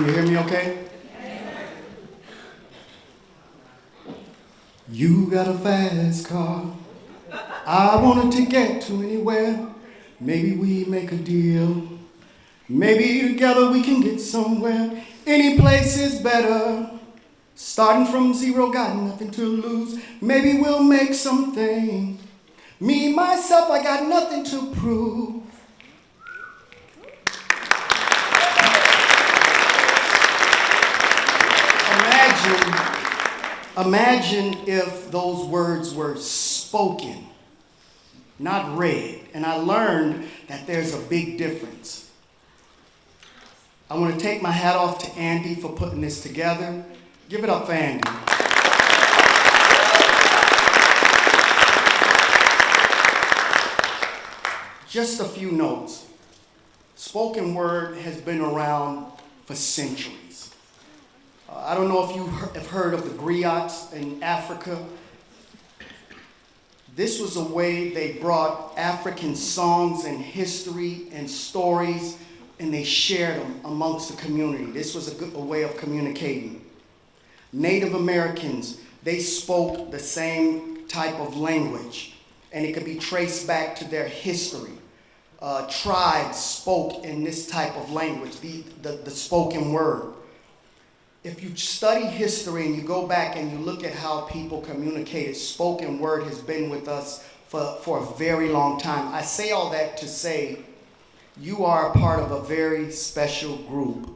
Can you hear me okay? You got a fast car. I wanted to get to anywhere. Maybe we make a deal. Maybe together we can get somewhere. Any place is better. Starting from zero, got nothing to lose. Maybe we'll make something. Me, myself, I got nothing to prove. Imagine if those words were spoken, not read. And I learned that there's a big difference. I want to take my hat off to Andy for putting this together. Give it up for Andy. Just a few notes. Spoken word has been around for centuries. I don't know if you have heard of the griots in Africa. This was a way they brought African songs and history and stories, and they shared them amongst the community. This was a way of communicating. Native Americans, they spoke the same type of language, and it could be traced back to their history. Tribes spoke in this type of language, the spoken word. If you study history and you go back and you look at how people communicated, spoken word has been with us for a very long time. I say all that to say you are a part of a very special group.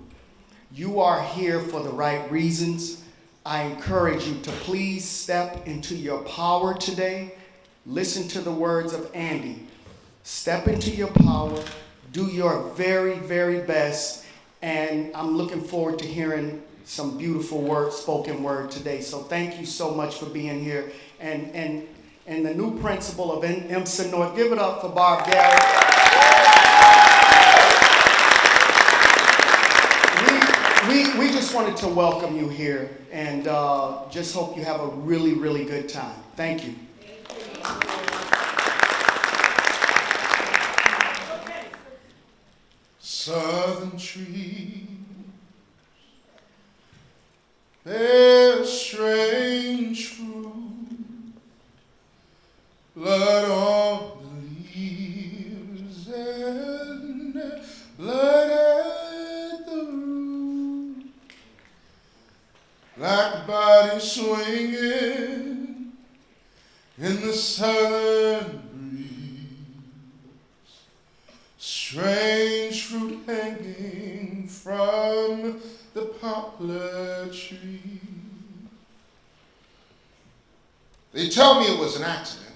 You are here for the right reasons. I encourage you to please step into your power today. Listen to the words of Andy. Step into your power. Do your very, very best. And I'm looking forward to hearing some beautiful spoken word today. So thank you so much for being here. And the new principal of Imsa North, give it up for Barb Garrett. We just wanted to welcome you here and just hope you have a really, really good time. Thank you. Southern trees bear strange fruit, blood on the leaves and blood at the root, like bodies swinging in the southern breeze, strange fruit hanging from the poplar tree. They tell me it was an accident,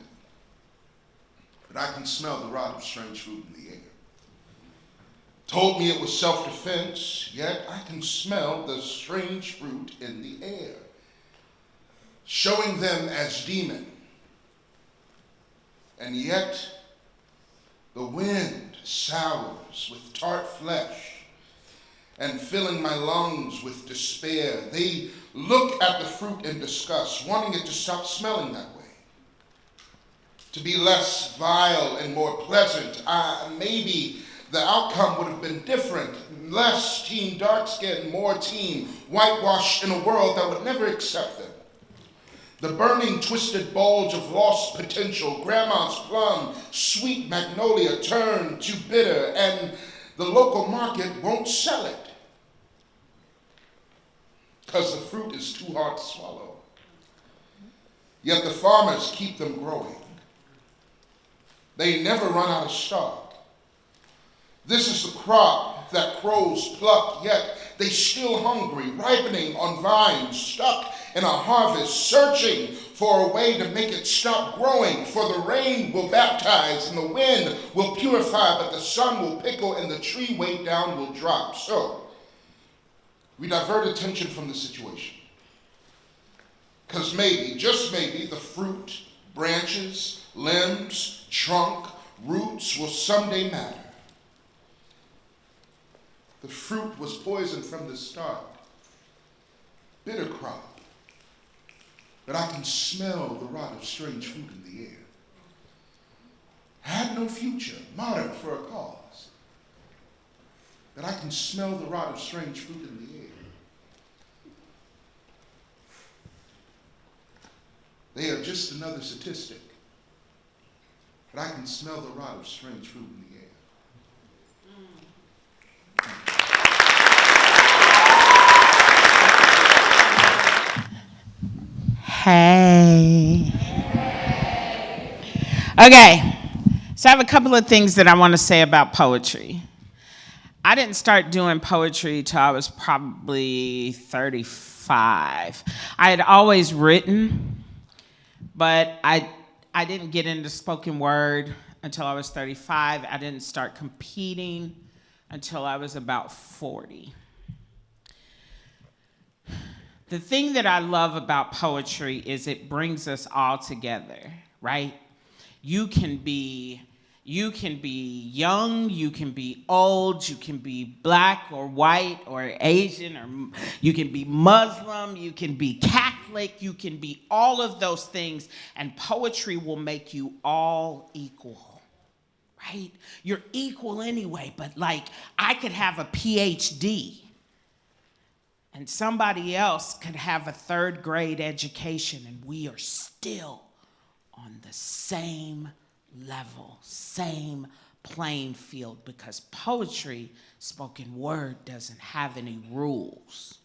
but I can smell the rot of strange fruit in the air. Told me it was self-defense, yet I can smell the strange fruit in the air, showing them as demon. And yet the wind sours with tart flesh, and filling my lungs with despair. They look at the fruit in disgust, wanting it to stop smelling that way, to be less vile and more pleasant. Maybe the outcome would have been different. Less team dark skin, more team whitewashed in a world that would never accept them. The burning, twisted bulge of lost potential, grandma's plum, sweet magnolia turned to bitter, and the local market won't sell it because the fruit is too hard to swallow. Yet the farmers keep them growing. They never run out of stock. This is the crop that crows pluck, yet they still hungry, ripening on vines, stuck in a harvest, searching for a way to make it stop growing. For the rain will baptize and the wind will purify, but the sun will pickle and the tree weight down will drop. So we divert attention from the situation. Because maybe, just maybe, the fruit, branches, limbs, trunk, roots will someday matter. The fruit was poisoned from the start. Bitter crop. But I can smell the rot of strange fruit in the air. Had no future, modern for a cause. that I can smell the rot of strange fruit in the air. They are just another statistic, but I can smell the rot of strange fruit in the air. Hey. Okay, so I have a couple of things that I want to say about poetry. I didn't start doing poetry till I was probably 35. I had always written, but I didn't get into spoken word until I was 35. I didn't start competing until I was about 40. The thing that I love about poetry is it brings us all together, right? You can be young, you can be old, you can be black or white or Asian, or you can be Muslim, you can be Catholic, you can be all of those things, and poetry will make you all equal, right? You're equal anyway, but like I could have a PhD and somebody else could have a third grade education, and we are still on the same level, same playing field, because poetry, spoken word, doesn't have any rules.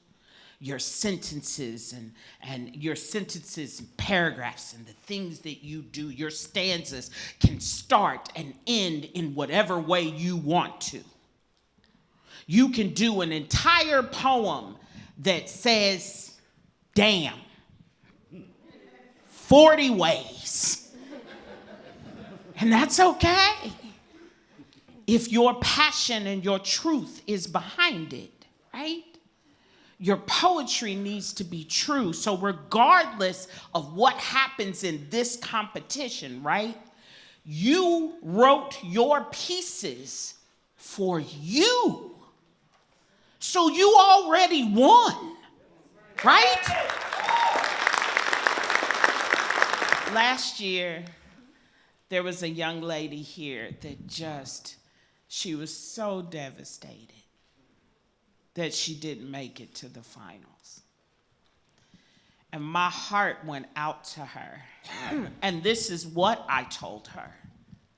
Your sentences and your sentences and paragraphs and the things that you do, your stanzas can start and end in whatever way you want to. You can do an entire poem that says, damn, 40 ways. And that's okay if your passion and your truth is behind it, right? Your poetry needs to be true. So regardless of what happens in this competition, right? You wrote your pieces for you. So you already won, right? Last year, there was a young lady here that she was so devastated that she didn't make it to the finals. And my heart went out to her. And this is what I told her,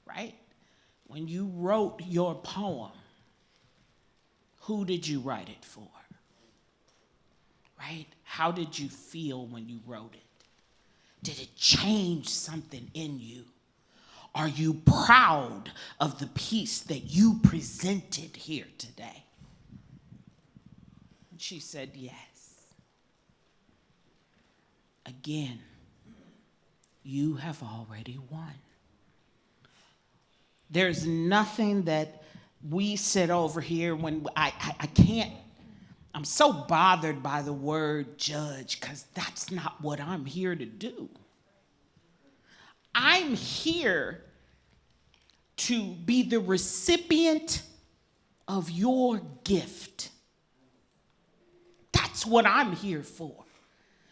right? When you wrote your poem, who did you write it for? Right? How did you feel when you wrote it? Did it change something in you? Are you proud of the piece that you presented here today? And she said yes. Again, you have already won. There's nothing that we sit over here when I can't, I'm so bothered by the word judge, because that's not what I'm here to do. I'm here to be the recipient of your gift. That's what I'm here for.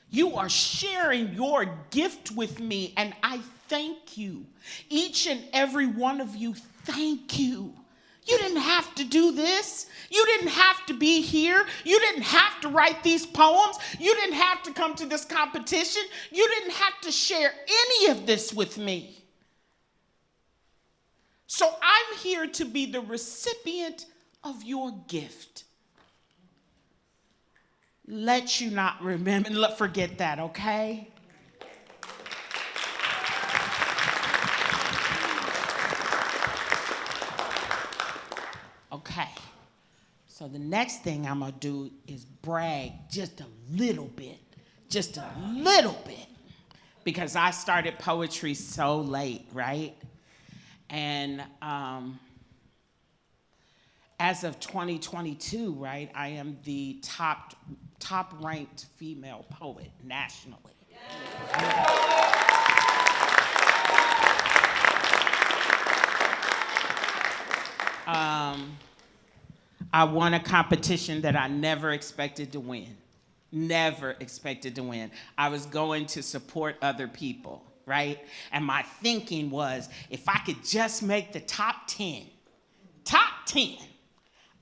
You are sharing your gift with me, and I thank you. Each and every one of you, thank you. You didn't have to do this. You didn't have to be here. You didn't have to write these poems. You didn't have to come to this competition. You didn't have to share any of this with me. So I'm here to be the recipient of your gift. Let you not remember, forget that, okay? Okay, so the next thing I'm gonna do is brag just a little bit, because I started poetry so late, right? And as of 2022, right, I am the top-ranked female poet nationally. I won a competition that I never expected to win. Never expected to win. I was going to support other people, right? And my thinking was, if I could just make the top 10,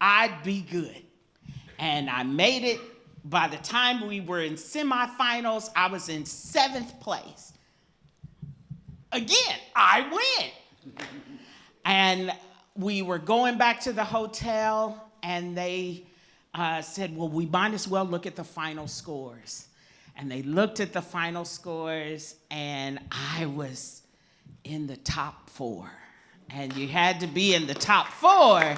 I'd be good. And I made it. By the time we were in semifinals, I was in 7th place. Again, I win. And we were going back to the hotel, and they said, well, we might as well look at the final scores. And they looked at the final scores, and I was in the top 4. And you had to be in the top 4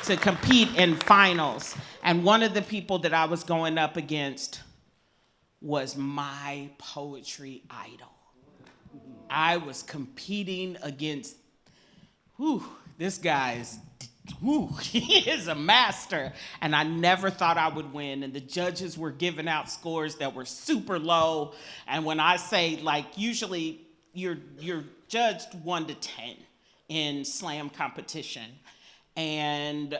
to compete in finals. And one of the people that I was going up against was my poetry idol. I was competing against, this guy is, he is a master. And I never thought I would win. And the judges were giving out scores that were super low. And when I say, like, usually you're judged 1 to 10 in slam competition. And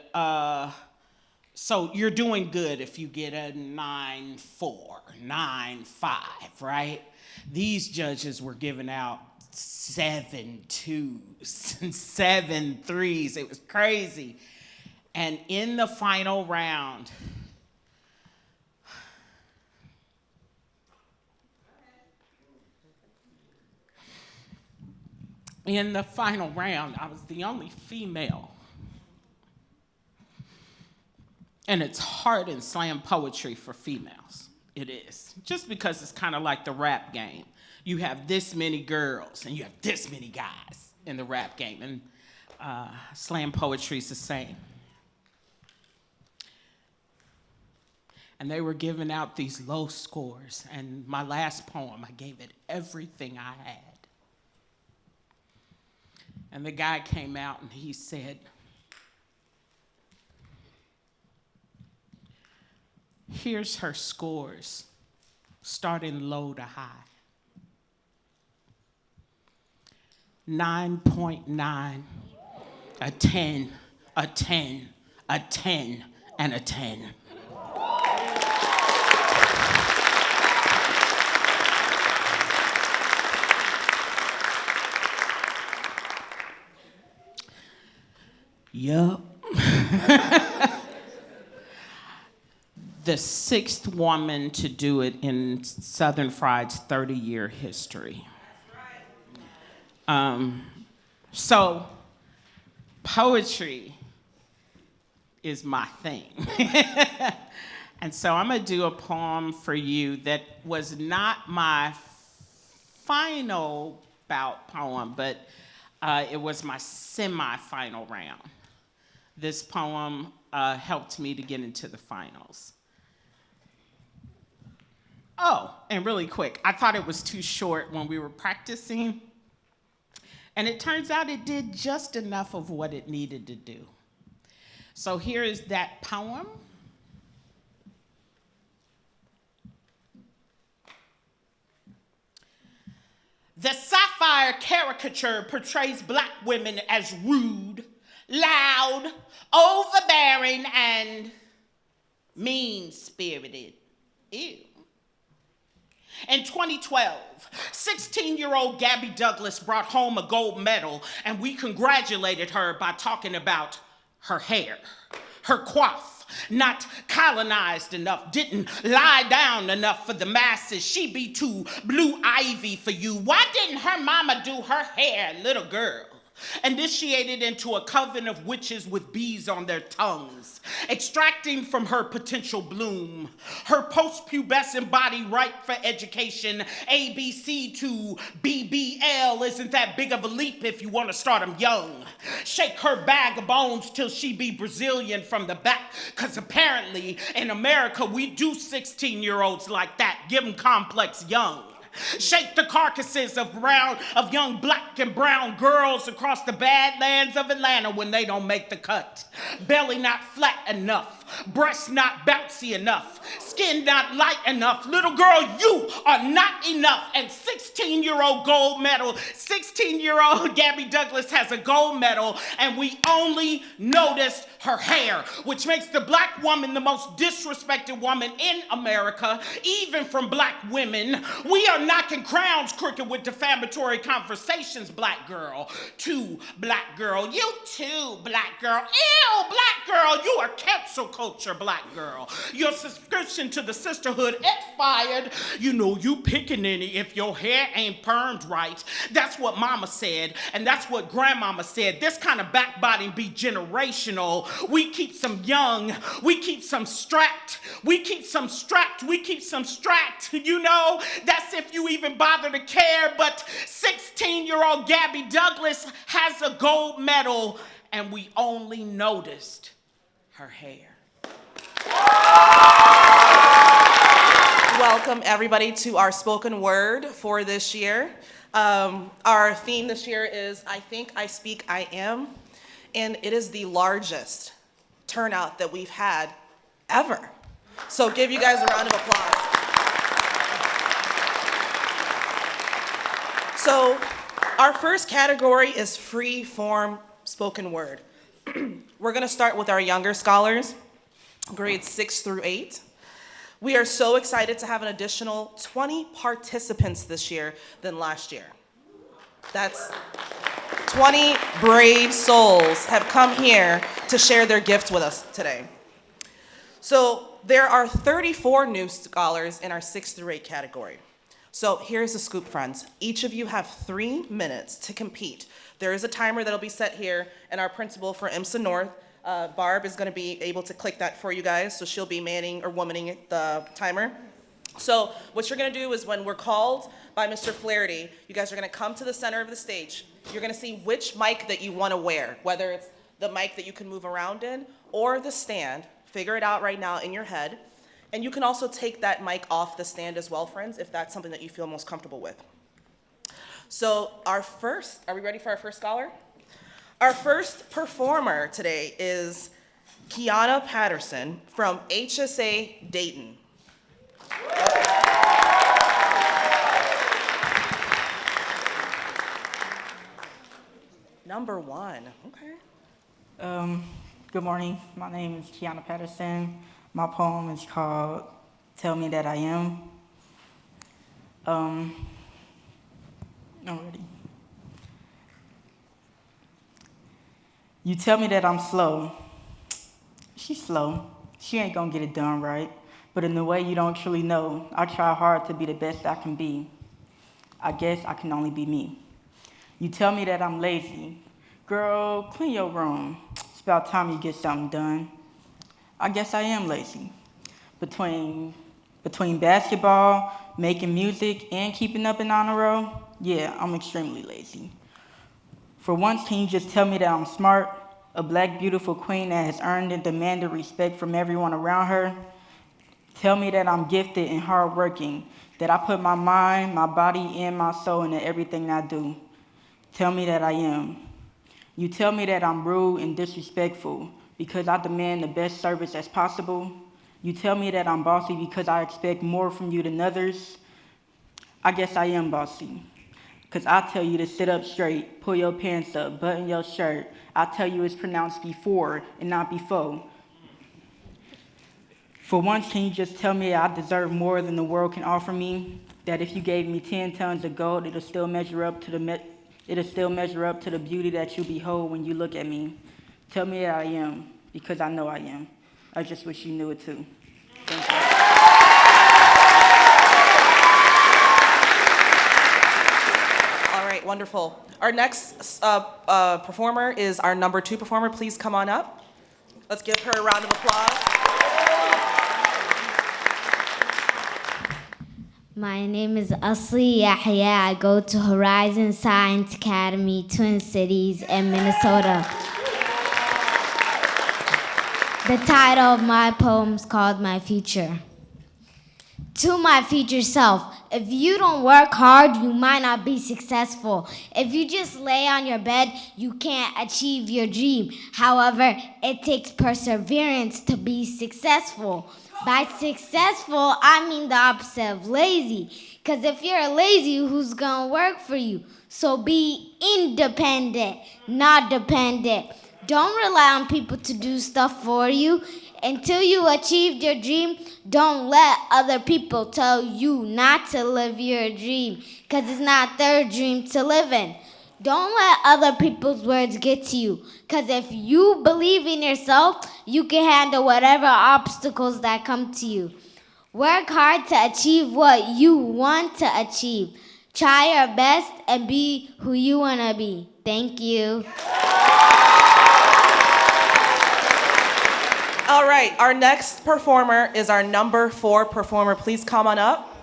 so you're doing good if you get a 9.4, 9.5, right? These judges were giving out 7 2s and 7 3s. It was crazy. And in the final round, I was the only female. And it's hard in slam poetry for females. It is. Just because it's kind of like the rap game. You have this many girls and you have this many guys in the rap game. And slam poetry is the same. And they were giving out these low scores. And my last poem, I gave it everything I had. And the guy came out and he said, here's her scores, starting low to high. 9.9, a 10, a 10, a 10, and a 10. Yup. The 6th woman to do it in Southern Fried's 30-year history. So poetry is my thing. And so I'm gonna do a poem for you that was not my final bout poem, but it was my semi-final round. This poem helped me to get into the finals. Oh, and really quick, I thought it was too short when we were practicing. And it turns out it did just enough of what it needed to do. So here is that poem. The sapphire caricature portrays Black women as rude, loud, overbearing, and mean-spirited. Ew. In 2012, 16-year-old Gabby Douglas brought home a gold medal, and we congratulated her by talking about her hair, her coif, not colonized enough, didn't lie down enough for the masses. She be too blue ivy for you. Why didn't her mama do her hair, little girl? Initiated into a coven of witches with bees on their tongues, extracting from her potential bloom, her post-pubescent body ripe for education. ABC to BBL isn't that big of a leap if you want to start them young. Shake her bag of bones till she be Brazilian from the back, because apparently in America we do 16-year-olds like that, give them complex young. Shake the carcasses of young Black and brown girls across the badlands of Atlanta when they don't make the cut. Belly not flat enough, enough, breasts not bouncy enough, skin not light enough. Little girl, you are not enough. And 16-year-old gold medal, 16-year-old Gabby Douglas has a gold medal, and we only noticed her hair, which makes the black woman the most disrespected woman in America, even from black women. We are knocking crowns crooked with defamatory conversations, black girl. Too, black girl. You too, black girl. Ew, black girl. You are cancel culture, black girl. Your subscription to the sisterhood expired. You know you pickaninny if your hair ain't permed right. That's what mama said, and that's what grandmama said. This kind of backbiting be generational. We keep some young, we keep some strapped, we keep some strapped, we keep some strapped. You know, that's if you even bother to care. But 16-year-old Gabby Douglas has a gold medal, and we only noticed her hair. Welcome everybody to our spoken word for this year. Our theme this year is I Think, I Speak, I Am, and it is the largest turnout that we've had ever. So give you guys a round of applause. So our first category is free form spoken word. We're gonna start with our younger scholars, grades 6 through 8. We are so excited to have an additional 20 participants this year than last year. That's 20 brave souls have come here to share their gifts with us today. So there are 34 new scholars in our 6 through 8 category. So here's the scoop, friends. Each of you have 3 minutes to compete. There is a timer that'll be set here, and our principal for Imsa North, Barb, is gonna be able to click that for you guys, so she'll be manning or womaning the timer. So what you're gonna do is when we're called by Mr. Flaherty, you guys are gonna come to the center of the stage. You're gonna see which mic that you wanna wear, whether it's the mic that you can move around in or the stand. Figure it out right now in your head. And you can also take that mic off the stand as well, friends, if that's something that you feel most comfortable with. So are we ready for our first scholar? Our first performer today is Tiana Patterson from Aiz A, Dayton. Number 1, okay. Good morning. My name is Tiana Patterson. My poem is called Tell Me That I Am. I'm ready. You tell me that I'm slow. She's slow. She ain't gonna get it done right. But in a way you don't truly know, I try hard to be the best I can be. I guess I can only be me. You tell me that I'm lazy. Girl, clean your room. It's about time you get something done. I guess I am lazy. Between basketball, making music, and keeping up an honor roll, yeah, I'm extremely lazy. For once, can you just tell me that I'm smart? A black, beautiful queen that has earned and demanded respect from everyone around her? Tell me that I'm gifted and hardworking, that I put my mind, my body, and my soul into everything I do. Tell me that I am. You tell me that I'm rude and disrespectful because I demand the best service as possible. You tell me that I'm bossy because I expect more from you than others. I guess I am bossy. Because I tell you to sit up straight, pull your pants up, button your shirt. I tell you it's pronounced before and not before. For once, can you just tell me I deserve more than the world can offer me? That if you gave me 10 tons of gold, it'll still measure up to the beauty that you behold when you look at me. Tell me that I am, because I know I am. I just wish you knew it too. Thank you. All right, wonderful. Our next performer is our number 2 performer. Please come on up. Let's give her a round of applause. My name is Asle Yahya. I go to Horizon Science Academy, Twin Cities, in Minnesota. The title of my poem is called My Future. To my future self, If you don't work hard, you might not be successful. If you just lay on your bed, you can't achieve your dream. However, it takes perseverance to be successful. By successful, I mean the opposite of lazy. Because if you're lazy, who's going to work for you? So be independent, not dependent. Don't rely on people to do stuff for you. Until you achieved your dream, don't let other people tell you not to live your dream, because it's not their dream to live in. Don't let other people's words get to you, because if you believe in yourself, you can handle whatever obstacles that come to you. Work hard to achieve what you want to achieve. Try your best and be who you want to be. Thank you. All right, our next performer is our number 4 performer. Please come on up.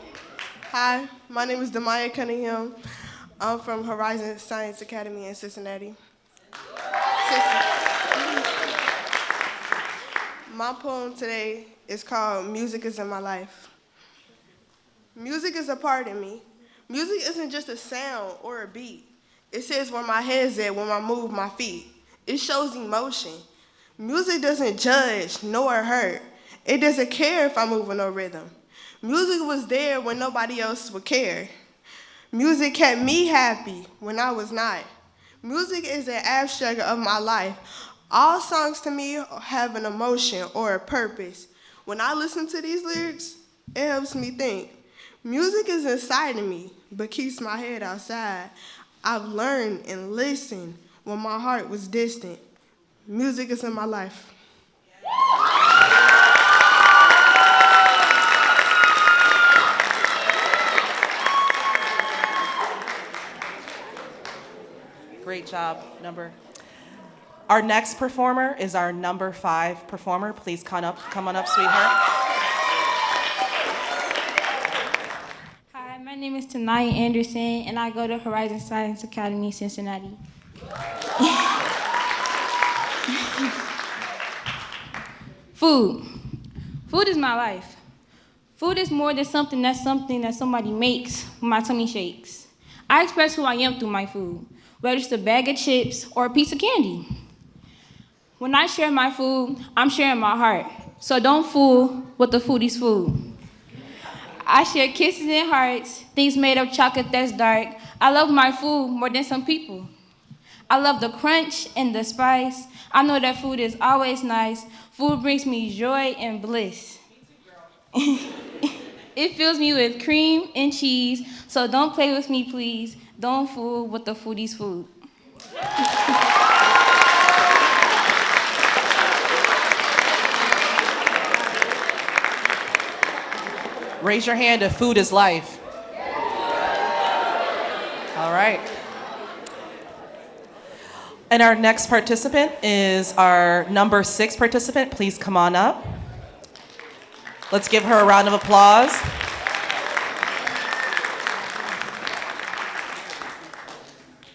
Hi, my name is Damaya C. I'm from Horizon Science Academy in Cincinnati. My poem today is called Music is in My Life. Music is a part of me. Music isn't just a sound or a beat. It says where my head's at when I move my feet. It shows emotion. Music doesn't judge nor hurt. It doesn't care if I move in no rhythm. Music was there when nobody else would care. Music kept me happy when I was not. Music is an abstract of my life. All songs to me have an emotion or a purpose. When I listen to these lyrics, it helps me think. Music is inside of me, but keeps my head outside. I've learned and listened when my heart was distant. Music is in my life. Great job, Our next performer is our number 5 performer. Please come on up, sweetheart. Hi, my name is Tani A, and I go to Horizon Science Academy, Cincinnati. Food. Food is my life. Food is more than something that somebody makes when my tummy shakes. I express who I am through my food, whether it's a bag of chips or a piece of candy. When I share my food, I'm sharing my heart. So don't fool with the foodie's food. I share kisses and hearts, things made of chocolate that's dark. I love my food more than some people. I love the crunch and the spice. I know that food is always nice. Food brings me joy and bliss. It fills me with cream and cheese, so don't play with me, please. Don't fool with the foodie's food. Raise your hand if food is life. All right. And our next participant is our number 6 participant. Please come on up. Let's give her a round of applause.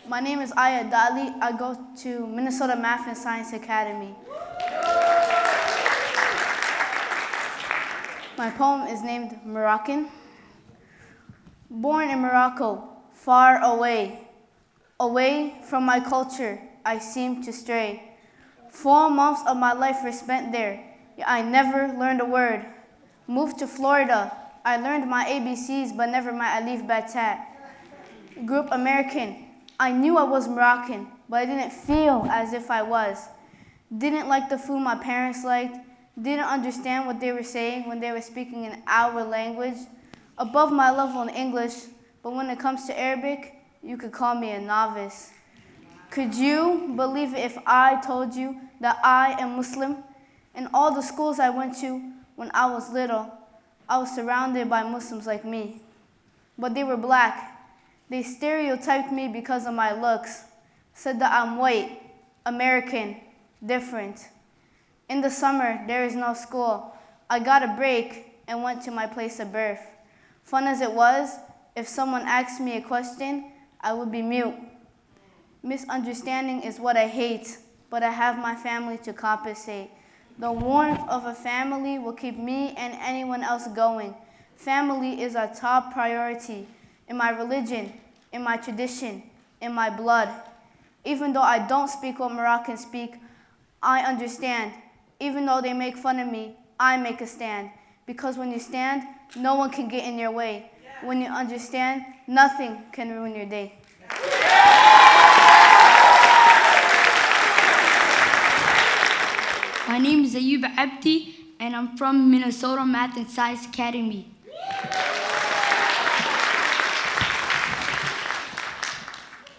My name is Aiz A. I go to Minnesota Math and Science Academy. My poem is named Moroccan. Born in Morocco, far away, away from my culture, I seem to stray. 4 months of my life were spent there, yet I never learned a word. Moved to Florida, I learned my ABCs, but never my alif, ba, ta. Grew up American. I knew I was Moroccan, but I didn't feel as if I was. Didn't like the food my parents liked. Didn't understand what they were saying when they were speaking in our language. Above my level in English, but when it comes to Arabic, you could call me a novice. Could you believe it if I told you that I am Muslim? In all the schools I went to when I was little, I was surrounded by Muslims like me. But they were black. They stereotyped me because of my looks, said that I'm white, American, different. In the summer, there is no school. I got a break and went to my place of birth. Fun as it was, if someone asked me a question, I would be mute. Misunderstanding is what I hate, but I have my family to compensate. The warmth of a family will keep me and anyone else going. Family is a top priority in my religion, in my tradition, in my blood. Even though I don't speak what Moroccans speak, I understand. Even though they make fun of me, I make a stand. Because when you stand, no one can get in your way. When you understand, nothing can ruin your day. My name is Ayub Abdi, and I'm from Minnesota Math and Science Academy.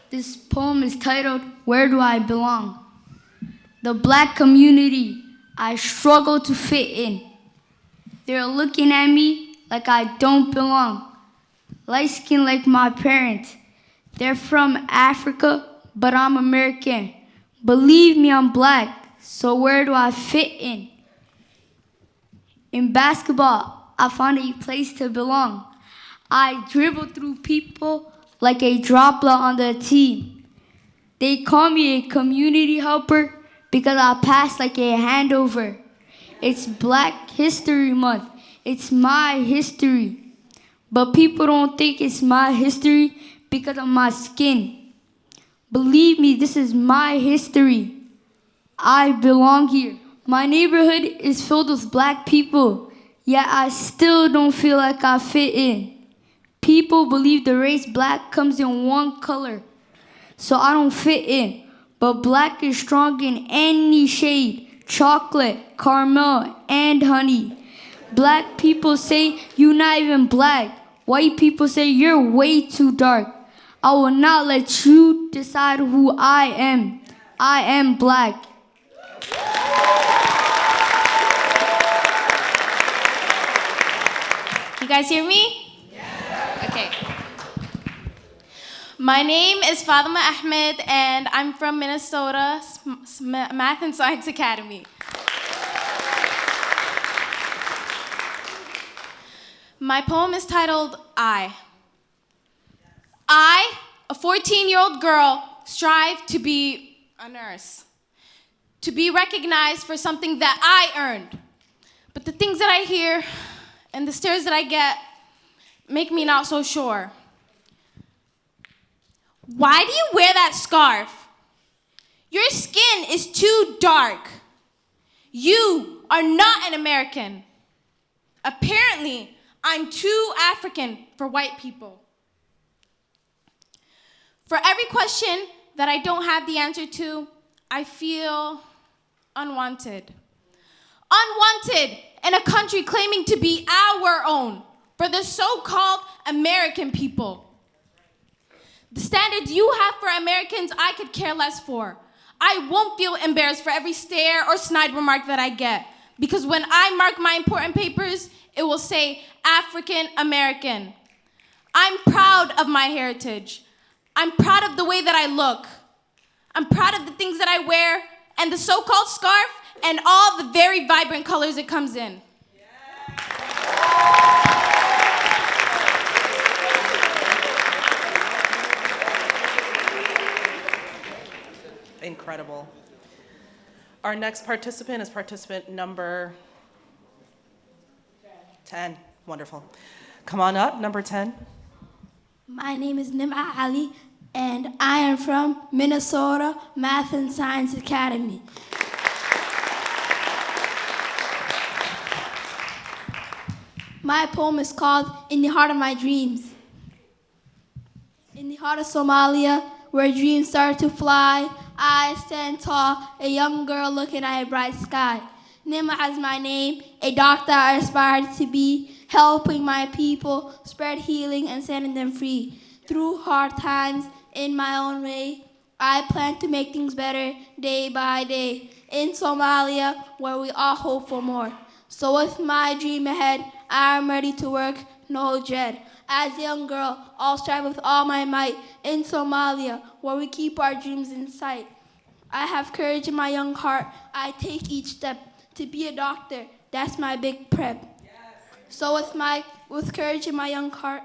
This poem is titled, Where Do I Belong? The black community I struggle to fit in. They're looking at me like I don't belong. Light skin like my parents. They're from Africa, but I'm American. Believe me, I'm black, so where do I fit in? In basketball, I found a place to belong. I dribble through people like a droplet on the team. They call me a community helper because I pass like a handover. It's Black History Month. It's my history. But people don't think it's my history because of my skin. Believe me, this is my history. I belong here. My neighborhood is filled with black people, yet I still don't feel like I fit in. People believe the race black comes in one color, so I don't fit in. But black is strong in any shade, chocolate, caramel, and honey. Black people say you're not even black. White people say you're way too dark. I will not let you decide who I am. I am black. You guys hear me? Yeah. Okay. My name is Fatima Ahmed, and I'm from Minnesota Math and Science Academy. My poem is titled I, a 14-year-old girl, strive to be a nurse, to be recognized for something that I earned. But the things that I hear and the stares that I get make me not so sure. Why do you wear that scarf? Your skin is too dark. You are not an American. Apparently, I'm too African for white people. For every question that I don't have the answer to, I feel unwanted. Unwanted in a country claiming to be our own for the so-called American people. The standards you have for Americans, I could care less for. I won't feel embarrassed for every stare or snide remark that I get, because when I mark my important papers, it will say African American. I'm proud of my heritage. I'm proud of the way that I look. I'm proud of the things that I wear and the so-called scarf and all the very vibrant colors it comes in. Incredible. Our next participant is participant number 10. Wonderful. Come on up, number 10. My name is Nim Ali, and I am from Minnesota Math and Science Academy. My poem is called In the Heart of My Dreams. In the heart of Somalia, where dreams start to fly, I stand tall, a young girl looking at a bright sky. Nima is my name, a doctor I aspire to be, helping my people spread healing and setting them free. Through hard times, in my own way, I plan to make things better day by day. In Somalia, where we all hope for more. So with my dream ahead, I am ready to work, no dread. As a young girl, I'll strive with all my might. In Somalia, where we keep our dreams in sight. I have courage in my young heart. I take each step to be a doctor. That's my big prep. Yes. So with courage in my young heart.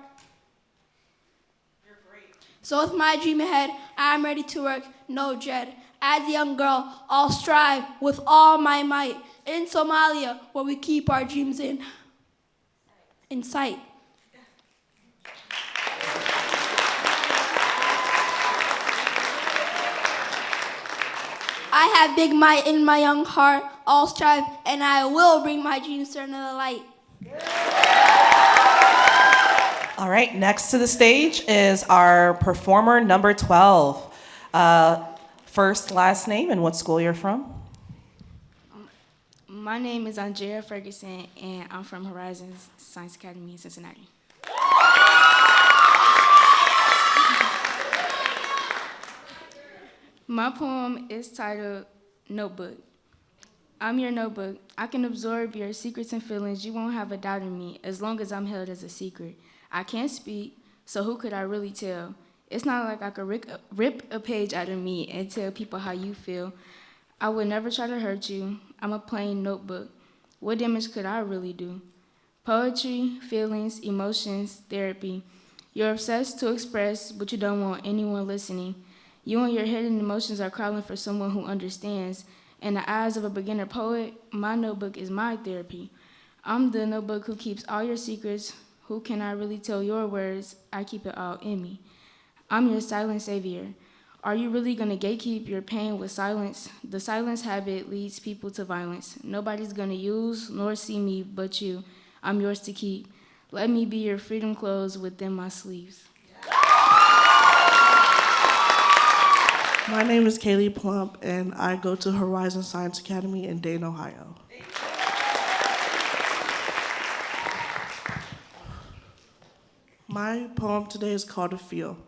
You're great. So with my dream ahead, I'm ready to work, no dread. As a young girl, I'll strive with all my might. In Somalia, where we keep our dreams in in sight. I have big might in my young heart, all strive, and I will bring my dreams to another light. All right, next to the stage is our performer number 12. First, last name, and what school you're from? My name is Andrea Ferguson, and I'm from Horizon Science Academy in Cincinnati. My poem is titled Notebook. I'm your notebook. I can absorb your secrets and feelings. You won't have a doubt in me as long as I'm held as a secret. I can't speak, so who could I really tell? It's not like I could rip a page out of me and tell people how you feel. I would never try to hurt you. I'm a plain notebook. What damage could I really do? Poetry, feelings, emotions, therapy. You're obsessed to express, but you don't want anyone listening. You and your hidden emotions are crawling for someone who understands. In the eyes of a beginner poet, my notebook is my therapy. I'm the notebook who keeps all your secrets. Who can I really tell your words? I keep it all in me. I'm your silent savior. Are you really gonna gatekeep your pain with silence? The silence habit leads people to violence. Nobody's gonna use nor see me but you. I'm yours to keep. Let me be your freedom clothes within my sleeves. My name is Kaye Plum, and I go to Horizon Science Academy in Dayton, Ohio. My poem today is called A Feel.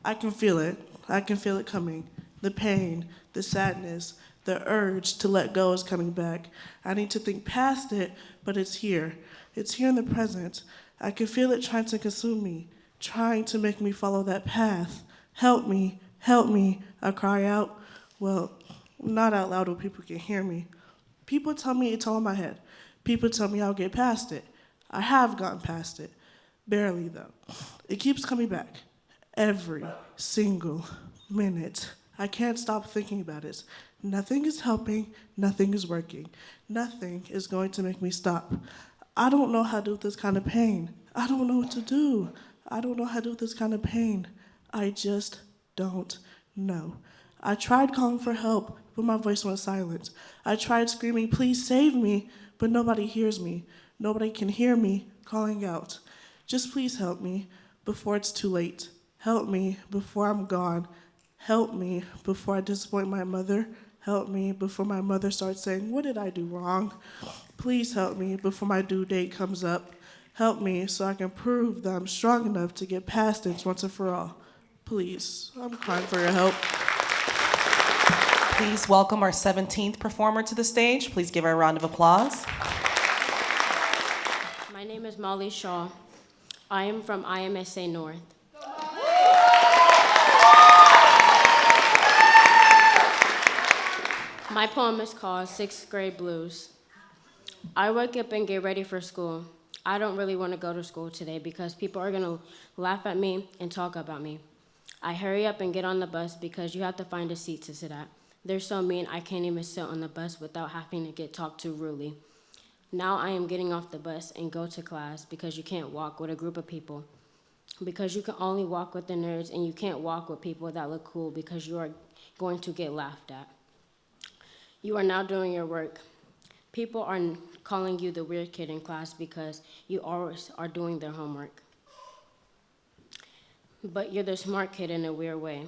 I can feel it. I can feel it coming. The pain, the sadness, the urge to let go is coming back. I need to think past it, but it's here. It's here in the present. I can feel it trying to consume me, trying to make me follow that path. Help me, I cry out. Well, not out loud where people can hear me. People tell me it's all in my head. People tell me I'll get past it. I have gotten past it. Barely, though. It keeps coming back. Every single minute. I can't stop thinking about it. Nothing is helping. Nothing is working. Nothing is going to make me stop. I don't know how to do with this kind of pain. I don't know what to do. I don't know how to do with this kind of pain. I just don't know. I tried calling for help, but my voice went silent. I tried screaming, please save me, but nobody hears me. Nobody can hear me calling out. Just please help me before it's too late. Help me before I'm gone. Help me before I disappoint my mother. Help me before my mother starts saying, what did I do wrong? Please help me before my due date comes up. Help me so I can prove that I'm strong enough to get past this once and for all. Please, I'm crying for your help. Please welcome our 17th performer to the stage. Please give her a round of applause. My name is Molly Shaw. I am from IMSA North. My poem is called 6th Grade Blues. I wake up and get ready for school. I don't really want to go to school today because people are going to laugh at me and talk about me. I hurry up and get on the bus because you have to find a seat to sit at. They're so mean I can't even sit on the bus without having to get talked to rudely. Now I am getting off the bus and go to class because you can't walk with a group of people. Because you can only walk with the nerds and you can't walk with people that look cool because you are going to get laughed at. You are now doing your work. People are calling you the weird kid in class because you always are doing their homework. But you're the smart kid in a weird way.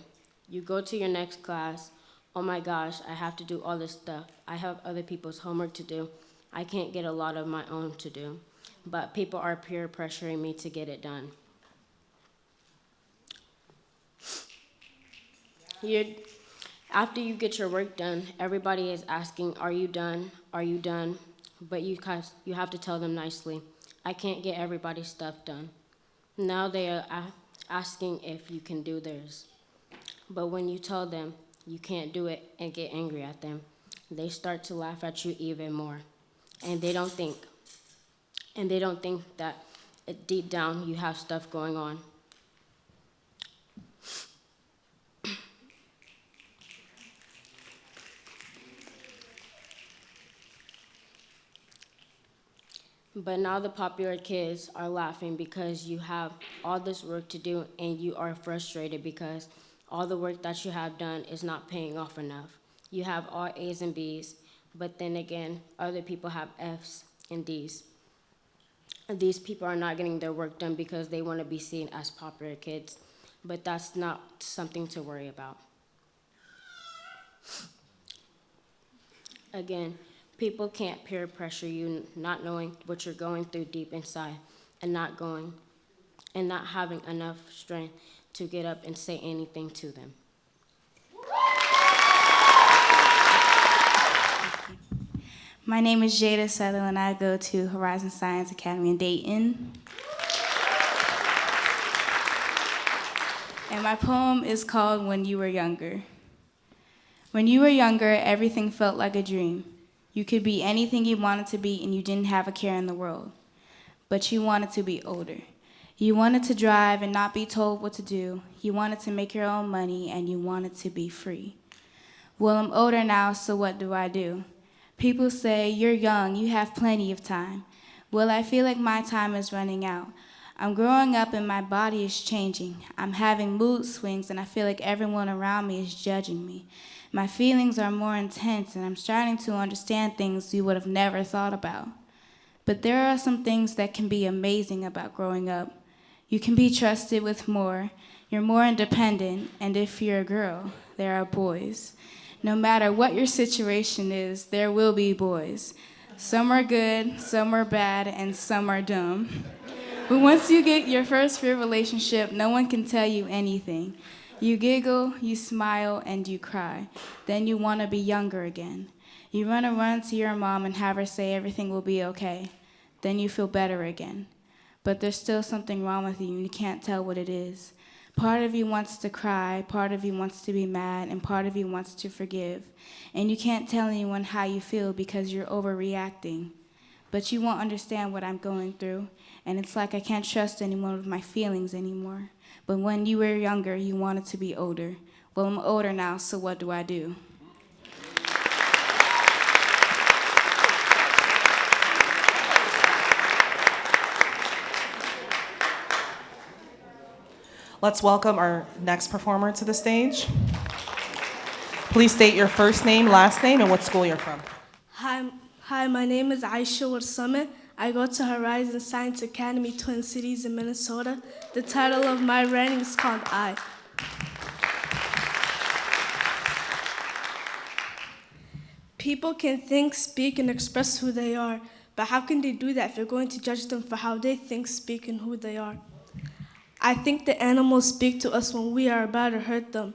You go to your next class. Oh my gosh, I have to do all this stuff. I have other people's homework to do. I can't get a lot of my own to do. But people are peer pressuring me to get it done. After you get your work done, everybody is asking, are you done? Are you done? But you have to tell them nicely. I can't get everybody's stuff done. Now they are asking if you can do theirs. But when you tell them you can't do it and get angry at them, they start to laugh at you even more. And they don't think that deep down you have stuff going on. But now the popular kids are laughing because you have all this work to do and you are frustrated because all the work that you have done is not paying off enough. You have all A's and B's, but then again, other people have F's and D's. And these people are not getting their work done because they want to be seen as popular kids, but that's not something to worry about. Again, people can't peer pressure you not knowing what you're going through deep inside and not having enough strength to get up and say anything to them. My name is Jada S, and I go to Horizon Science Academy in Dayton. And my poem is called When You Were Younger. When you were younger, everything felt like a dream. You could be anything you wanted to be, and you didn't have a care in the world. But you wanted to be older. You wanted to drive and not be told what to do. You wanted to make your own money, and you wanted to be free. Well, I'm older now, so what do? People say, you're young, you have plenty of time. Well, I feel like my time is running out. I'm growing up and my body is changing. I'm having mood swings, and I feel like everyone around me is judging me. My feelings are more intense, and I'm starting to understand things you would have never thought about. But there are some things that can be amazing about growing up. You can be trusted with more, you're more independent, and if you're a girl, there are boys. No matter what your situation is, there will be boys. Some are good, some are bad, and some are dumb. But once you get your first real relationship, no one can tell you anything. You giggle, you smile, and you cry. Then you want to be younger again. You run to your mom and have her say everything will be okay. Then you feel better again. But there's still something wrong with you, and you can't tell what it is. Part of you wants to cry, part of you wants to be mad, and part of you wants to forgive. And you can't tell anyone how you feel because you're overreacting. But you won't understand what I'm going through, and it's like I can't trust anyone with my feelings anymore. But when you were younger, you wanted to be older. Well, I'm older now, so what do? Let's welcome our next performer to the stage. Please state your first name, last name, and what school you're from. Hi, my name is Aisha A. I go to Horizon Science Academy, Twin Cities in Minnesota. The title of my writing is called I. People can think, speak, and express who they are, but how can they do that if you're going to judge them for how they think, speak, and who they are? I think the animals speak to us when we are about to hurt them.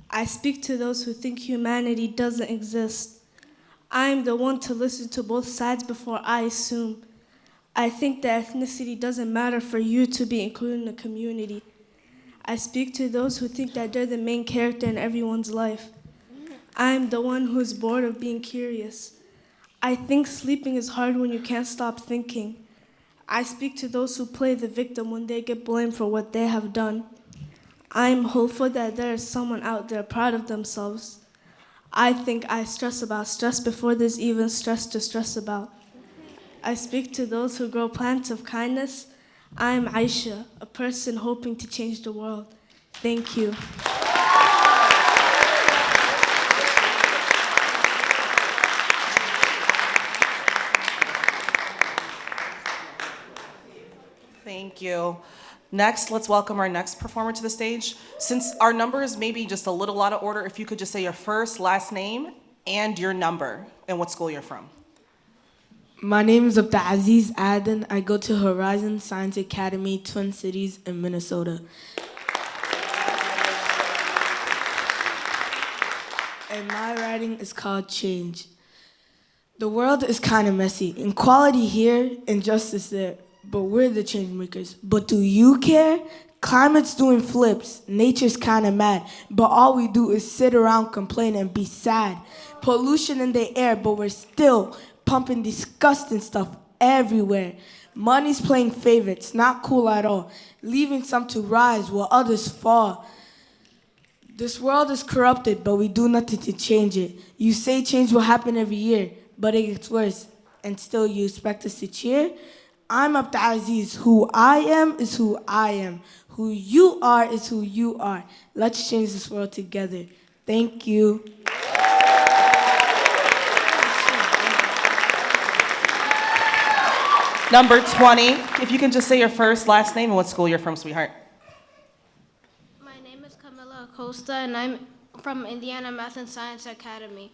I speak to those who think humanity doesn't exist. I am the one to listen to both sides before I assume. I think that ethnicity doesn't matter for you to be included in the community. I speak to those who think that they're the main character in everyone's life. I am the one who's bored of being curious. I think sleeping is hard when you can't stop thinking. I speak to those who play the victim when they get blamed for what they have done. I am hopeful that there is someone out there proud of themselves. I think I stress about stress before there's even stress to stress about. I speak to those who grow plants of kindness. I am Aisha, a person hoping to change the world. Thank you. Thank you. Next, let's welcome our next performer to the stage. Since our numbers may be just a little out of order, if you could just say your first, last name, and your number, and what school you're from. My name is Abdulaziz Aden. I go to Horizon Science Academy, Twin Cities in Minnesota. And my writing is called Change. The world is kind of messy. Inequality here, injustice there. But we're the change makers. But do you care? Climate's doing flips. Nature's kind of mad. But all we do is sit around, complain, and be sad. Pollution in the air, but we're still pumping disgusting stuff everywhere. Money's playing favorites, not cool at all. Leaving some to rise while others fall. This world is corrupted, but we do nothing to change it. You say change will happen every year, but it gets worse. and still you expect us to cheer? I'm up to Aziz. Who I am is who I am. Who you are is who you are. Let's change this world together. Thank you. Number 20, if you can just say your first, last name, and what school you're from, sweetheart. My name is Camila Acosta, and I'm from Indiana Math and Science Academy.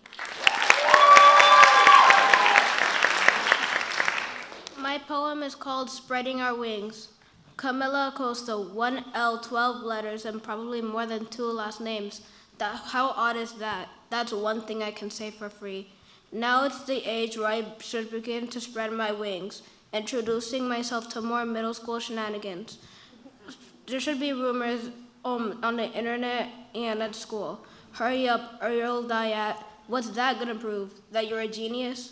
My poem is called Spreading Our Wings. Camila Acosta, 1 L, 12 letters, and probably more than 2 last names. How odd is that? That's one thing I can say for free. Now it's the age where I should begin to spread my wings, introducing myself to more middle school shenanigans. There should be rumors on the internet and at school. Hurry up or you'll die at. What's that gonna prove? That you're a genius?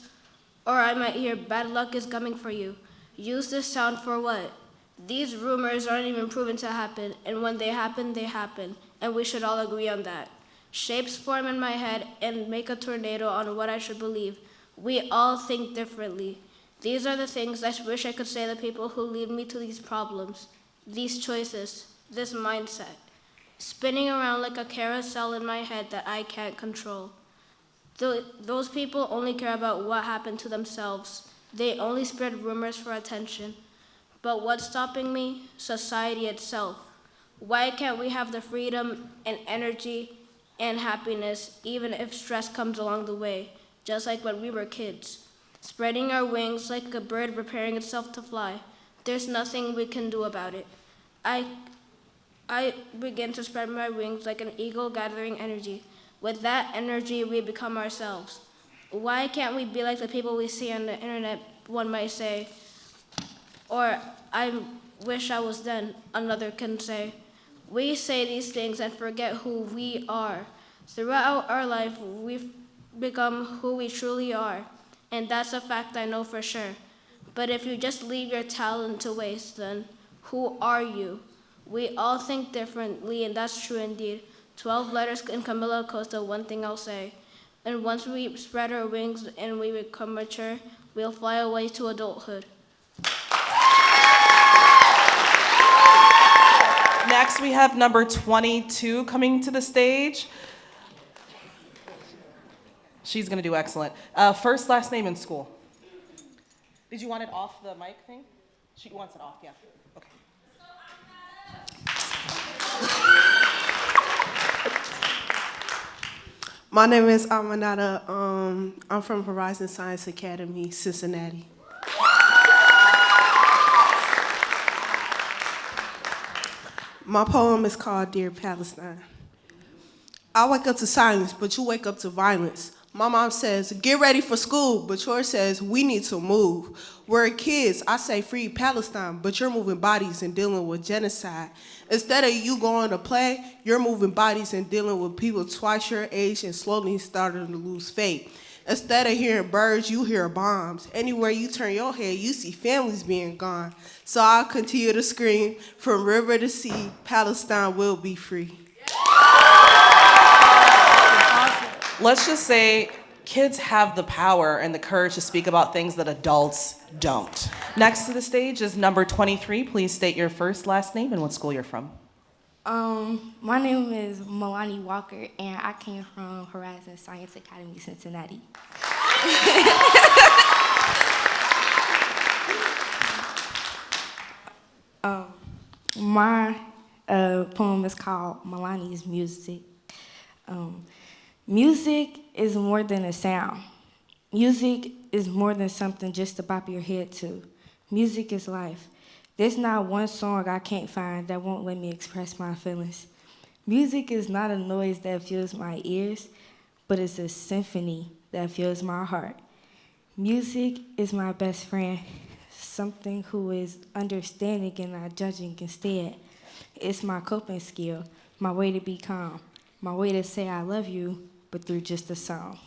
Or I might hear bad luck is coming for you. Use this sound for what? These rumors aren't even proven to happen, and when they happen, and we should all agree on that. Shapes form in my head and make a tornado on what I should believe. We all think differently. These are the things I wish I could say to people who lead me to these problems, these choices, this mindset, spinning around like a carousel in my head that I can't control. Those people only care about what happened to themselves. They only spread rumors for attention. But what's stopping me? Society itself. Why can't we have the freedom and energy and happiness even if stress comes along the way, just like when we were kids? Spreading our wings like a bird preparing itself to fly. There's nothing we can do about it. I begin to spread my wings like an eagle gathering energy. With that energy, we become ourselves. Why can't we be like the people we see on the internet, one might say? Or, I wish I was then, another can say. We say these things and forget who we are. Throughout our life, we've become who we truly are. And that's a fact I know for sure. But if you just leave your talent to waste, then who are you? We all think differently, and that's true indeed. 12 letters in Camila Acosta, one thing I'll say. And once we spread our wings and we become mature, we'll fly away to adulthood. Next, we have number 22 coming to the stage. She's gonna do excellent. First, last name in school. Did you want it off the mic thing? She wants it off, yeah. Okay. My name is Aminata. I'm from Horizon Science Academy, Cincinnati. My poem is called Dear Palestine. I wake up to silence, but you wake up to violence. My mom says, get ready for school, but yours says, we need to move. We're kids, I say free Palestine, but you're moving bodies and dealing with genocide. Instead of you going to play, you're moving bodies and dealing with people twice your age and slowly starting to lose faith. Instead of hearing birds, you hear bombs. Anywhere you turn your head, you see families being gone. So I'll continue to scream, from river to sea, Palestine will be free. Let's just say kids have the power and the courage to speak about things that adults don't. Next to the stage is number 23. Please state your first, last name, and what school you're from. My name is Milani Walker, and I came from Horizon Science Academy, Cincinnati. My poem is called Milani's Music. Music is more than a sound. Music is more than something just to bop your head to. Music is life. There's not one song I can't find that won't let me express my feelings. Music is not a noise that fills my ears, but it's a symphony that fills my heart. Music is my best friend, something who is understanding and not judging instead. It's my coping skill, my way to be calm, my way to say I love you, but through just a song.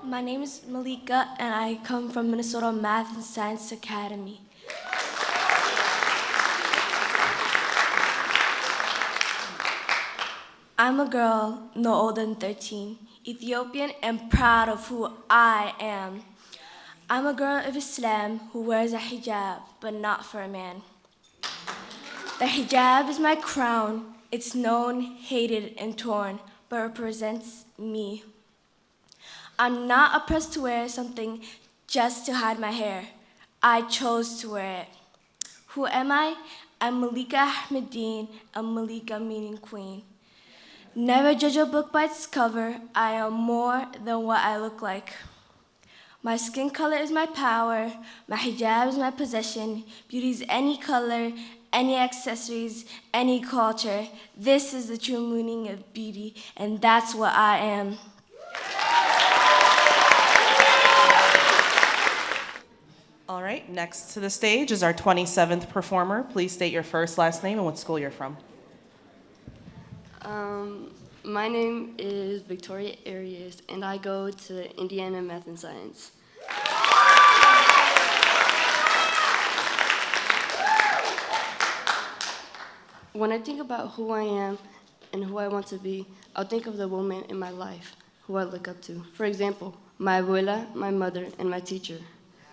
My name is Malika, and I come from Minnesota Math and Science Academy. I'm a girl no older than 13, Ethiopian and proud of who I am. I'm a girl of Islam who wears a hijab, but not for a man. The hijab is my crown. It's known, hated, and torn, but represents me. I'm not oppressed to wear something just to hide my hair. I chose to wear it. Who am I? I'm Malika Ahmadine, and Malika meaning queen. Never judge a book by its cover. I am more than what I look like. My skin color is my power. My hijab is my possession. Beauty is any color, any accessories, any culture. This is the true meaning of beauty, and that's what I am. All right, next to the stage is our 27th performer. Please state your first, last name, and what school you're from. My name is Victoria Arias, and I go to Indiana Math and Science. When I think about who I am and who I want to be, I'll think of the woman in my life who I look up to. For example, my abuela, my mother, and my teacher.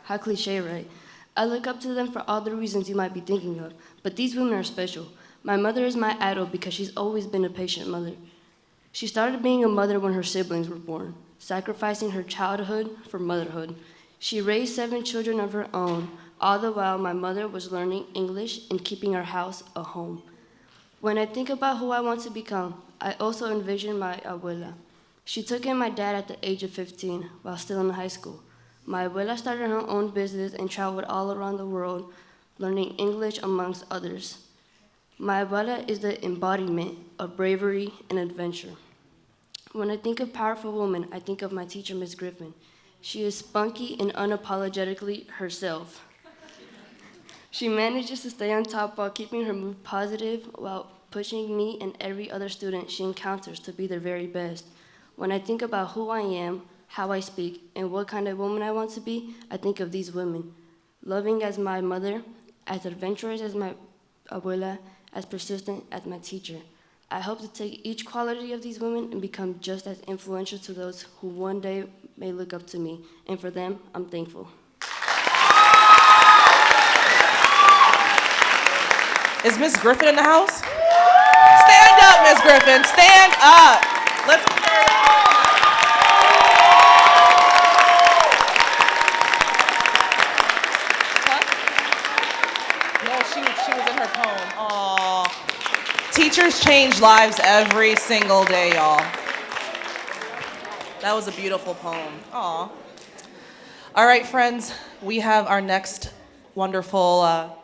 How cliche, right? I look up to them for all the reasons you might be thinking of, but these women are special. My mother is my idol because she's always been a patient mother. She started being a mother when her siblings were born, sacrificing her childhood for motherhood. She raised 7 children of her own, all the while my mother was learning English and keeping our house a home. When I think about who I want to become, I also envision my abuela. She took in my dad at the age of 15 while still in high school. My abuela started her own business and traveled all around the world, learning English amongst others. My abuela is the embodiment of bravery and adventure. When I think of powerful women, I think of my teacher, Miss Griffin. She is spunky and unapologetically herself. She manages to stay on top while keeping her mood positive, while pushing me and every other student she encounters to be their very best. When I think about who I am, how I speak, and what kind of woman I want to be, I think of these women. Loving as my mother, as adventurous as my abuela, as persistent as my teacher. I hope to take each quality of these women and become just as influential to those who one day may look up to me. And for them, I'm thankful. Is Miss Griffin in the house? Stand up, Miss Griffin, stand up. Let's hear it. She was in her poem. Aw. Teachers change lives every single day, y'all. That was a beautiful poem. Aw. All right, friends, we have our next wonderful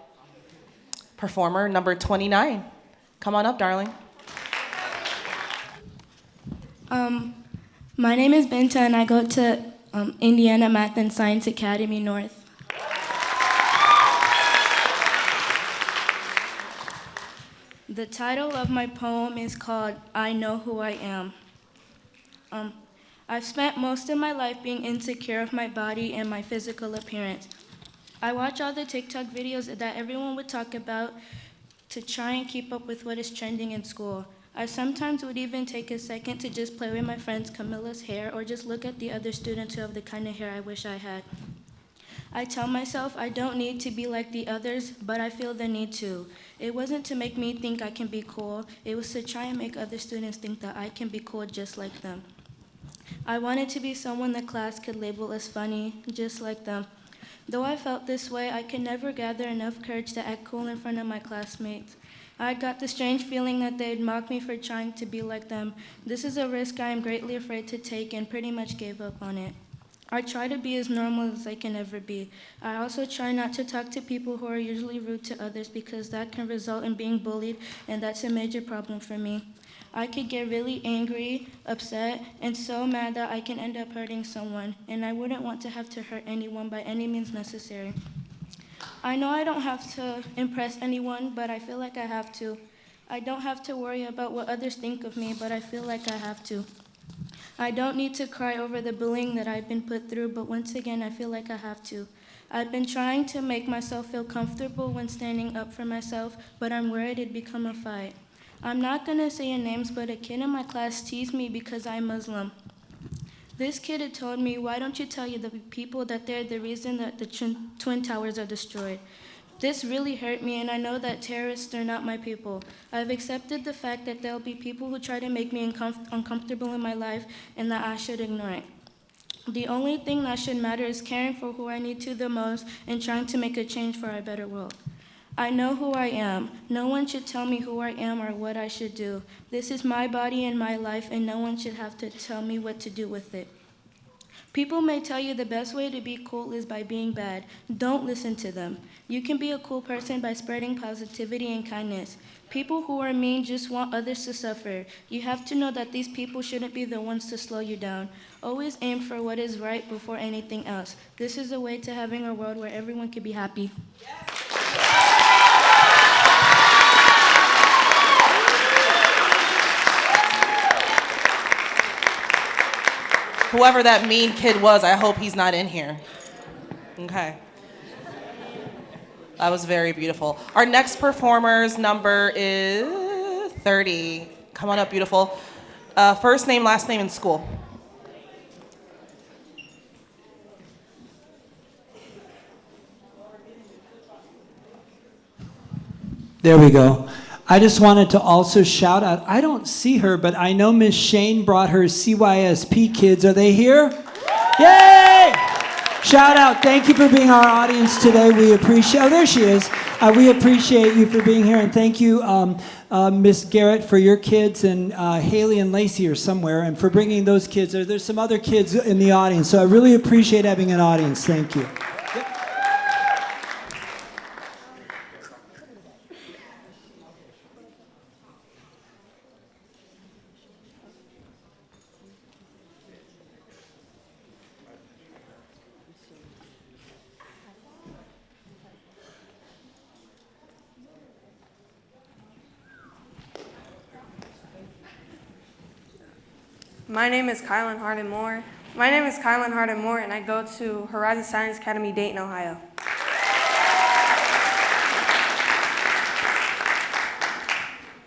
performer, number 29. Come on up, darling. My name is Benta, and I go to Indiana Math and Science Academy North. The title of my poem is called I Know Who I Am. I've spent most of my life being insecure of my body and my physical appearance. I watch all the TikTok videos that everyone would talk about to try and keep up with what is trending in school. I sometimes would even take a second to just play with my friend's Camila's hair or just look at the other students who have the kind of hair I wish I had. I tell myself I don't need to be like the others, but I feel the need to. It wasn't to make me think I can be cool. It was to try and make other students think that I can be cool just like them. I wanted to be someone the class could label as funny, just like them. Though I felt this way, I could never gather enough courage to act cool in front of my classmates. I got the strange feeling that they'd mock me for trying to be like them. This is a risk I am greatly afraid to take and pretty much gave up on it. I try to be as normal as I can ever be. I also try not to talk to people who are usually rude to others because that can result in being bullied, and that's a major problem for me. I could get really angry, upset, and so mad that I can end up hurting someone, and I wouldn't want to have to hurt anyone by any means necessary. I know I don't have to impress anyone, but I feel like I have to. I don't have to worry about what others think of me, but I feel like I have to. I don't need to cry over the bullying that I've been put through, but once again, I feel like I have to. I've been trying to make myself feel comfortable when standing up for myself, but I'm worried it'd become a fight. I'm not going to say your names, but a kid in my class teased me because I'm Muslim. This kid had told me, why don't you tell the people that they're the reason that the Twin Towers are destroyed? This really hurt me, and I know that terrorists are not my people. I've accepted the fact that there'll be people who try to make me uncomfortable in my life and that I should ignore it. The only thing that should matter is caring for who I need to the most and trying to make a change for a better world. I know who I am. No one should tell me who I am or what I should do. This is my body and my life, and no one should have to tell me what to do with it. People may tell you the best way to be cool is by being bad. Don't listen to them. You can be a cool person by spreading positivity and kindness. People who are mean just want others to suffer. You have to know that these people shouldn't be the ones to slow you down. Always aim for what is right before anything else. This is a way to having a world where everyone can be happy. Whoever that mean kid was, I hope he's not in here. Okay. That was very beautiful. Our next performer's number is 30. Come on up, beautiful. First name, last name, and school. There we go. I just wanted to also shout out, I don't see her, but I know Miss Shane brought her CYSP kids. Are they here? Yay! Shout out. Thank you for being our audience today. We appreciate, oh, there she is. We appreciate you for being here, and thank you, Miss Garrett, for your kids, and Haley and Lacey are somewhere, and for bringing those kids. There's some other kids in the audience, so I really appreciate having an audience. Thank you. My name is Kylin Moore. And I go to Horizon Science Academy, Dayton, Ohio.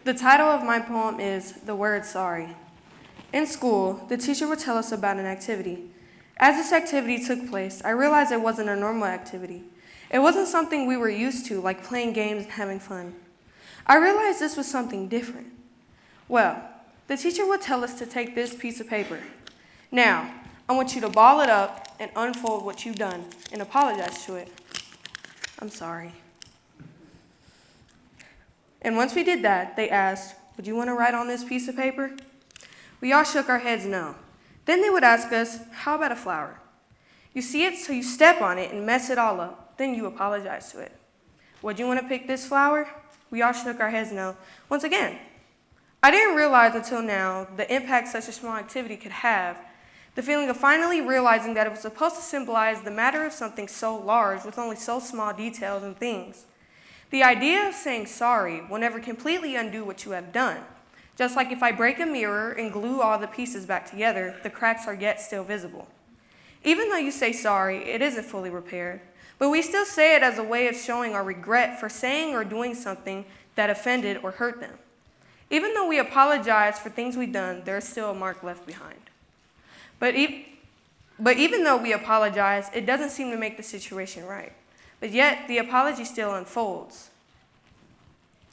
The title of my poem is The Word Sorry. In school, the teacher would tell us about an activity. As this activity took place, I realized it wasn't a normal activity. It wasn't something we were used to, like playing games and having fun. I realized this was something different. Well, the teacher would tell us to take this piece of paper. Now, I want you to ball it up and unfold what you've done and apologize to it. I'm sorry. And once we did that, they asked, would you want to write on this piece of paper? We all shook our heads no. Then they would ask us, how about a flower? You see it, so you step on it and mess it all up. Then you apologize to it. Would you want to pick this flower? We all shook our heads no. Once again, I didn't realize until now the impact such a small activity could have. The feeling of finally realizing that it was supposed to symbolize the matter of something so large with only so small details and things. The idea of saying sorry will never completely undo what you have done. Just like if I break a mirror and glue all the pieces back together, the cracks are yet still visible. Even though you say sorry, it isn't fully repaired, but we still say it as a way of showing our regret for saying or doing something that offended or hurt them. Even though we apologize for things we've done, there is still a mark left behind. But even though we apologize, it doesn't seem to make the situation right. But yet, the apology still unfolds.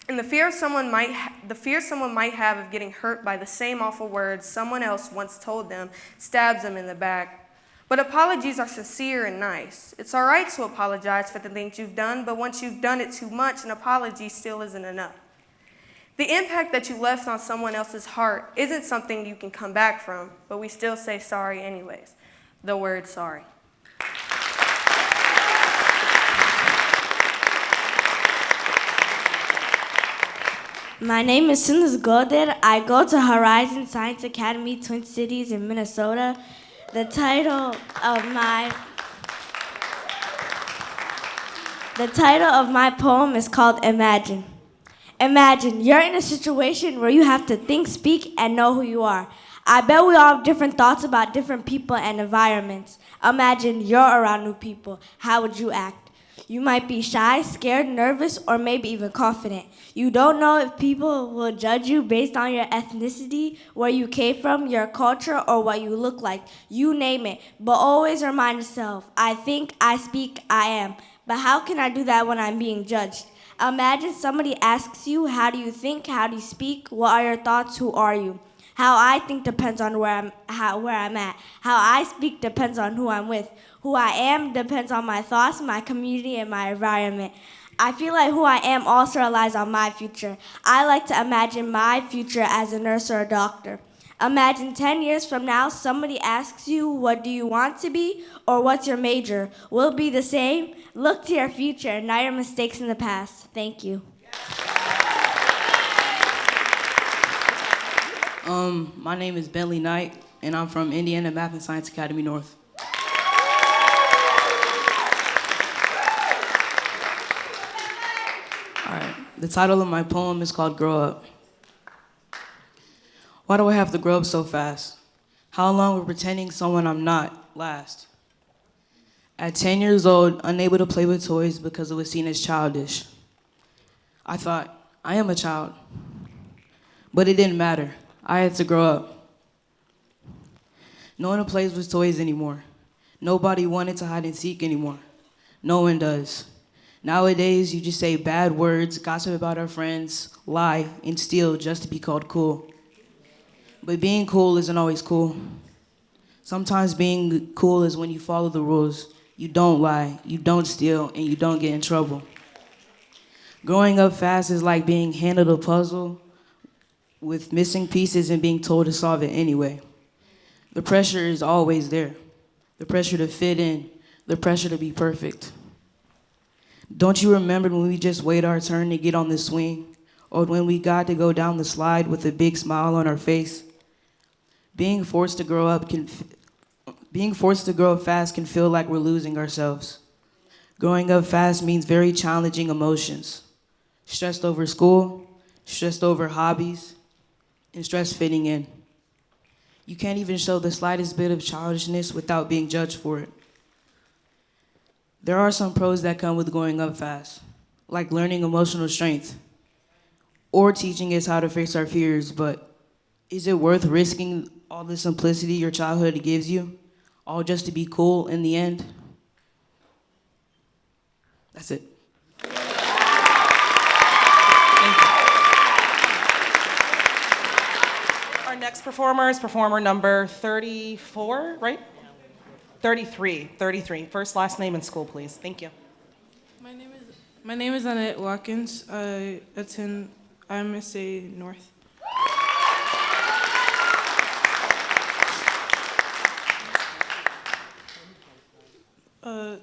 And the fear someone might have of getting hurt by the same awful words someone else once told them stabs them in the back. But apologies are sincere and nice. It's all right to apologize for the things you've done, but once you've done it too much, an apology still isn't enough. The impact that you left on someone else's heart isn't something you can come back from, but we still say sorry anyways. The word sorry. My name is Sinus Golden. I go to Horizon Science Academy, Twin Cities in Minnesota. The title of my poem is called Imagine. Imagine you're in a situation where you have to think, speak, and know who you are. I bet we all have different thoughts about different people and environments. Imagine you're around new people. How would you act? You might be shy, scared, nervous, or maybe even confident. You don't know if people will judge you based on your ethnicity, where you came from, your culture, or what you look like. You name it. But always remind yourself, I think, I speak, I am. But how can I do that when I'm being judged? Imagine somebody asks you, how do you think, how do you speak, what are your thoughts, who are you? How I think depends on where I'm at. How I speak depends on who I'm with. Who I am depends on my thoughts, my community, and my environment. I feel like who I am also relies on my future. I like to imagine my future as a nurse or a doctor. Imagine 10 years from now, somebody asks you, what do you want to be, or what's your major? Will it be the same? Look to your future, not your mistakes in the past. Thank you. My name is Bley Knight, and I'm from Indiana Math and Science Academy North. All right, the title of my poem is called Grow Up. Why do I have to grow up so fast? How long will pretending someone I'm not last? At 10 years old, unable to play with toys because it was seen as childish. I thought, I am a child. But it didn't matter. I had to grow up. No one plays with toys anymore. Nobody wanted to hide and seek anymore. No one does. Nowadays, you just say bad words, gossip about our friends, lie, and steal just to be called cool. But being cool isn't always cool. Sometimes being cool is when you follow the rules. You don't lie, you don't steal, and you don't get in trouble. Growing up fast is like being handed a puzzle with missing pieces and being told to solve it anyway. The pressure is always there. The pressure to fit in, the pressure to be perfect. Don't you remember when we just waited our turn to get on the swing? Or when we got to go down the slide with a big smile on our face? Being forced to grow up fast can feel like we're losing ourselves. Growing up fast means very challenging emotions. Stressed over school, stressed over hobbies, and stress fitting in. You can't even show the slightest bit of childishness without being judged for it. There are some pros that come with growing up fast, like learning emotional strength, or teaching us how to face our fears, but is it worth risking all the simplicity your childhood gives you, all just to be cool in the end? That's it. Our next performer is performer number 34, right? 33. First, last name, and school, please. Thank you. My name is Annette Watkins. I attend Imsa North.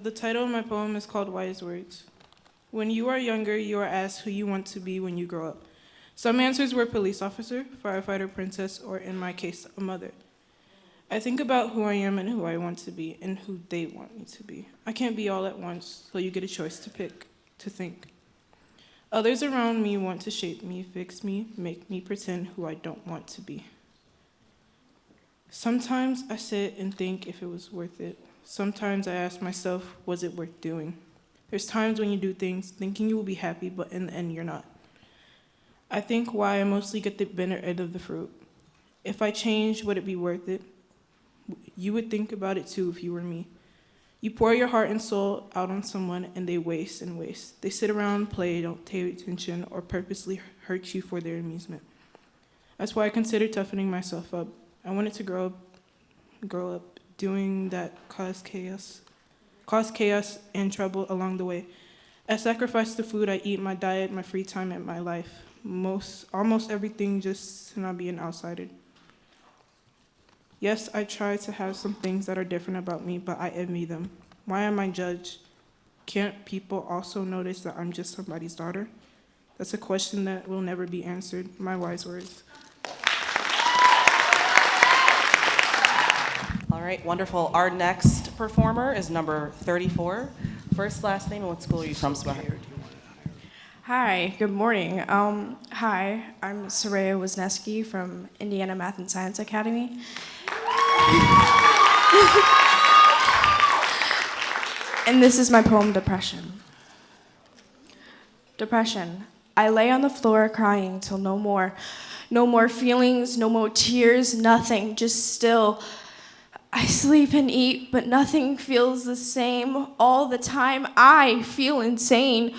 The title of my poem is called Wise Words. When you are younger, you are asked who you want to be when you grow up. Some answers were police officer, firefighter, princess, or in my case, a mother. I think about who I am and who I want to be and who they want me to be. I can't be all at once, so you get a choice to pick, to think. Others around me want to shape me, fix me, make me pretend who I don't want to be. Sometimes I sit and think if it was worth it. Sometimes I ask myself, was it worth doing? There's times when you do things thinking you will be happy, but in the end, you're not. I think why I mostly get the bitter end of the fruit. If I changed, would it be worth it? You would think about it too if you were me. You pour your heart and soul out on someone and they waste and waste. They sit around, play, don't pay attention, or purposely hurt you for their amusement. That's why I consider toughening myself up. I wanted to grow up doing that cause chaos and trouble along the way. I sacrifice the food I eat, my diet, my free time, and my life. Almost everything just to not be an outsider. Yes, I try to have some things that are different about me, but I envy them. Why am I judged? Can't people also notice that I'm just somebody's daughter? That's a question that will never be answered. My wise words. All right, wonderful. Our next performer is number 34. First, last name, and what school are you from, sweetheart? Hi, good morning. Hi, I'm Soraya Wisniewski from Indiana Math and Science Academy. And this is my poem, Depression. Depression. I lay on the floor crying till no more. No more feelings, no more tears, nothing, just still. I sleep and eat, but nothing feels the same all the time. I feel insane.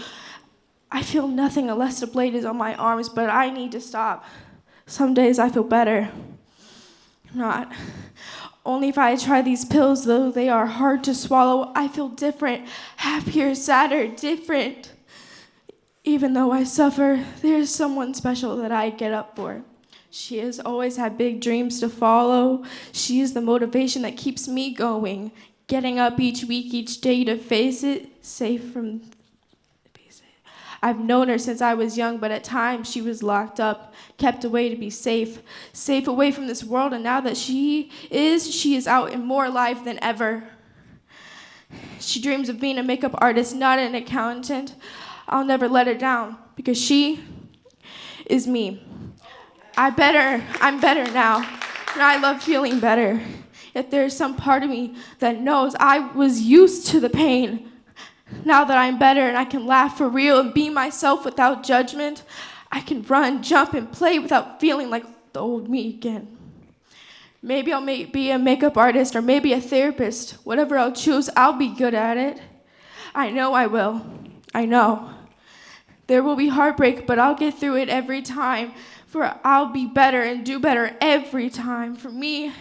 I feel nothing unless the blade is on my arms, but I need to stop. Some days I feel better. Not. Only if I try these pills, though they are hard to swallow, I feel different, happier, sadder, different. Even though I suffer, there's someone special that I get up for. She has always had big dreams to follow. She is the motivation that keeps me going, getting up each week, each day to face it, safe from. I've known her since I was young, but at times she was locked up, kept away to be safe, safe away from this world, and now that she is out and more alive than ever. She dreams of being a makeup artist, not an accountant. I'll never let her down, because she is me. I'm better now, and I love feeling better. Yet there's some part of me that knows I was used to the pain. Now that I'm better and I can laugh for real and be myself without judgment, I can run, jump, and play without feeling like the old me again. Maybe I'll be a makeup artist or maybe a therapist. Whatever I'll choose, I'll be good at it. I know I will. I know. There will be heartbreak, but I'll get through it every time, for I'll be better and do better every time for me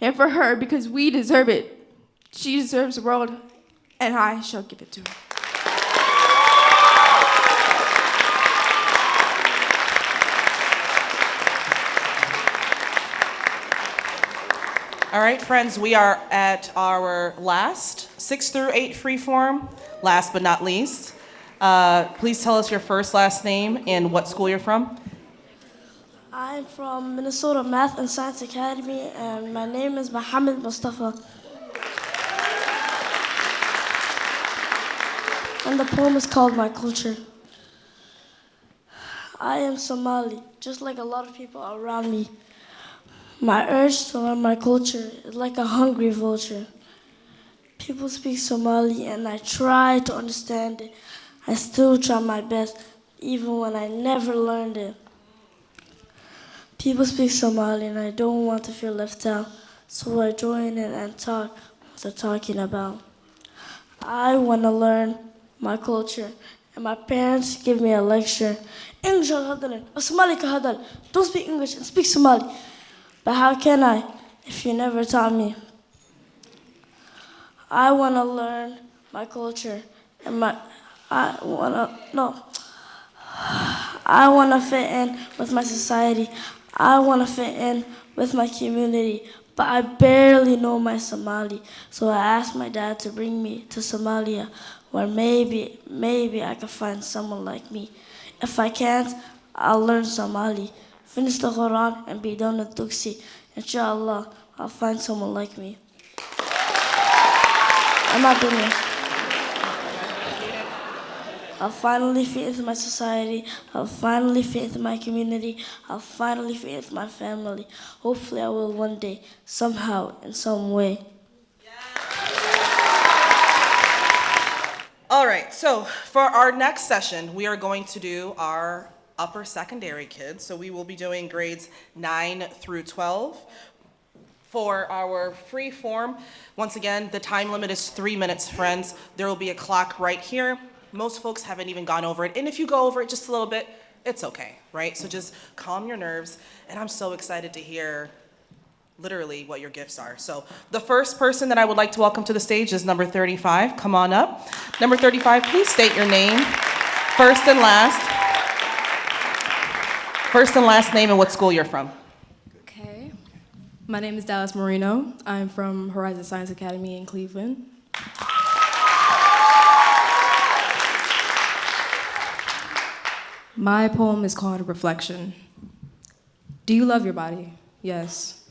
and for her, because we deserve it. She deserves the world, and I shall give it to her. All right, friends, we are at our last 6 through 8 freeform. Last but not least, please tell us your first, last name, and what school you're from. I'm from Minnesota Math and Science Academy, and my name is Mohammed Mustafa. And the poem is called My Culture. I am Somali, just like a lot of people around me. My urge to learn my culture is like a hungry vulture. People speak Somali and I try to understand it. I still try my best, even when I never learned it. People speak Somali and I don't want to feel left out, so I join in and talk what they're talking about. I want to learn my culture, and my parents give me a lecture. English hadal, Somali hadal. Don't speak English and speak Somali. But how can I if you never taught me? I want to learn my culture, and I want to fit in with my society. I want to fit in with my community, but I barely know my Somali. So I asked my dad to bring me to Somalia, where maybe I could find someone like me. If I can't, I'll learn Somali, finish the Quran, and be done with Tuksi. Inshallah, I'll find someone like me. I'm not doing it. I'll finally fit into my society. I'll finally fit into my community. I'll finally fit into my family. Hopefully I will one day, somehow, in some way. All right, so for our next session, we are going to do our upper secondary kids. So we will be doing grades 9 through 12. For our free form, once again, the time limit is 3 minutes, friends. There will be a clock right here. Most folks haven't even gone over it. And if you go over it just a little bit, it's okay, right? So just calm your nerves. And I'm so excited to hear literally what your gifts are. So the first person that I would like to welcome to the stage is number 35. Come on up. Number 35, please state your name, first and last. First and last name and what school you're from. Okay. My name is Dallas Marino. I'm from Horizon Science Academy in Cleveland. My poem is called Reflection. Do you love your body? Yes.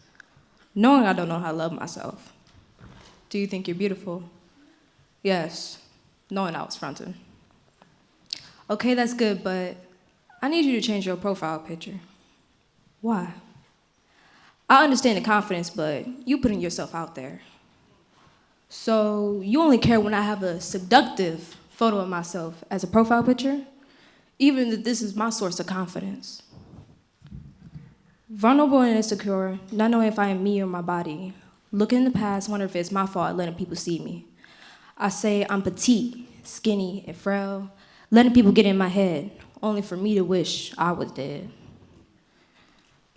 Knowing I don't know how to love myself. Do you think you're beautiful? Yes. Knowing I was fronting. Okay, that's good, but I need you to change your profile picture. Why? I understand the confidence, but you putting yourself out there. So you only care when I have a seductive photo of myself as a profile picture? even if this is my source of confidence. Vulnerable and insecure, not knowing if I am me or my body. Looking in the past, wonder if it's my fault letting people see me. I say I'm petite, skinny, and frail, letting people get in my head, only for me to wish I was dead.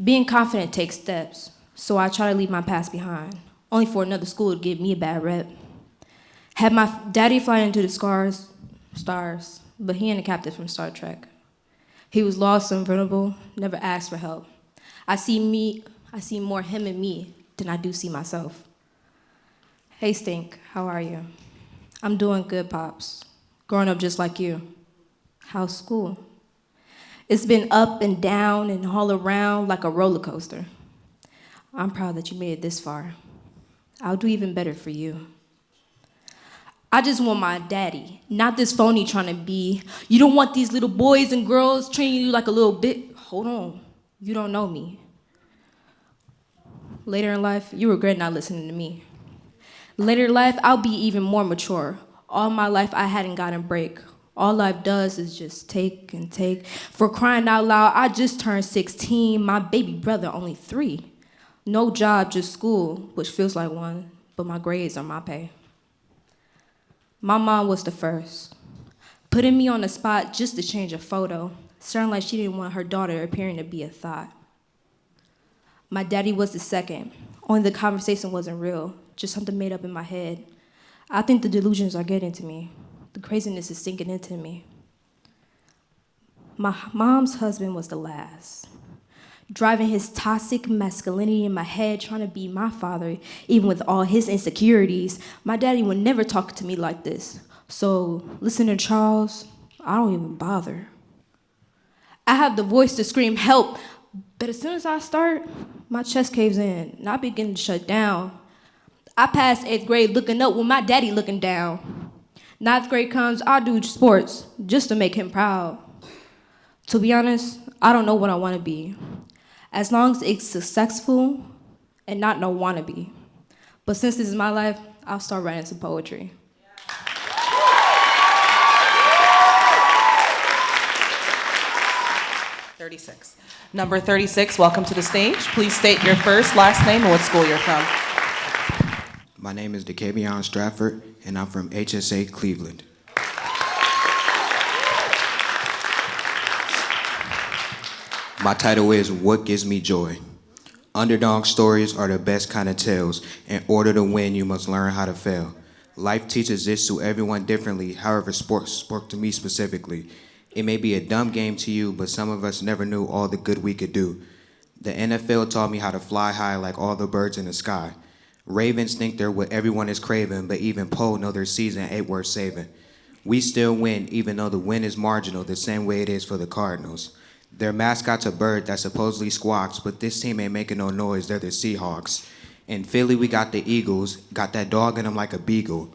Being confident takes steps, so I try to leave my past behind, only for another school to give me a bad rep. Had my daddy fly into the stars, but he ain't a captain from Star Trek. He was lost and vulnerable, never asked for help. I see more him and me than I do see myself. Hey Stink, how are you? I'm doing good, Pops. Growing up just like you. How's school? It's been up and down and all around like a roller coaster. I'm proud that you made it this far. I'll do even better for you. I just want my daddy, not this phony trying to be. You don't want these little boys and girls treating you like a little bit. Hold on, you don't know me. Later in life, you regret not listening to me. Later in life, I'll be even more mature. All my life, I hadn't gotten a break. All life does is just take and take. For crying out loud, I just turned 16. My baby brother only 3. No job, just school, which feels like one, but my grades are my pay. My mom was the first, putting me on the spot just to change a photo, sounding like she didn't want her daughter appearing to be a thought. My daddy was the second, only the conversation wasn't real, just something made up in my head. I think the delusions are getting to me. The craziness is sinking into me. My mom's husband was the last, driving his toxic masculinity in my head, trying to be my father, even with all his insecurities. My daddy would never talk to me like this. So listen to Charles, I don't even bother. I have the voice to scream help, but as soon as I start, my chest caves in and I begin to shut down. I passed 8th grade looking up with my daddy looking down. 9th grade comes, I do sports just to make him proud. To be honest, I don't know what I want to be, as long as it's successful and not no wannabe. But since this is my life, I'll start writing some poetry. Number 36, welcome to the stage. Please state your first, last name, and what school you're from. My name is DeKavion Stratford, and I'm from HSA Cleveland. My title is What Gives Me Joy. Underdog stories are the best kind of tales. In order to win, you must learn how to fail. Life teaches this to everyone differently, however sports spoke to me specifically. It may be a dumb game to you, but some of us never knew all the good we could do. The NFL taught me how to fly high like all the birds in the sky. Ravens think they're what everyone is craving, but even Poe know their season ain't worth saving. We still win, even though the win is marginal, the same way it is for the Cardinals. Their mascot's a bird that supposedly squawks, but this team ain't making no noise, they're the Seahawks. In Philly, we got the Eagles, got that dog in them like a beagle.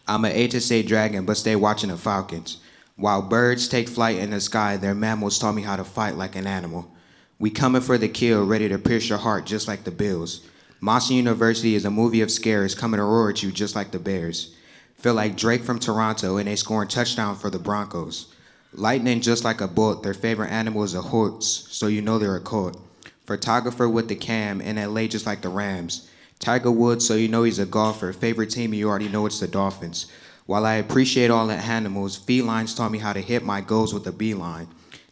I'm a HSA Dragon, but stay watching the Falcons. While birds take flight in the sky, their mammals taught me how to fight like an animal. We coming for the kill, ready to pierce your heart just like the Bills. Monster University is a movie of scares coming to roar at you just like the Bears. Feel like Drake from Toronto and they scoring touchdown for the Broncos. Lightning just like a bolt, their favorite animal is a horse, so you know they're a cult. Photographer with the cam in LA just like the Rams. Tiger Woods, so you know he's a golfer. Favorite team, you already know it's the Dolphins. While I appreciate all the animals, felines taught me how to hit my goals with a beeline.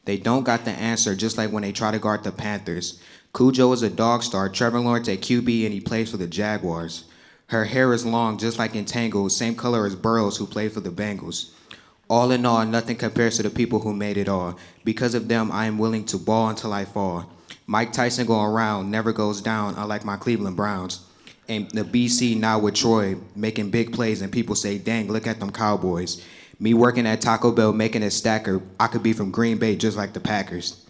They don't got the answer, just like when they try to guard the Panthers. Cujo is a dog star, Trevor Lawrence at QB, and he plays for the Jaguars. Her hair is long, just like Entangled, same color as Burrows, who played for the Bengals. All in all, nothing compares to the people who made it all. Because of them, I am willing to ball until I fall. Mike Tyson going around, never goes down, unlike my Cleveland Browns. And the BC now with Troy, making big plays, and people say, dang, look at them Cowboys. Me working at Taco Bell, making a stacker, I could be from Green Bay just like the Packers.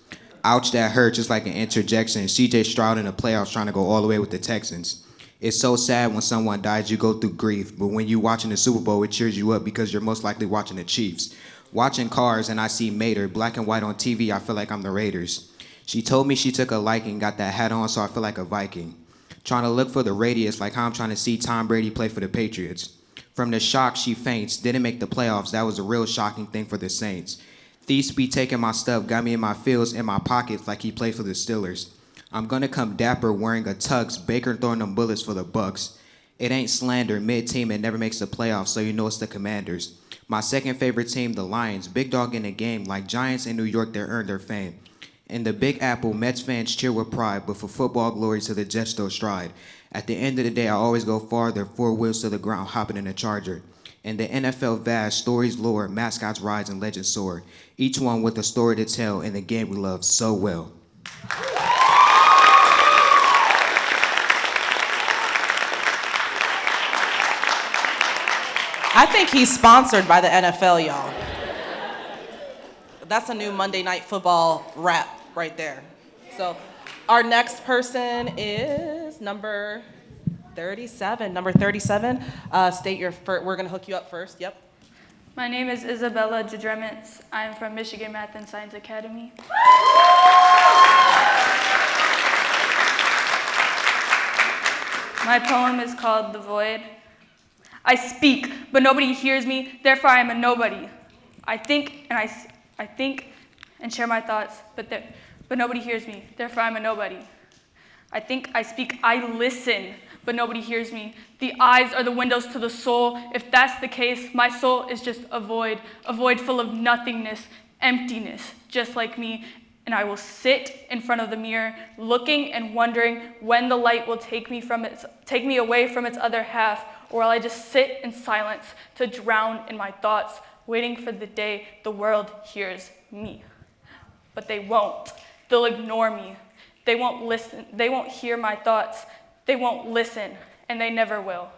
Ouch, that hurt, just like an interjection. CJ Stroud in the playoffs trying to go all the way with the Texans. It's so sad when someone dies, you go through grief. But when you're watching the Super Bowl, it cheers you up because you're most likely watching the Chiefs. Watching Cars and I see Mater, black and white on TV, I feel like I'm the Raiders. She told me she took a liking, got that hat on, so I feel like a Viking. Trying to look for the radius like how I'm trying to see Tom Brady play for the Patriots. From the shock, she faints, didn't make the playoffs. That was a real shocking thing for the Saints. Thieves be taking my stuff, got me in my fields, in my pockets like he played for the Steelers. I'm gonna come dapper wearing a tux, Baker throwing them bullets for the Bucks. It ain't slander, mid-team it never makes the playoffs, so you know it's the Commanders. My second favorite team, the Lions, big dog in the game, like Giants in New York that earned their fame. In the Big Apple, Mets fans cheer with pride, but for football glory to the Jets still stride. At the end of the day, I always go farther, 4 wheels to the ground, hopping in a Charger. In the NFL vast, stories lore, mascots rise and legends soar. Each one with a story to tell in the game we love so well. I think he's sponsored by the NFL, y'all. That's a new Monday Night Football rap right there. So our next person is number 37. Number 37, state your first. We're gonna hook you up first, yep. My name is Isabella Jadremitz. I'm from Michigan Math and Science Academy. My poem is called The Void. I speak, but nobody hears me, therefore I am a nobody. I think and share my thoughts, but nobody hears me, therefore I'm a nobody. I think, I speak, I listen, but nobody hears me. The eyes are the windows to the soul. If that's the case, my soul is just a void full of nothingness, emptiness, just like me. And I will sit in front of the mirror, looking and wondering when the light will take me away from its other half, or will I just sit in silence to drown in my thoughts, waiting for the day the world hears me. But they won't. They'll ignore me. They won't listen. They won't hear my thoughts. They won't listen, and they never will.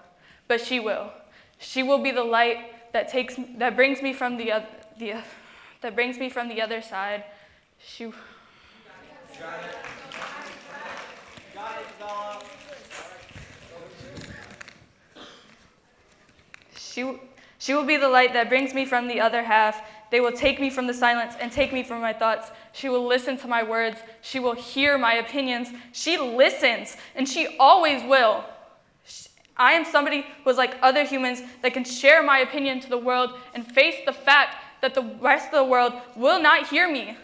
But she will. She will be the light that brings me from the other side. She will be the light that brings me from the other half. They will take me from the silence and take me from my thoughts. She will listen to my words. She will hear my opinions. She listens, and she always will. I am somebody who is like other humans that can share my opinion to the world and face the fact that the rest of the world will not hear me.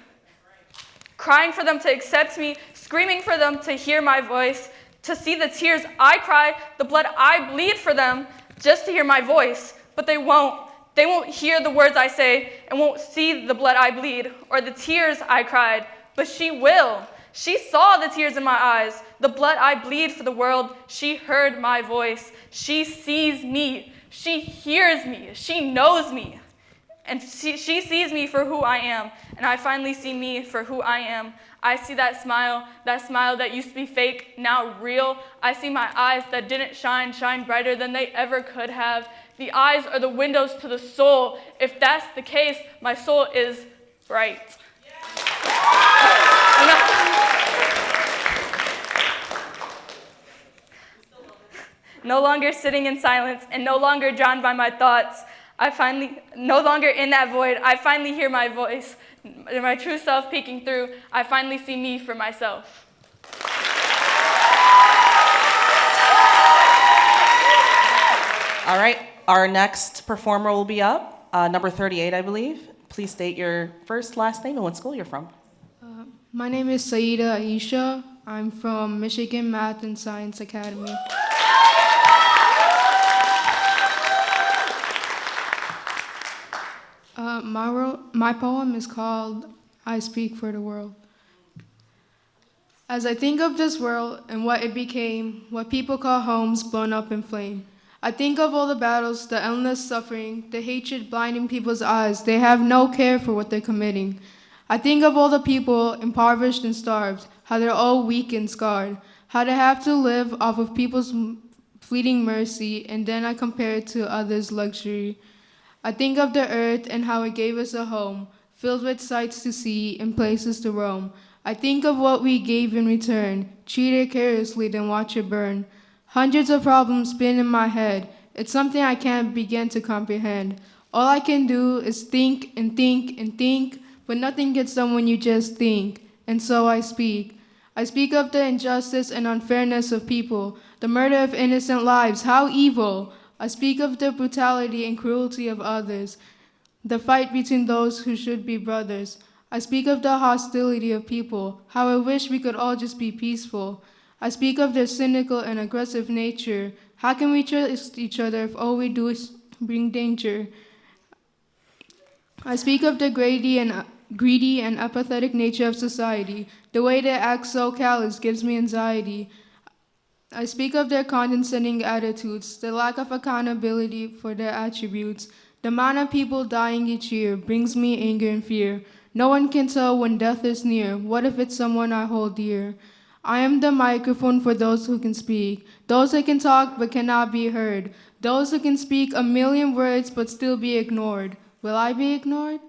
Crying for them to accept me, screaming for them to hear my voice, to see the tears I cry, the blood I bleed for them, just to hear my voice. But they won't. They won't hear the words I say and won't see the blood I bleed or the tears I cried. But she will. She saw the tears in my eyes, the blood I bleed for the world. She heard my voice. She sees me. She hears me. She knows me. And she sees me for who I am. And I finally see me for who I am. I see that smile that used to be fake, now real. I see my eyes that didn't shine brighter than they ever could have. The eyes are the windows to the soul. If that's the case, my soul is bright. No longer sitting in silence and no longer drowned by my thoughts. No longer in that void, I finally hear my voice, my true self peeking through. I finally see me for myself. All right, our next performer will be up, number 38, I believe. Please state your first, last name, and what school you're from. My name is Saida Aisha. I'm from Michigan Math and Science Academy. My poem is called I Speak for the World. As I think of this world and what it became, what people call homes blown up in flame, I think of all the battles, the endless suffering, the hatred blinding people's eyes. They have no care for what they're committing. I think of all the people impoverished and starved, how they're all weak and scarred, how they have to live off of people's fleeting mercy, and then I compare it to others' luxury. I think of the earth and how it gave us a home, filled with sights to see and places to roam. I think of what we gave in return, treat it carelessly, then watch it burn. Hundreds of problems spin in my head. It's something I can't begin to comprehend. All I can do is think and think and think, but nothing gets done when you just think. And so I speak. I speak of the injustice and unfairness of people, the murder of innocent lives, how evil. I speak of the brutality and cruelty of others. the fight between those who should be brothers. I speak of the hostility of people, how I wish we could all just be peaceful. I speak of their cynical and aggressive nature. How can we trust each other if all we do is bring danger? I speak of the greedy and apathetic nature of society. The way they act so callous gives me anxiety. I speak of their condescending attitudes, the lack of accountability for their attributes. The amount of people dying each year brings me anger and fear. No one can tell when death is near. What if it's someone I hold dear? I am the microphone for those who can speak, those who can talk but cannot be heard, those who can speak a million words but still be ignored. Will I be ignored?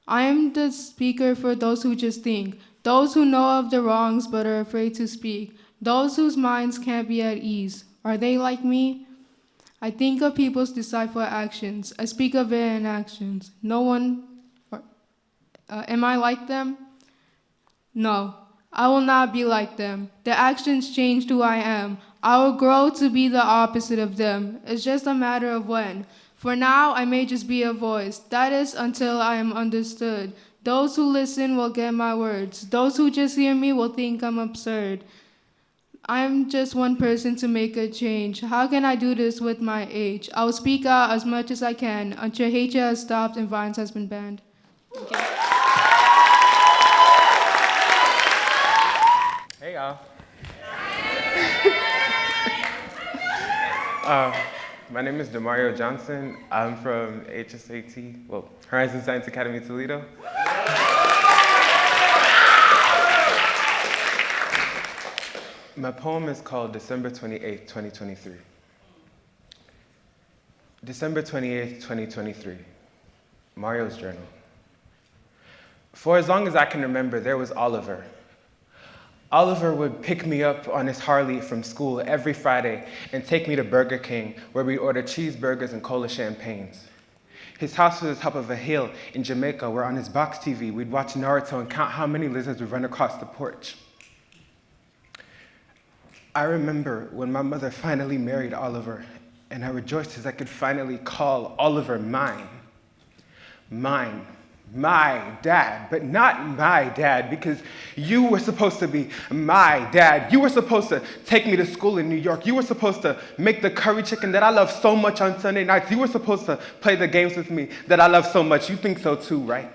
I am the speaker for those who just think, those who know of the wrongs but are afraid to speak, those whose minds can't be at ease. Are they like me? I think of people's deceitful actions. I speak of their inactions. Am I like them? No, I will not be like them. Their actions changed who I am. I will grow to be the opposite of them. It's just a matter of when. For now, I may just be a voice. That is until I am understood. Those who listen will get my words. Those who just hear me will think I'm absurd. I am just one person to make a change. How can I do this with my age? I will speak out as much as I can until hatred has stopped and violence has been banned. Thank you. Hey, y'all. My name is Demario Johnson. I'm from HSAT, Horizon Science Academy, Toledo. My poem is called December 28th, 2023. December 28th, 2023, Mario's journal. For as long as I can remember, there was Oliver. Oliver would pick me up on his Harley from school every Friday and take me to Burger King, where we'd order cheeseburgers and cola champagnes. His house was at the top of a hill in Jamaica, where on his box TV, we'd watch Naruto and count how many lizards would run across the porch. I remember when my mother finally married Oliver, and I rejoiced as I could finally call Oliver mine. Mine. My dad, but not my dad, because you were supposed to be my dad. You were supposed to take me to school in New York. You were supposed to make the curry chicken that I love so much on Sunday nights. You were supposed to play the games with me that I love so much. You think so too, right?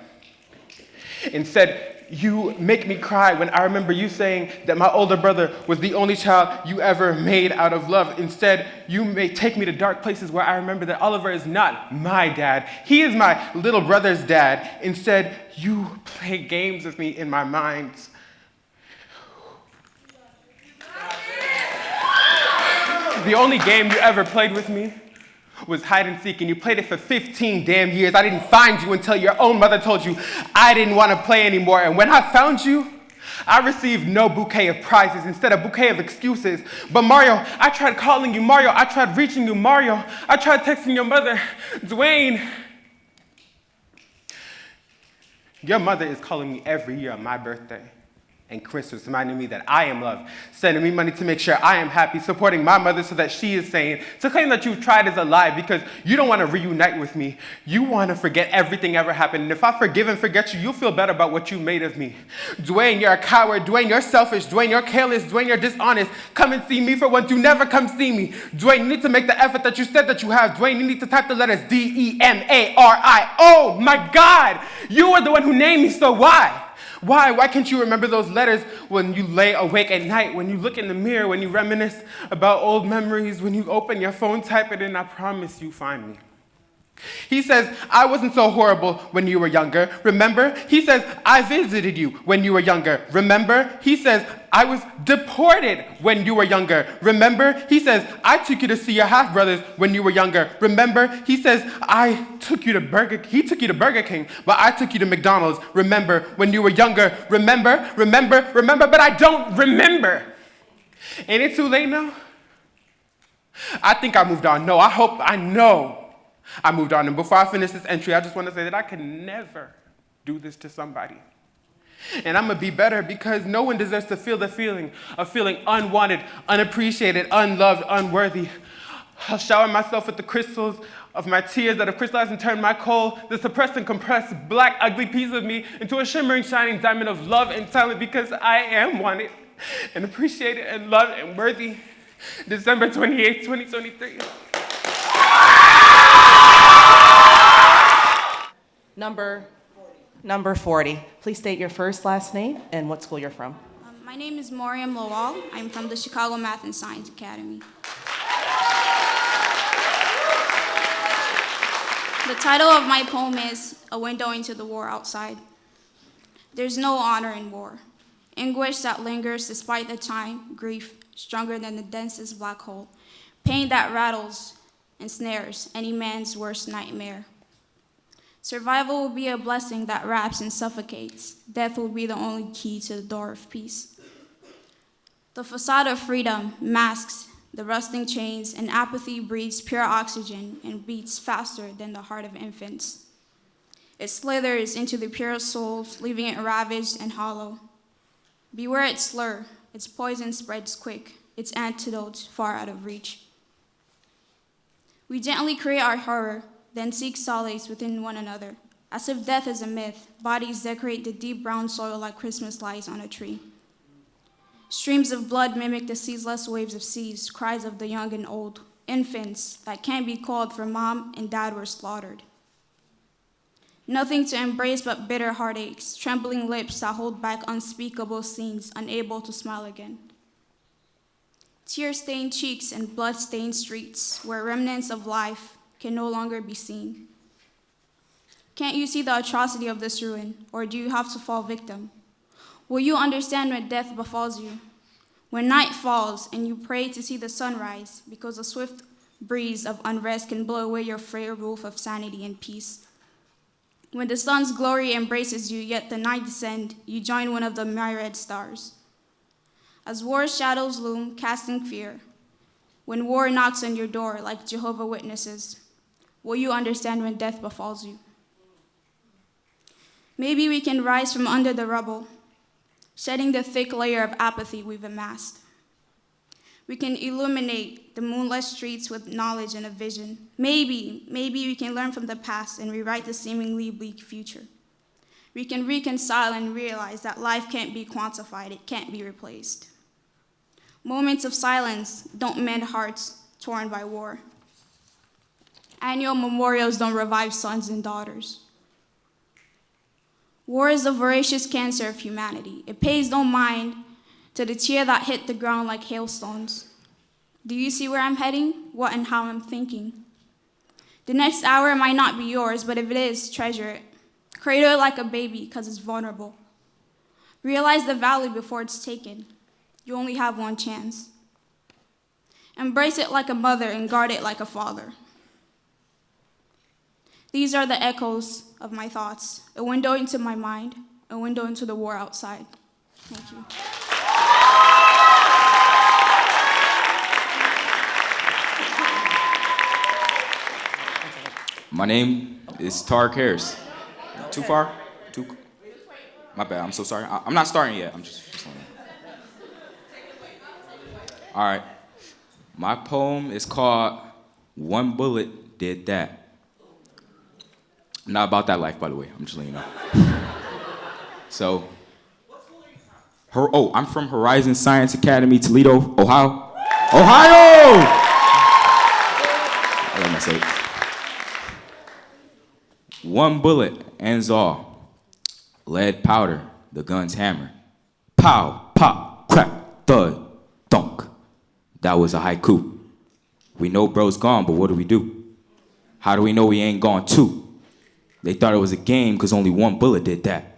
Instead, you make me cry when I remember you saying that my older brother was the only child you ever made out of love. Instead, you may take me to dark places where I remember that Oliver is not my dad. He is my little brother's dad. Instead, you play games with me in my mind. The only game you ever played with me was hide and seek, and you played it for 15 damn years. I didn't find you until your own mother told you I didn't want to play anymore. And when I found you, I received no bouquet of prizes, instead a bouquet of excuses. But Mario, I tried calling you. Mario, I tried reaching you. Mario, I tried texting your mother. Dwayne, your mother is calling me every year on my birthday and Christmas, reminding me that I am loved, sending me money to make sure I am happy, supporting my mother so that she is sane. To claim that you've tried is a lie because you don't want to reunite with me. You want to forget everything ever happened. And if I forgive and forget you, you'll feel better about what you made of me. Dwayne, you're a coward. Dwayne, you're selfish. Dwayne, you're careless. Dwayne, you're dishonest. Come and see me for once. You never come see me. Dwayne, you need to make the effort that you said that you have. Dwayne, you need to type the letters D-E-M-A-R-I. Oh my God, you were the one who named me, so why? Why can't you remember those letters when you lay awake at night, when you look in the mirror, when you reminisce about old memories, when you open your phone, type it in, I promise you find me. He says, I wasn't so horrible when you were younger. Remember? He says, I visited you when you were younger. Remember? He says, I was deported when you were younger. Remember? He says, I took you to see your half-brothers when you were younger. Remember? He says, he took you to Burger King, but I took you to McDonald's. Remember? When you were younger. Remember? But I don't remember. Ain't it too late now? I think I moved on. No, I know I moved on. And before I finish this entry, I just want to say that I can never do this to somebody. And I'm going to be better because no one deserves to feel the feeling of feeling unwanted, unappreciated, unloved, unworthy. I'll shower myself with the crystals of my tears that have crystallized and turned my cold, the suppressed and compressed black ugly piece of me into a shimmering shining diamond of love and talent because I am wanted and appreciated and loved and worthy. December 28th, 2023. Number 40. Please state your first, last name, and what school you're from. My name is Mariam Lawal. I'm from the Chicago Math and Science Academy. The title of my poem is A Window into the War Outside. There's no honor in war. Anguish that lingers despite the time, grief stronger than the densest black hole, pain that rattles and snares any man's worst nightmare. Survival will be a blessing that wraps and suffocates. Death will be the only key to the door of peace. The facade of freedom masks the rusting chains, and apathy breathes pure oxygen and beats faster than the heart of infants. It slithers into the purest souls, leaving it ravaged and hollow. Beware its slur, its poison spreads quick, its antidote far out of reach. We gently create our horror, then seek solace within one another. As if death is a myth, bodies decorate the deep brown soil like Christmas lights on a tree. Streams of blood mimic the ceaseless waves of seas, cries of the young and old, infants that can't be called for mom and dad were slaughtered. Nothing to embrace but bitter heartaches, trembling lips that hold back unspeakable scenes, unable to smile again. Tear-stained cheeks and blood-stained streets, where remnants of life can no longer be seen. Can't you see the atrocity of this ruin, or do you have to fall victim? Will you understand when death befalls you? When night falls and you pray to see the sunrise, because a swift breeze of unrest can blow away your frail roof of sanity and peace. When the sun's glory embraces you, yet the night descends, you join one of the myriad stars. As war's shadows loom, casting fear, when war knocks on your door like Jehovah's Witnesses, will you understand when death befalls you? Maybe we can rise from under the rubble, shedding the thick layer of apathy we've amassed. We can illuminate the moonless streets with knowledge and a vision. Maybe we can learn from the past and rewrite the seemingly bleak future. We can reconcile and realize that life can't be quantified, it can't be replaced. Moments of silence don't mend hearts torn by war. Annual memorials don't revive sons and daughters. War is the voracious cancer of humanity. It pays no mind to the tear that hit the ground like hailstones. Do you see where I'm heading? What and how I'm thinking? The next hour might not be yours, but if it is, treasure it. Cradle it like a baby, because it's vulnerable. Realize the value before it's taken. You only have one chance. Embrace it like a mother and guard it like a father. These are the echoes of my thoughts, a window into my mind, a window into the war outside. Thank you. My name is Tarek Harris. Too far? My bad, I'm so sorry. I'm not starting yet, I'm just all right. My poem is called One Bullet Did That. Not about that life, by the way. I'm just letting you know. So, I'm from Horizon Science Academy, Toledo, Ohio. Ohio! I let myself. One bullet ends all. Lead powder, the gun's hammer. Pow, pop, crack, thud, thunk. That was a haiku. We know bro's gone, but what do? How do we know he ain't gone too? They thought it was a game because only one bullet did that.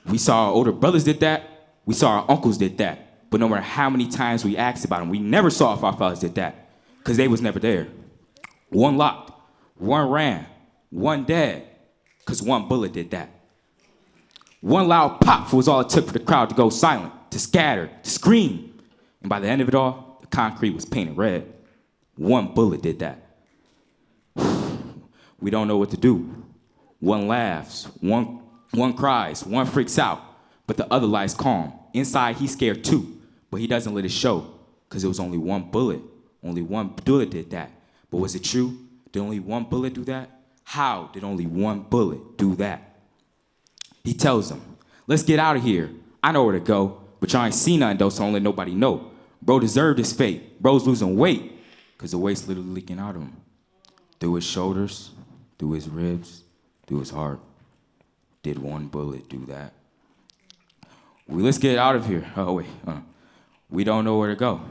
We saw our older brothers did that. We saw our uncles did that. But no matter how many times we asked about them, we never saw if our fellas did that because they was never there. One locked, one ran, one dead because one bullet did that. One loud pop was all it took for the crowd to go silent, to scatter, to scream. And by the end of it all, the concrete was painted red. One bullet did that. We don't know what to do. One laughs, one cries, one freaks out, but the other lies calm. Inside, he's scared too, but he doesn't let it show, because it was only one bullet. Only one bullet did that. But was it true? Did only one bullet do that? How did only one bullet do that? He tells them, let's get out of here. I know where to go, but y'all ain't seen nothing though, so don't let nobody know. Bro deserved his fate. Bro's losing weight, because the weight's literally leaking out of him. Through his shoulders, through his ribs, through his heart. Did one bullet do that? Let's get out of here. Oh, wait. We don't know where to go.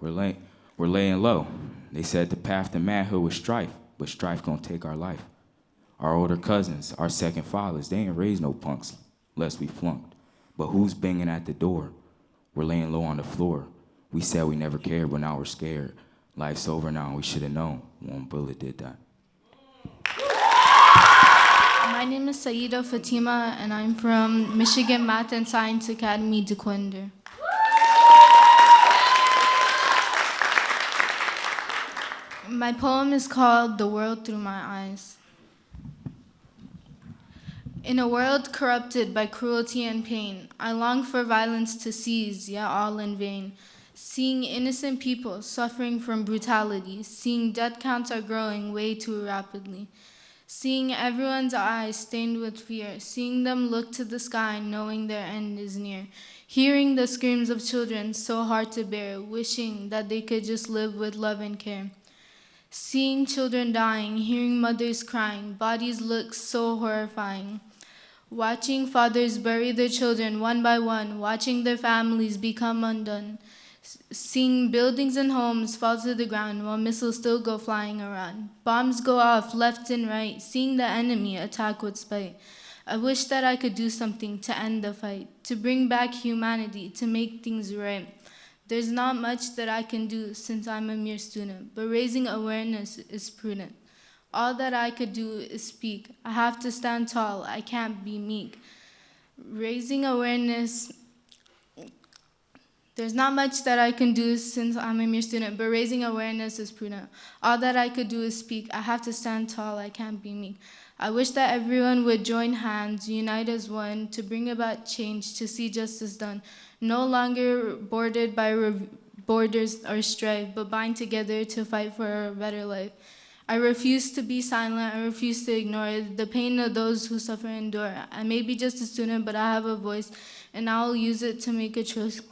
We're laying low. They said the path to manhood was strife, but strife gonna take our life. Our older cousins, our second fathers, they ain't raised no punks, lest we flunked. But who's banging at the door? We're laying low on the floor. We said we never cared, but now we're scared. Life's over now, we should have known. One bullet did that. My name is Saida Fatima, and I'm from Michigan Math and Science Academy, Dequindre. My poem is called The World Through My Eyes. In a world corrupted by cruelty and pain, I long for violence to cease, yet all in vain. Seeing innocent people suffering from brutality, seeing death counts are growing way too rapidly. Seeing everyone's eyes stained with fear, seeing them look to the sky knowing their end is near. Hearing the screams of children so hard to bear, wishing that they could just live with love and care. Seeing children dying, hearing mothers crying, bodies look so horrifying. Watching fathers bury their children one by one, watching their families become undone. Seeing buildings and homes fall to the ground while missiles still go flying around. Bombs go off left and right, seeing the enemy attack with spite. I wish that I could do something to end the fight, to bring back humanity, to make things right. There's not much that I can do since I'm a mere student, but raising awareness is prudent. All that I could do is speak. I have to stand tall, I can't be meek. Raising awareness, there's not much that I can do since I'm a mere student, but raising awareness is prudent. All that I could do is speak. I have to stand tall, I can't be meek. I wish that everyone would join hands, unite as one, to bring about change, to see justice done. No longer bordered by borders or strife, but bind together to fight for a better life. I refuse to be silent, I refuse to ignore the pain of those who suffer and endure. I may be just a student, but I have a voice, and I'll use it to make a choice.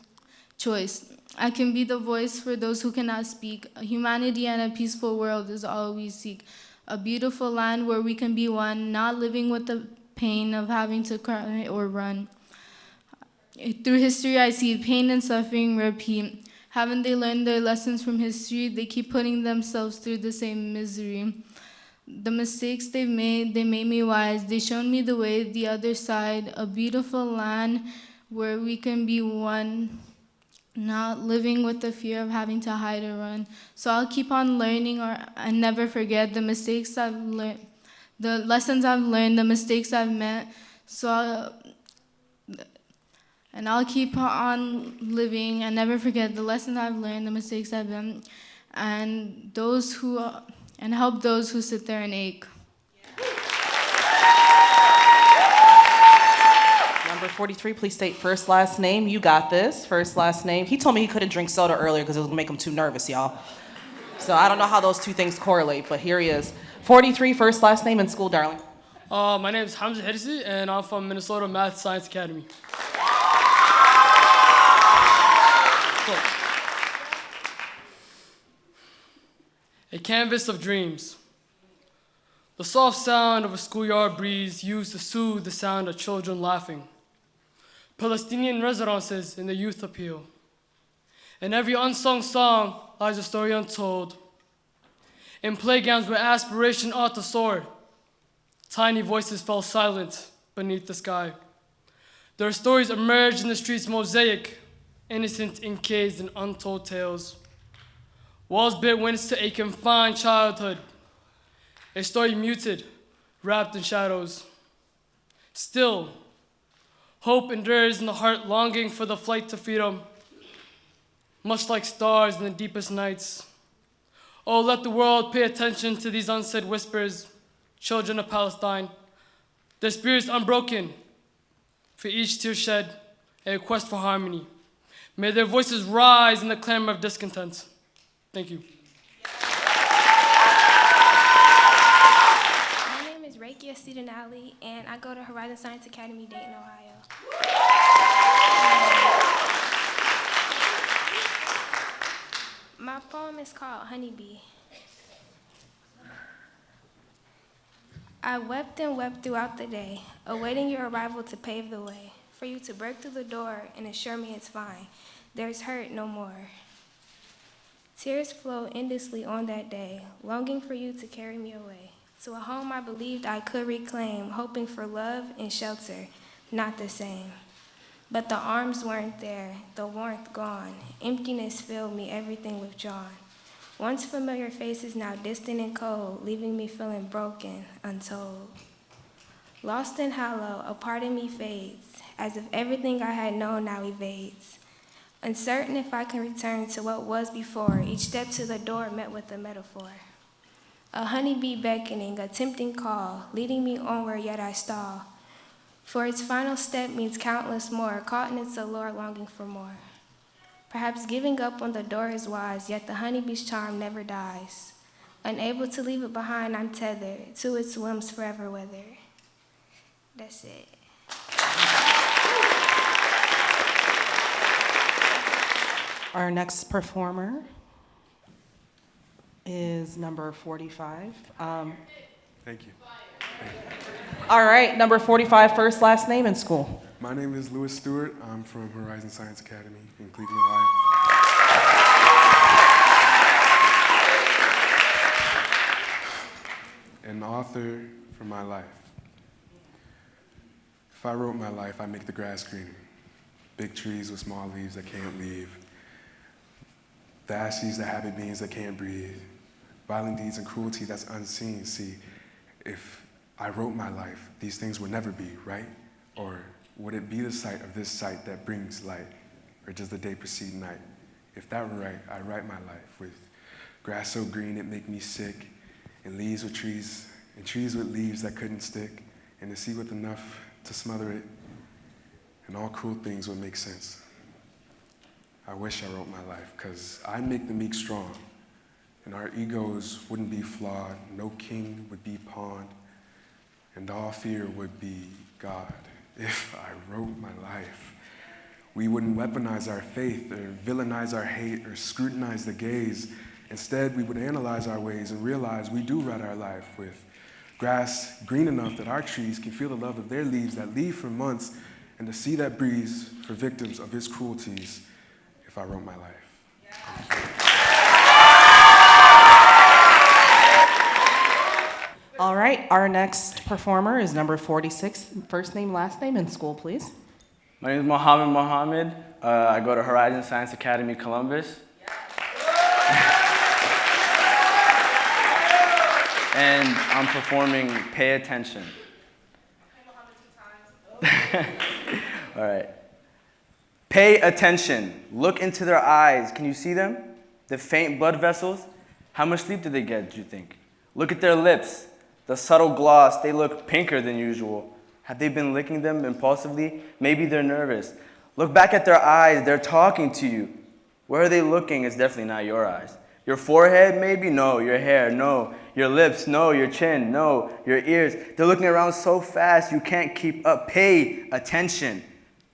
I can be the voice for those who cannot speak. A humanity and a peaceful world is all we seek. A beautiful land where we can be one, not living with the pain of having to cry or run. Through history, I see pain and suffering repeat. Haven't they learned their lessons from history? They keep putting themselves through the same misery. The mistakes they made me wise. They showed me the way, the other side, a beautiful land where we can be one, not living with the fear of having to hide or run. So I'll keep on learning and never forget the mistakes I've learned, the lessons I've learned, the mistakes I've met. And I'll keep on living and never forget the lessons I've learned, the mistakes I've done, and help those who sit there and ache. Number 43, please state first, last name. You got this. First, last name. He told me he couldn't drink soda earlier because it would make him too nervous, y'all. So I don't know how those two things correlate, but here he is. 43, first, last name, and school, darling. My name is Hamza Hirsi, and I'm from Minnesota Math Science Academy. Cool. A canvas of dreams. The soft sound of a schoolyard breeze used to soothe the sound of children laughing. Palestinian residences in the youth appeal. In every unsung song lies a story untold. In playgrounds where aspiration ought to soar, tiny voices fell silent beneath the sky. Their stories emerged in the streets' mosaic, innocent encased in untold tales. Walls bear witness to a confined childhood, a story muted, wrapped in shadows. Still, hope endures in the heart longing for the flight to freedom, much like stars in the deepest nights. Oh, let the world pay attention to these unsaid whispers, children of Palestine, their spirits unbroken, for each tear shed, a request for harmony. May their voices rise in the clamor of discontent. Thank you. a student, Ali, and I go to Horizon Science Academy, Dayton, Ohio. My poem is called Honeybee. I wept and wept throughout the day, awaiting your arrival to pave the way, for you to break through the door and assure me it's fine. There's hurt no more. Tears flow endlessly on that day, longing for you to carry me away, to a home I believed I could reclaim, hoping for love and shelter, not the same. But the arms weren't there, the warmth gone, emptiness filled me, everything withdrawn. Once familiar faces now distant and cold, leaving me feeling broken, untold. Lost and hollow, a part of me fades, as if everything I had known now evades. Uncertain if I can return to what was before, each step to the door met with a metaphor. A honeybee beckoning, a tempting call, leading me onward yet I stall. For its final step means countless more, caught in its allure, longing for more. Perhaps giving up on the door is wise, yet the honeybee's charm never dies. Unable to leave it behind, I'm tethered to its whims forever weathered. That's it. Our next performer is number 45. Thank you. All right, number 45, first, last name, and school. My name is Louis Stewart. I'm from Horizon Science Academy in Cleveland, Ohio. An author for my life. If I wrote my life, I'd make the grass greener. Big trees with small leaves that can't leave. The ashes, the habit beings that can't breathe. Violent deeds and cruelty that's unseen. See, if I wrote my life, these things would never be, right? Or would it be the sight of this sight that brings light? Or does the day precede night? If that were right, I'd write my life with grass so green it make me sick, and leaves with trees, and trees with leaves that couldn't stick, and the sea with enough to smother it, and all cruel things would make sense. I wish I wrote my life, because I make the meek strong, and our egos wouldn't be flawed, no king would be pawned, and all fear would be God. If I wrote my life, we wouldn't weaponize our faith or villainize our hate or scrutinize the gaze. Instead, we would analyze our ways and realize we do write our life with grass green enough that our trees can feel the love of their leaves that leave for months and the sea that breathes for victims of his cruelties. If I wrote my life. All right, our next performer is number 46. First name, last name, and school, please. My name is Mohammed. I go to Horizon Science Academy, Columbus. And I'm performing Pay Attention. All right. Pay attention. Look into their eyes. Can you see them? The faint blood vessels? How much sleep did they get, do you think? Look at their lips. The subtle gloss, they look pinker than usual. Have they been licking them impulsively? Maybe they're nervous. Look back at their eyes, they're talking to you. Where are they looking? It's definitely not your eyes. Your forehead, maybe? No. Your hair? No. Your lips? No. Your chin? No. Your ears? They're looking around so fast you can't keep up. Pay attention.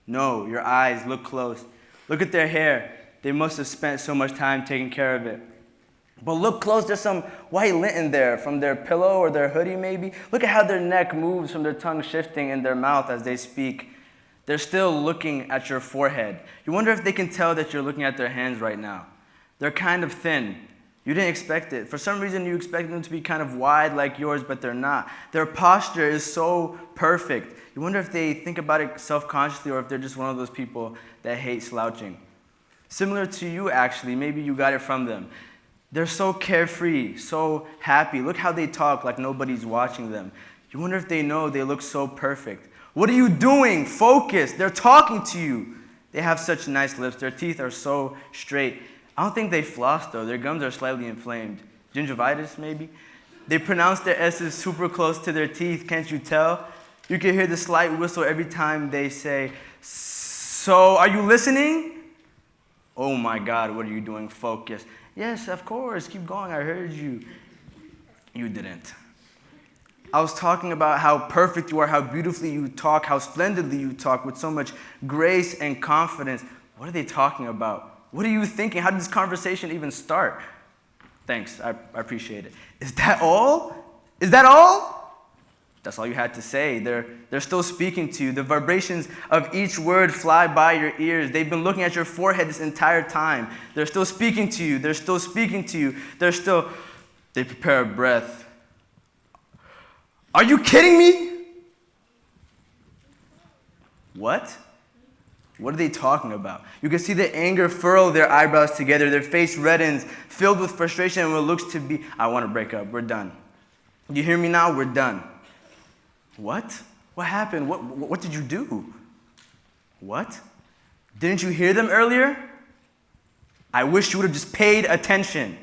No. Your eyes, look close. Look at their hair. They must have spent so much time taking care of it. But look close, there's some white lint in there from their pillow or their hoodie maybe. Look at how their neck moves from their tongue shifting in their mouth as they speak. They're still looking at your forehead. You wonder if they can tell that you're looking at their hands right now. They're kind of thin. You didn't expect it. For some reason you expected them to be kind of wide like yours, but they're not. Their posture is so perfect. You wonder if they think about it self-consciously or if they're just one of those people that hate slouching. Similar to you actually, maybe you got it from them. They're so carefree, so happy. Look how they talk like nobody's watching them. You wonder if they know they look so perfect. What are you doing? Focus. They're talking to you. They have such nice lips. Their teeth are so straight. I don't think they floss though. Their gums are slightly inflamed. Gingivitis maybe? They pronounce their S's super close to their teeth. Can't you tell? You can hear the slight whistle every time they say, "So, are you listening?" Oh my God, what are you doing? Focus. Yes, of course. Keep going. I heard you. You didn't. I was talking about how perfect you are, how beautifully you talk, how splendidly you talk with so much grace and confidence. What are they talking about? What are you thinking? How did this conversation even start? Thanks, I appreciate it. Is that all? Is that all? That's all you had to say. They're still speaking to you. The vibrations of each word fly by your ears. They've been looking at your forehead this entire time. They're still speaking to you. They're still speaking to you. They prepare a breath. Are you kidding me? What? What are they talking about? You can see the anger furrow their eyebrows together. Their face reddens, filled with frustration and what looks to be, I want to break up. We're done. You hear me now? We're done. What? What happened? What did you do? What? Didn't you hear them earlier? I wish you would have just paid attention.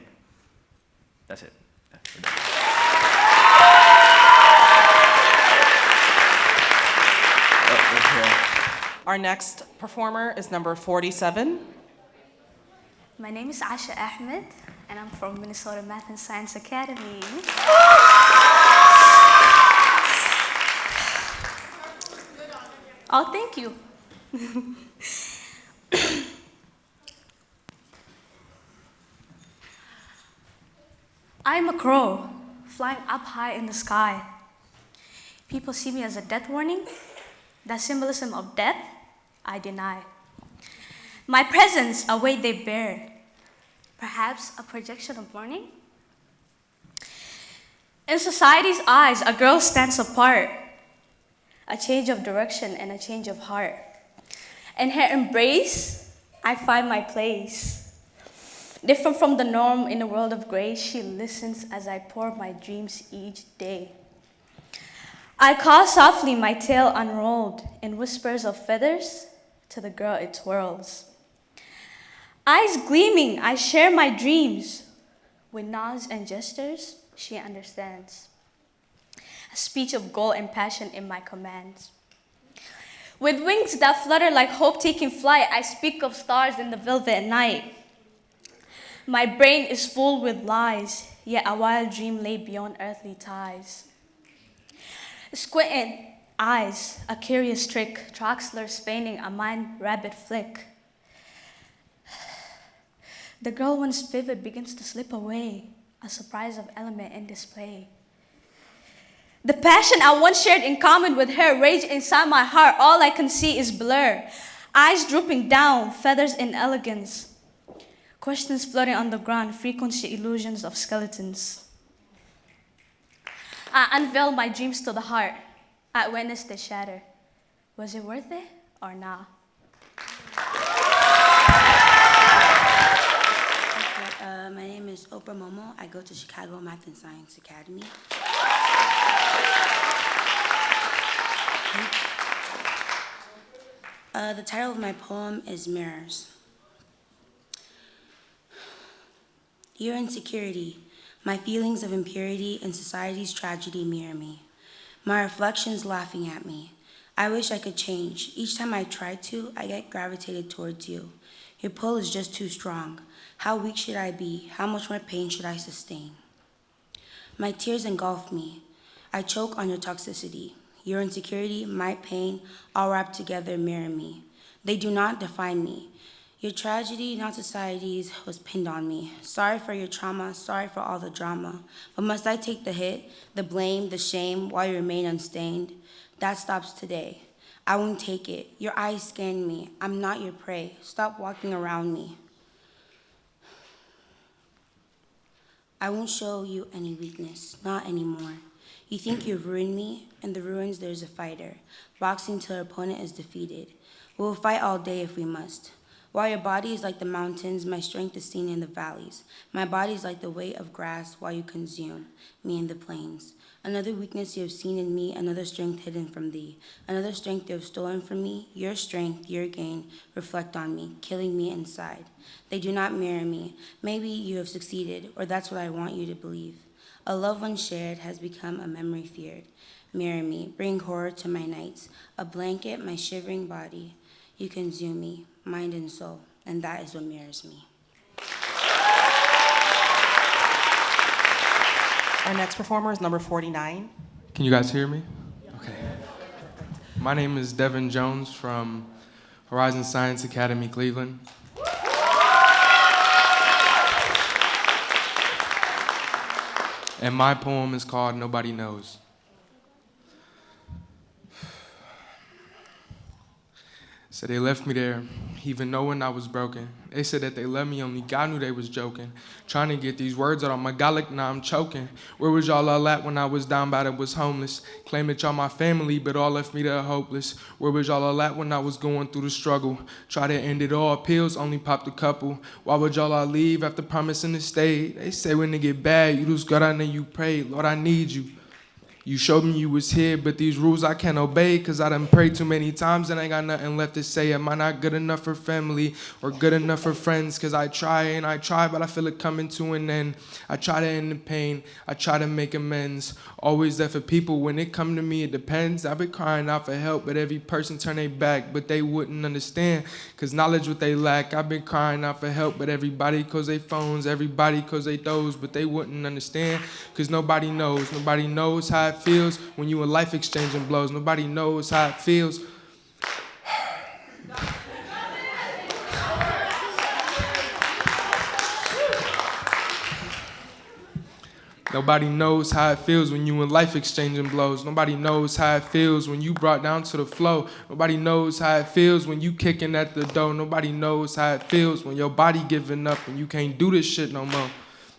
That's it. We're done. Our next performer is number 47. My name is Aisha A, and I'm from Minnesota Math and Science Academy. Oh, thank you. I'm a crow, flying up high in the sky. People see me as a death warning. The symbolism of death, I deny. My presence, a weight they bear. Perhaps a projection of mourning? In society's eyes, a girl stands apart. A change of direction and a change of heart. In her embrace, I find my place. Different from the norm in a world of grace, she listens as I pour my dreams each day. I call softly, my tail unrolled, in whispers of feathers, to the girl it twirls. Eyes gleaming, I share my dreams. With nods and gestures, she understands. A speech of gold and passion in my commands. With wings that flutter like hope taking flight, I speak of stars in the velvet night. My brain is full with lies, yet a wild dream lay beyond earthly ties. Squinting eyes, a curious trick, Troxler's feigning a mind-rabbit flick. The girl once vivid begins to slip away, a surprise of element in display. The passion I once shared in common with her rage inside my heart, all I can see is blur. Eyes drooping down, feathers in elegance. Questions floating on the ground, frequency illusions of skeletons. I unveiled my dreams to the heart. I witnessed it shatter. Was it worth it or not? My name is Oprah Momo. I go to Chicago Math and Science Academy. The title of my poem is Mirrors. Your insecurity, my feelings of impurity and society's tragedy mirror me. My reflections laughing at me. I wish I could change. Each time I try to, I get gravitated towards you. Your pull is just too strong. How weak should I be? How much more pain should I sustain? My tears engulf me. I choke on your toxicity. Your insecurity, my pain, all wrapped together mirror me. They do not define me. Your tragedy, not society's, was pinned on me. Sorry for your trauma, sorry for all the drama. But must I take the hit, the blame, the shame, while you remain unstained? That stops today. I won't take it. Your eyes scan me. I'm not your prey. Stop walking around me. I won't show you any weakness, not anymore. You think you've ruined me? In the ruins there's a fighter, boxing till her opponent is defeated. We will fight all day if we must. While your body is like the mountains, my strength is seen in the valleys. My body is like the weight of grass while you consume me in the plains. Another weakness you have seen in me, another strength hidden from thee. Another strength you have stolen from me, your strength, your gain, reflect on me, killing me inside. They do not mirror me. Maybe you have succeeded, or that's what I want you to believe. A love one shared has become a memory feared. Mirror me, bring horror to my nights. A blanket, my shivering body. You consume me, mind and soul, and that is what mirrors me. Our next performer is number 49, Can you guys hear me? Okay. My name is Devin Jones from Horizon Science Academy, Cleveland. And my poem is called Nobody Knows. So they left me there, even knowing I was broken. They said that they loved me, only God knew they was joking. Trying to get these words out of my gullet, now I'm choking. Where was y'all all at when I was down bad and was homeless? Claim that y'all my family, but all left me there hopeless. Where was y'all all at when I was going through the struggle? Try to end it all, pills only popped a couple. Why would y'all all leave after promising to stay? They say when it get bad, you just got on and you pray, Lord, I need you. You showed me you was here, but these rules I can't obey, cause I done prayed too many times and I ain't got nothing left to say. Am I not good enough for family or good enough for friends? Cause I try and I try, but I feel it coming to an end. I try to end the pain, I try to make amends. Always there for people, when it come to me it depends. I've been crying out for help, but every person turn their back, but they wouldn't understand, cause knowledge what they lack. I've been crying out for help, but everybody cause they phones, everybody cause they those, but they wouldn't understand, cause nobody knows how it feels when you in life exchanging blows. Nobody knows how it feels. Nobody knows how it feels when you in life exchanging blows. Nobody knows how it feels when you brought down to the flow. Nobody knows how it feels when you kicking at the door. Nobody knows how it feels when your body giving up and you can't do this shit no more.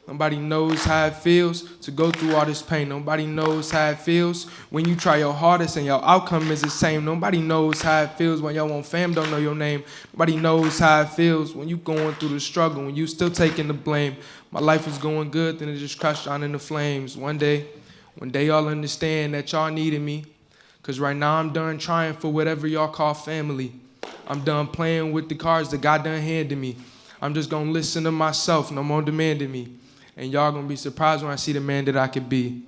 Nobody knows how it feels to go through all this pain. Nobody knows how it feels when you try your hardest and your outcome is the same. Nobody knows how it feels when your own fam don't know your name. Nobody knows how it feels when you going through the struggle, when you still taking the blame. My life was going good, then it just crashed down in the flames. One day y'all understand that y'all needed me, cause right now I'm done trying for whatever y'all call family. I'm done playing with the cards that God done handed me. I'm just gonna listen to myself, no more demanding me. And y'all gonna be surprised when I see the man that I could be.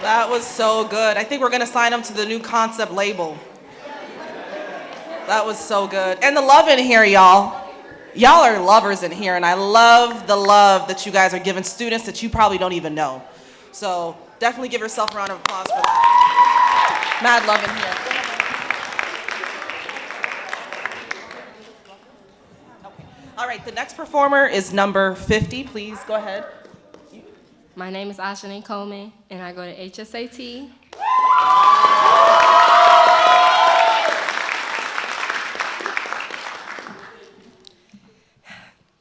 That was so good. I think we're gonna sign him to the new concept label. That was so good. And the love in here, y'all. Y'all are lovers in here, and I love the love that you guys are giving students that you probably don't even know. So definitely give yourself a round of applause for that. Mad love in here. Okay. All right, the next performer is number 50. Please go ahead. My name is Aisha A, and I go to HSAT.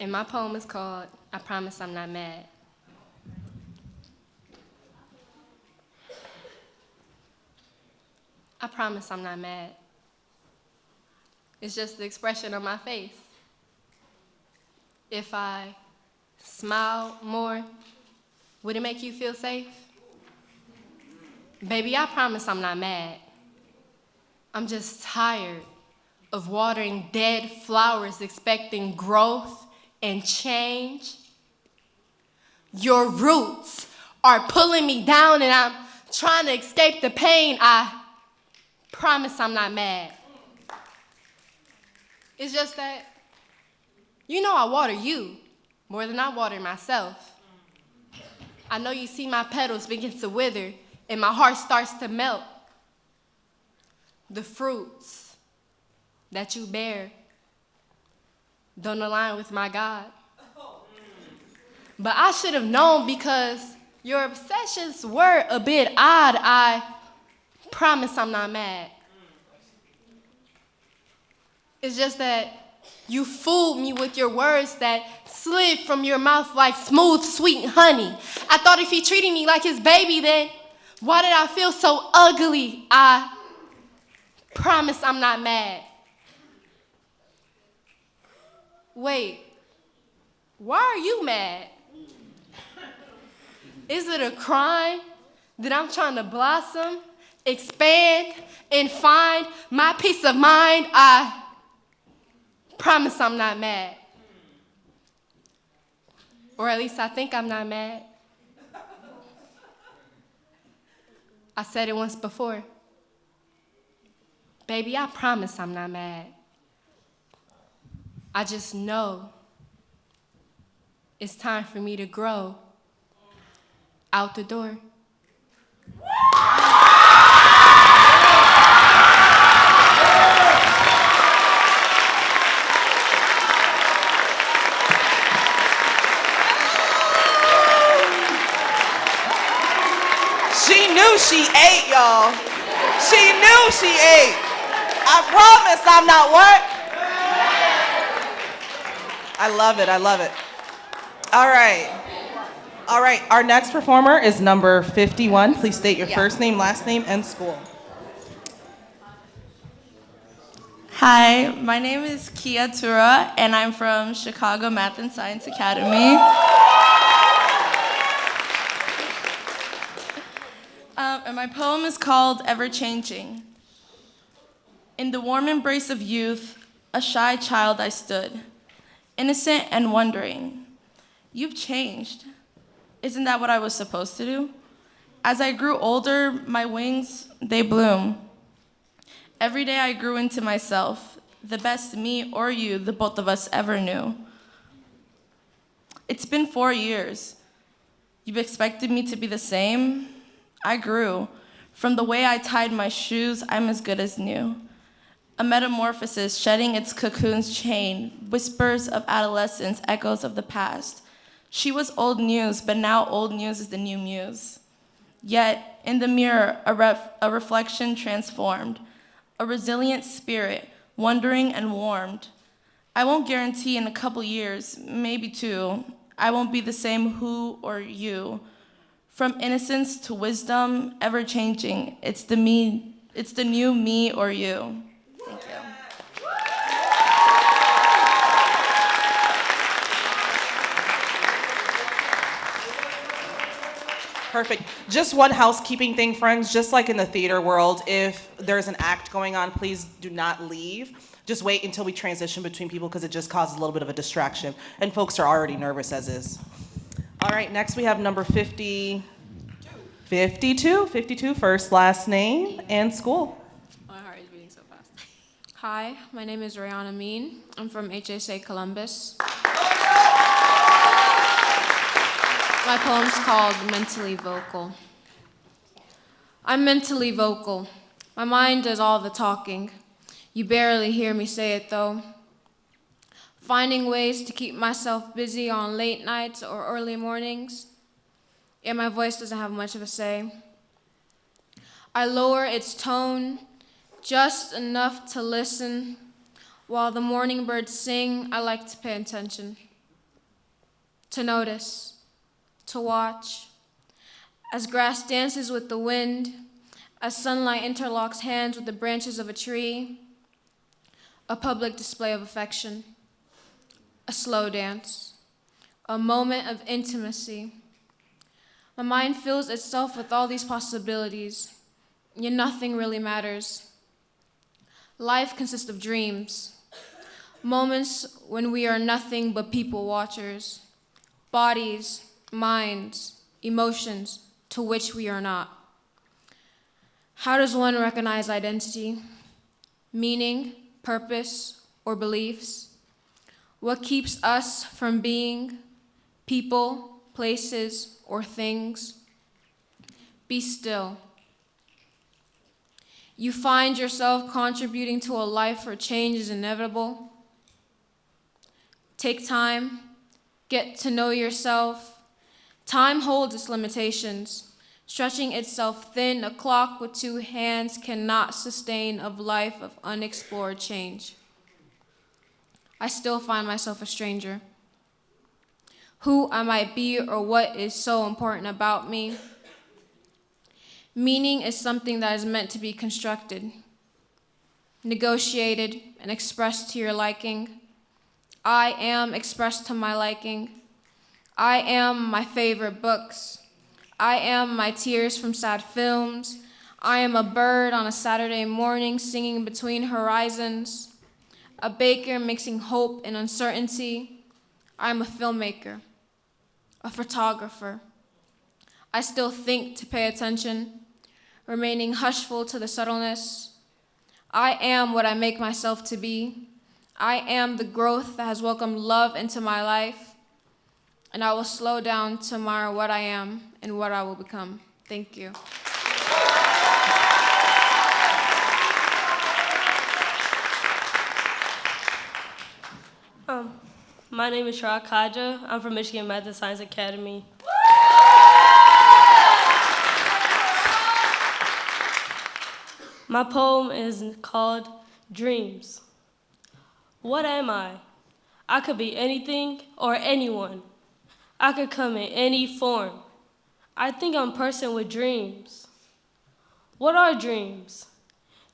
And my poem is called I Promise I'm Not Mad. I promise I'm not mad. It's just the expression on my face. If I smile more, would it make you feel safe? Baby, I promise I'm not mad. I'm just tired of watering dead flowers expecting growth and change. Your roots are pulling me down and I'm trying to escape the pain. I promise I'm not mad. It's just that, you know I water you more than I water myself. I know you see my petals begin to wither and my heart starts to melt. The fruits that you bear don't align with my God. But I should have known because your obsessions were a bit odd. I promise I'm not mad. It's just that you fooled me with your words that slid from your mouth like smooth, sweet honey. I thought if he treated me like his baby, then why did I feel so ugly? I promise I'm not mad. Wait, why are you mad? Is it a crime that I'm trying to blossom, expand, and find my peace of mind? I promise I'm not mad. Or at least I think I'm not mad. I said it once before. Baby, I promise I'm not mad. I just know it's time for me to grow out the door. She knew she ate, y'all. She knew she ate. I promise I'm not what? I love it, I love it. All right. All right, our next performer is number 51. Please state your first name, last name, and school. Hi, my name is Kia Tura, and I'm from Chicago Math and Science Academy. And my poem is called Ever Changing. In the warm embrace of youth, a shy child I stood, innocent and wondering, you've changed. Isn't that what I was supposed to do? As I grew older, my wings, they bloom. Every day I grew into myself, the best me or you the both of us ever knew. It's been 4 years. You've expected me to be the same? I grew. From the way I tied my shoes, I'm as good as new. A metamorphosis shedding its cocoon's chain, whispers of adolescence, echoes of the past. She was old news, but now old news is the new muse. Yet, in the mirror, a reflection transformed, a resilient spirit, wondering and warmed. I won't guarantee in a couple years, maybe 2, I won't be the same who or you. From innocence to wisdom, ever changing, it's the new me or you. Thank you. Perfect. Just one housekeeping thing, friends. Just like in the theater world, if there's an act going on, please do not leave. Just wait until we transition between people because it just causes a little bit of a distraction. And folks are already nervous as is. All right, next we have number 52, first, last name, and school. My heart is beating so fast. Hi, my name is Rayana Mean. I'm from HSA Columbus. My poem's called Mentally Vocal. I'm mentally vocal. My mind does all the talking. You barely hear me say it though. Finding ways to keep myself busy on late nights or early mornings, and my voice doesn't have much of a say. I lower its tone just enough to listen. While the morning birds sing, I like to pay attention, to notice, to watch. As grass dances with the wind, as sunlight interlocks hands with the branches of a tree, a public display of affection, a slow dance, a moment of intimacy. My mind fills itself with all these possibilities, yet nothing really matters. Life consists of dreams, moments when we are nothing but people watchers, bodies, minds, emotions to which we are not. How does one recognize identity, meaning, purpose, or beliefs? What keeps us from being people, places, or things? Be still. You find yourself contributing to a life where change is inevitable. Take time, get to know yourself. Time holds its limitations. Stretching itself thin, a clock with 2 hands cannot sustain a life of unexplored change. I still find myself a stranger. Who I might be or what is so important about me. Meaning is something that is meant to be constructed, negotiated, and expressed to your liking. I am expressed to my liking. I am my favorite books. I am my tears from sad films. I am a bird on a Saturday morning singing between horizons. A baker mixing hope and uncertainty. I am a filmmaker, a photographer. I still think to pay attention, remaining hushful to the subtleness. I am what I make myself to be. I am the growth that has welcomed love into my life. And I will slow down to admire what I am and what I will become. Thank you. My name is Shara Kaja. I'm from Michigan Math and Science Academy. My poem is called Dreams. What am I? I could be anything or anyone. I could come in any form. I think I'm a person with dreams. What are dreams?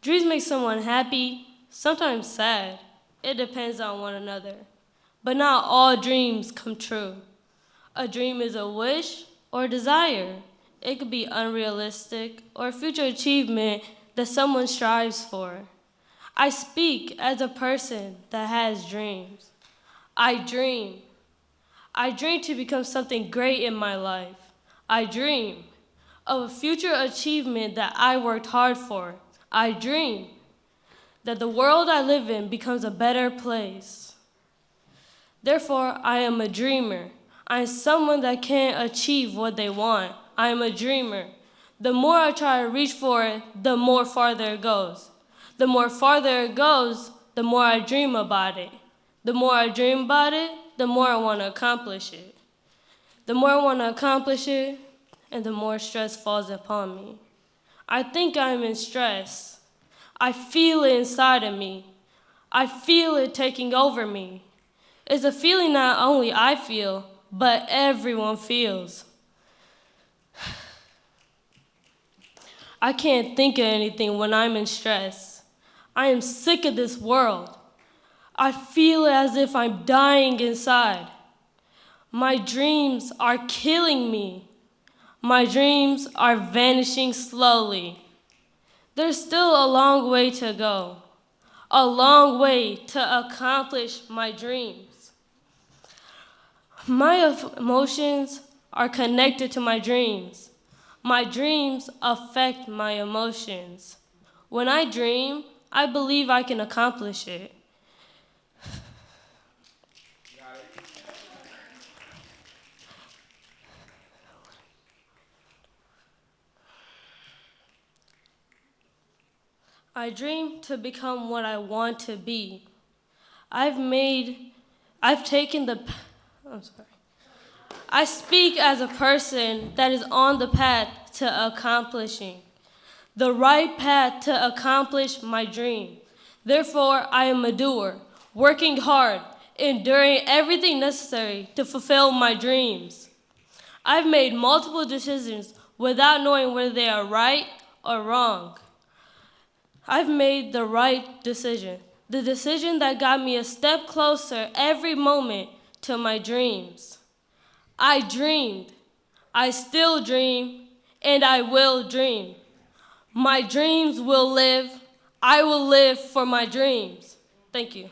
Dreams make someone happy, sometimes sad. It depends on one another. But not all dreams come true. A dream is a wish or a desire. It could be unrealistic or a future achievement that someone strives for. I speak as a person that has dreams. I dream. I dream to become something great in my life. I dream of a future achievement that I worked hard for. I dream that the world I live in becomes a better place. Therefore, I am a dreamer. I am someone that can achieve what they want. I am a dreamer. The more I try to reach for it, the more farther it goes. The more farther it goes, the more I dream about it. The more I dream about it, the more I want to accomplish it. The more I want to accomplish it, and the more stress falls upon me. I think I'm in stress. I feel it inside of me. I feel it taking over me. It's a feeling not only I feel, but everyone feels. I can't think of anything when I'm in stress. I am sick of this world. I feel as if I'm dying inside. My dreams are killing me. My dreams are vanishing slowly. There's still a long way to go, a long way to accomplish my dreams. My emotions are connected to my dreams. My dreams affect my emotions. When I dream, I believe I can accomplish it. I dream to become what I want to be. I speak as a person that is on the path to accomplishing, the right path to accomplish my dream. Therefore, I am a doer, working hard, enduring everything necessary to fulfill my dreams. I've made multiple decisions without knowing whether they are right or wrong. I've made the right decision, the decision that got me a step closer every moment to my dreams. I dreamed, I still dream, and I will dream. My dreams will live. I will live for my dreams. Thank you.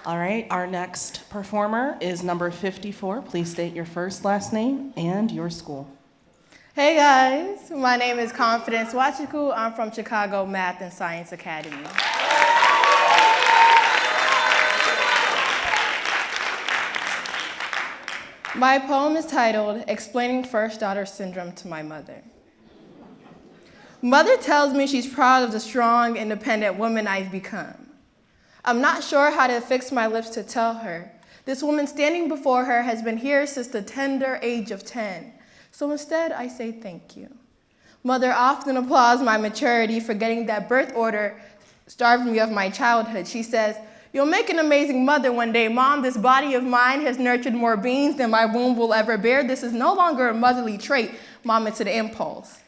All right, our next performer is number 54. Please state your first, last name, and your school. Hey guys, my name is Confidence Wachiku. I'm from Chicago Math and Science Academy. My poem is titled, Explaining First Daughter Syndrome to My Mother. Mother tells me she's proud of the strong, independent woman I've become. I'm not sure how to fix my lips to tell her. This woman standing before her has been here since the tender age of 10. So instead, I say thank you. Mother often applauds my maturity, forgetting that birth order starved me of my childhood. She says, "You'll make an amazing mother one day, Mom. This body of mine has nurtured more beings than my womb will ever bear. This is no longer a motherly trait, Mom, it's an impulse.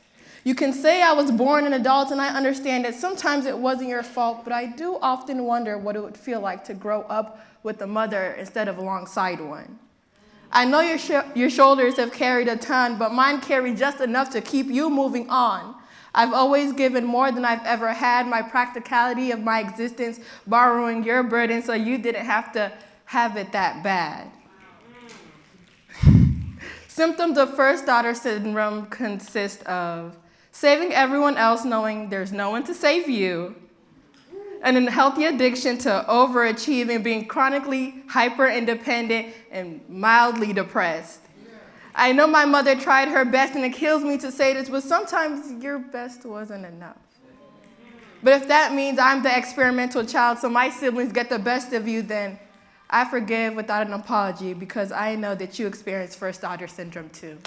You can say I was born an adult, and I understand that sometimes it wasn't your fault, but I do often wonder what it would feel like to grow up with a mother instead of alongside one. I know your shoulders have carried a ton, but mine carry just enough to keep you moving on. I've always given more than I've ever had, my practicality of my existence, borrowing your burden so you didn't have to have it that bad. Symptoms of first daughter syndrome consist of saving everyone else knowing there's no one to save you, an unhealthy addiction to overachieving, being chronically hyper-independent and mildly depressed. I know my mother tried her best, and it kills me to say this, but sometimes your best wasn't enough. But if that means I'm the experimental child so my siblings get the best of you, then I forgive without an apology because I know that you experienced first daughter syndrome too.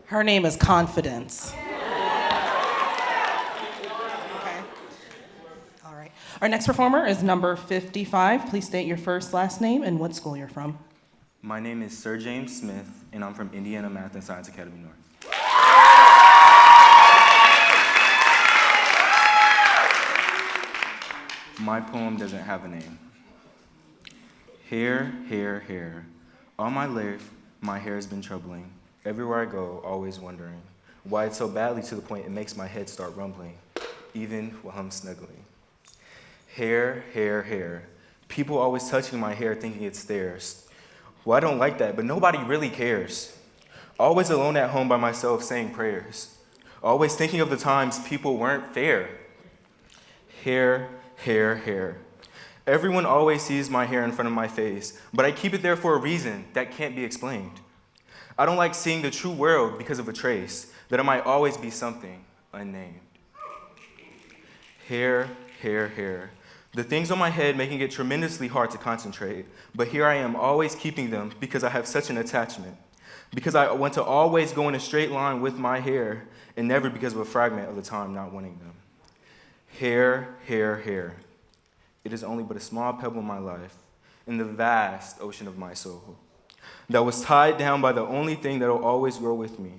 Her name is Confidence. Our next performer is number 55. Please state your first, last name, and what school you're from. My name is Sir James Smith, and I'm from Indiana Math and Science Academy North. My poem doesn't have a name. Hair, hair, hair. All my life, my hair has been troubling. Everywhere I go, always wondering why it's so badly to the point it makes my head start rumbling, even while I'm snuggling. Hair, hair, hair. People always touching my hair thinking it's theirs. Well, I don't like that, but nobody really cares. Always alone at home by myself saying prayers. Always thinking of the times people weren't fair. Hair, hair, hair. Everyone always sees my hair in front of my face, but I keep it there for a reason that can't be explained. I don't like seeing the true world because of a trace, that I might always be something unnamed. Hair, hair, hair. The things on my head making it tremendously hard to concentrate, but here I am always keeping them because I have such an attachment, because I want to always go in a straight line with my hair, and never because of a fragment of the time not wanting them. Hair, hair, hair. It is only but a small pebble in my life, in the vast ocean of my soul, that was tied down by the only thing that will always grow with me.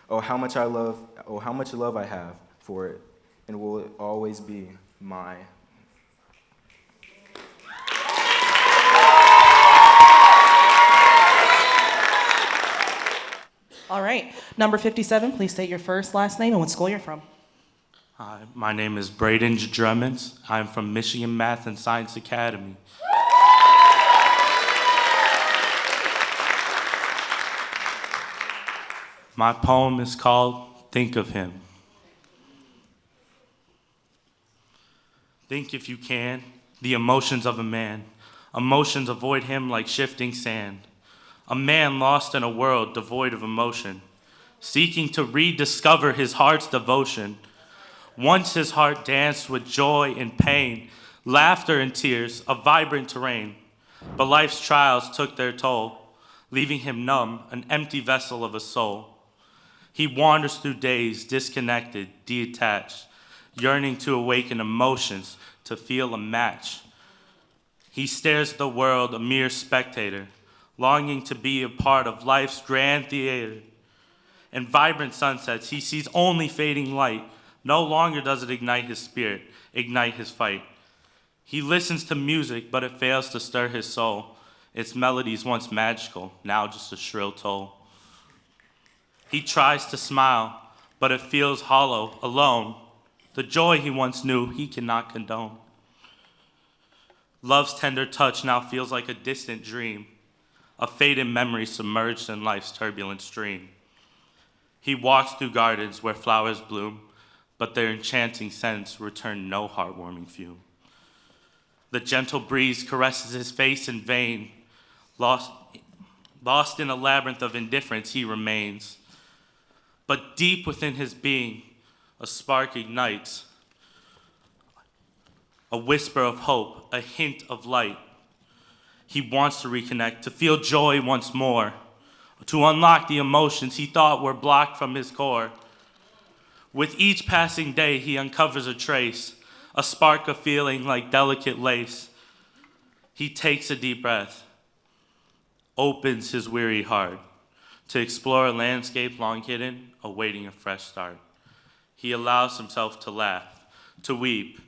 Oh, how much love I have for it, and will it always be my. All right, number 57, please state your first, last name, and what school you're from. Hi, my name is Braden Drummond. I'm from Michigan Math and Science Academy. My poem is called Think of Him. Think if you can, the emotions of a man. Emotions avoid him like shifting sand. A man lost in a world devoid of emotion, seeking to rediscover his heart's devotion. Once his heart danced with joy and pain, laughter and tears, a vibrant terrain. But life's trials took their toll, leaving him numb, an empty vessel of a soul. He wanders through days, disconnected, detached, yearning to awaken emotions, to feel a match. He stares at the world, a mere spectator, longing to be a part of life's grand theater. In vibrant sunsets, he sees only fading light. No longer does it ignite his spirit, ignite his fight. He listens to music, but it fails to stir his soul. Its melodies once magical, now just a shrill toll. He tries to smile, but it feels hollow, alone. The joy he once knew, he cannot condone. Love's tender touch now feels like a distant dream, a faded memory submerged in life's turbulent stream. He walks through gardens where flowers bloom, but their enchanting scents return no heartwarming fume. The gentle breeze caresses his face in vain. Lost in a labyrinth of indifference, he remains. But deep within his being, a spark ignites, a whisper of hope, a hint of light. He wants to reconnect, to feel joy once more, to unlock the emotions he thought were blocked from his core. With each passing day, he uncovers a trace, a spark of feeling like delicate lace. He takes a deep breath, opens his weary heart to explore a landscape long hidden, awaiting a fresh start. He allows himself to laugh, to weep,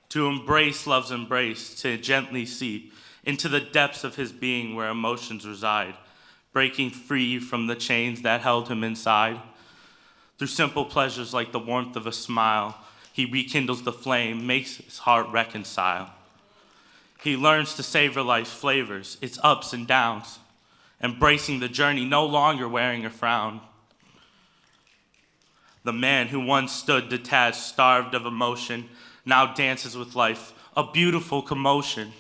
to embrace love's embrace, to gently seep into the depths of his being where emotions reside, breaking free from the chains that held him inside. Through simple pleasures like the warmth of a smile, he rekindles the flame, makes his heart reconcile. He learns to savor life's flavors, its ups and downs, embracing the journey, no longer wearing a frown. The man who once stood detached, starved of emotion, now dances with life, a beautiful commotion.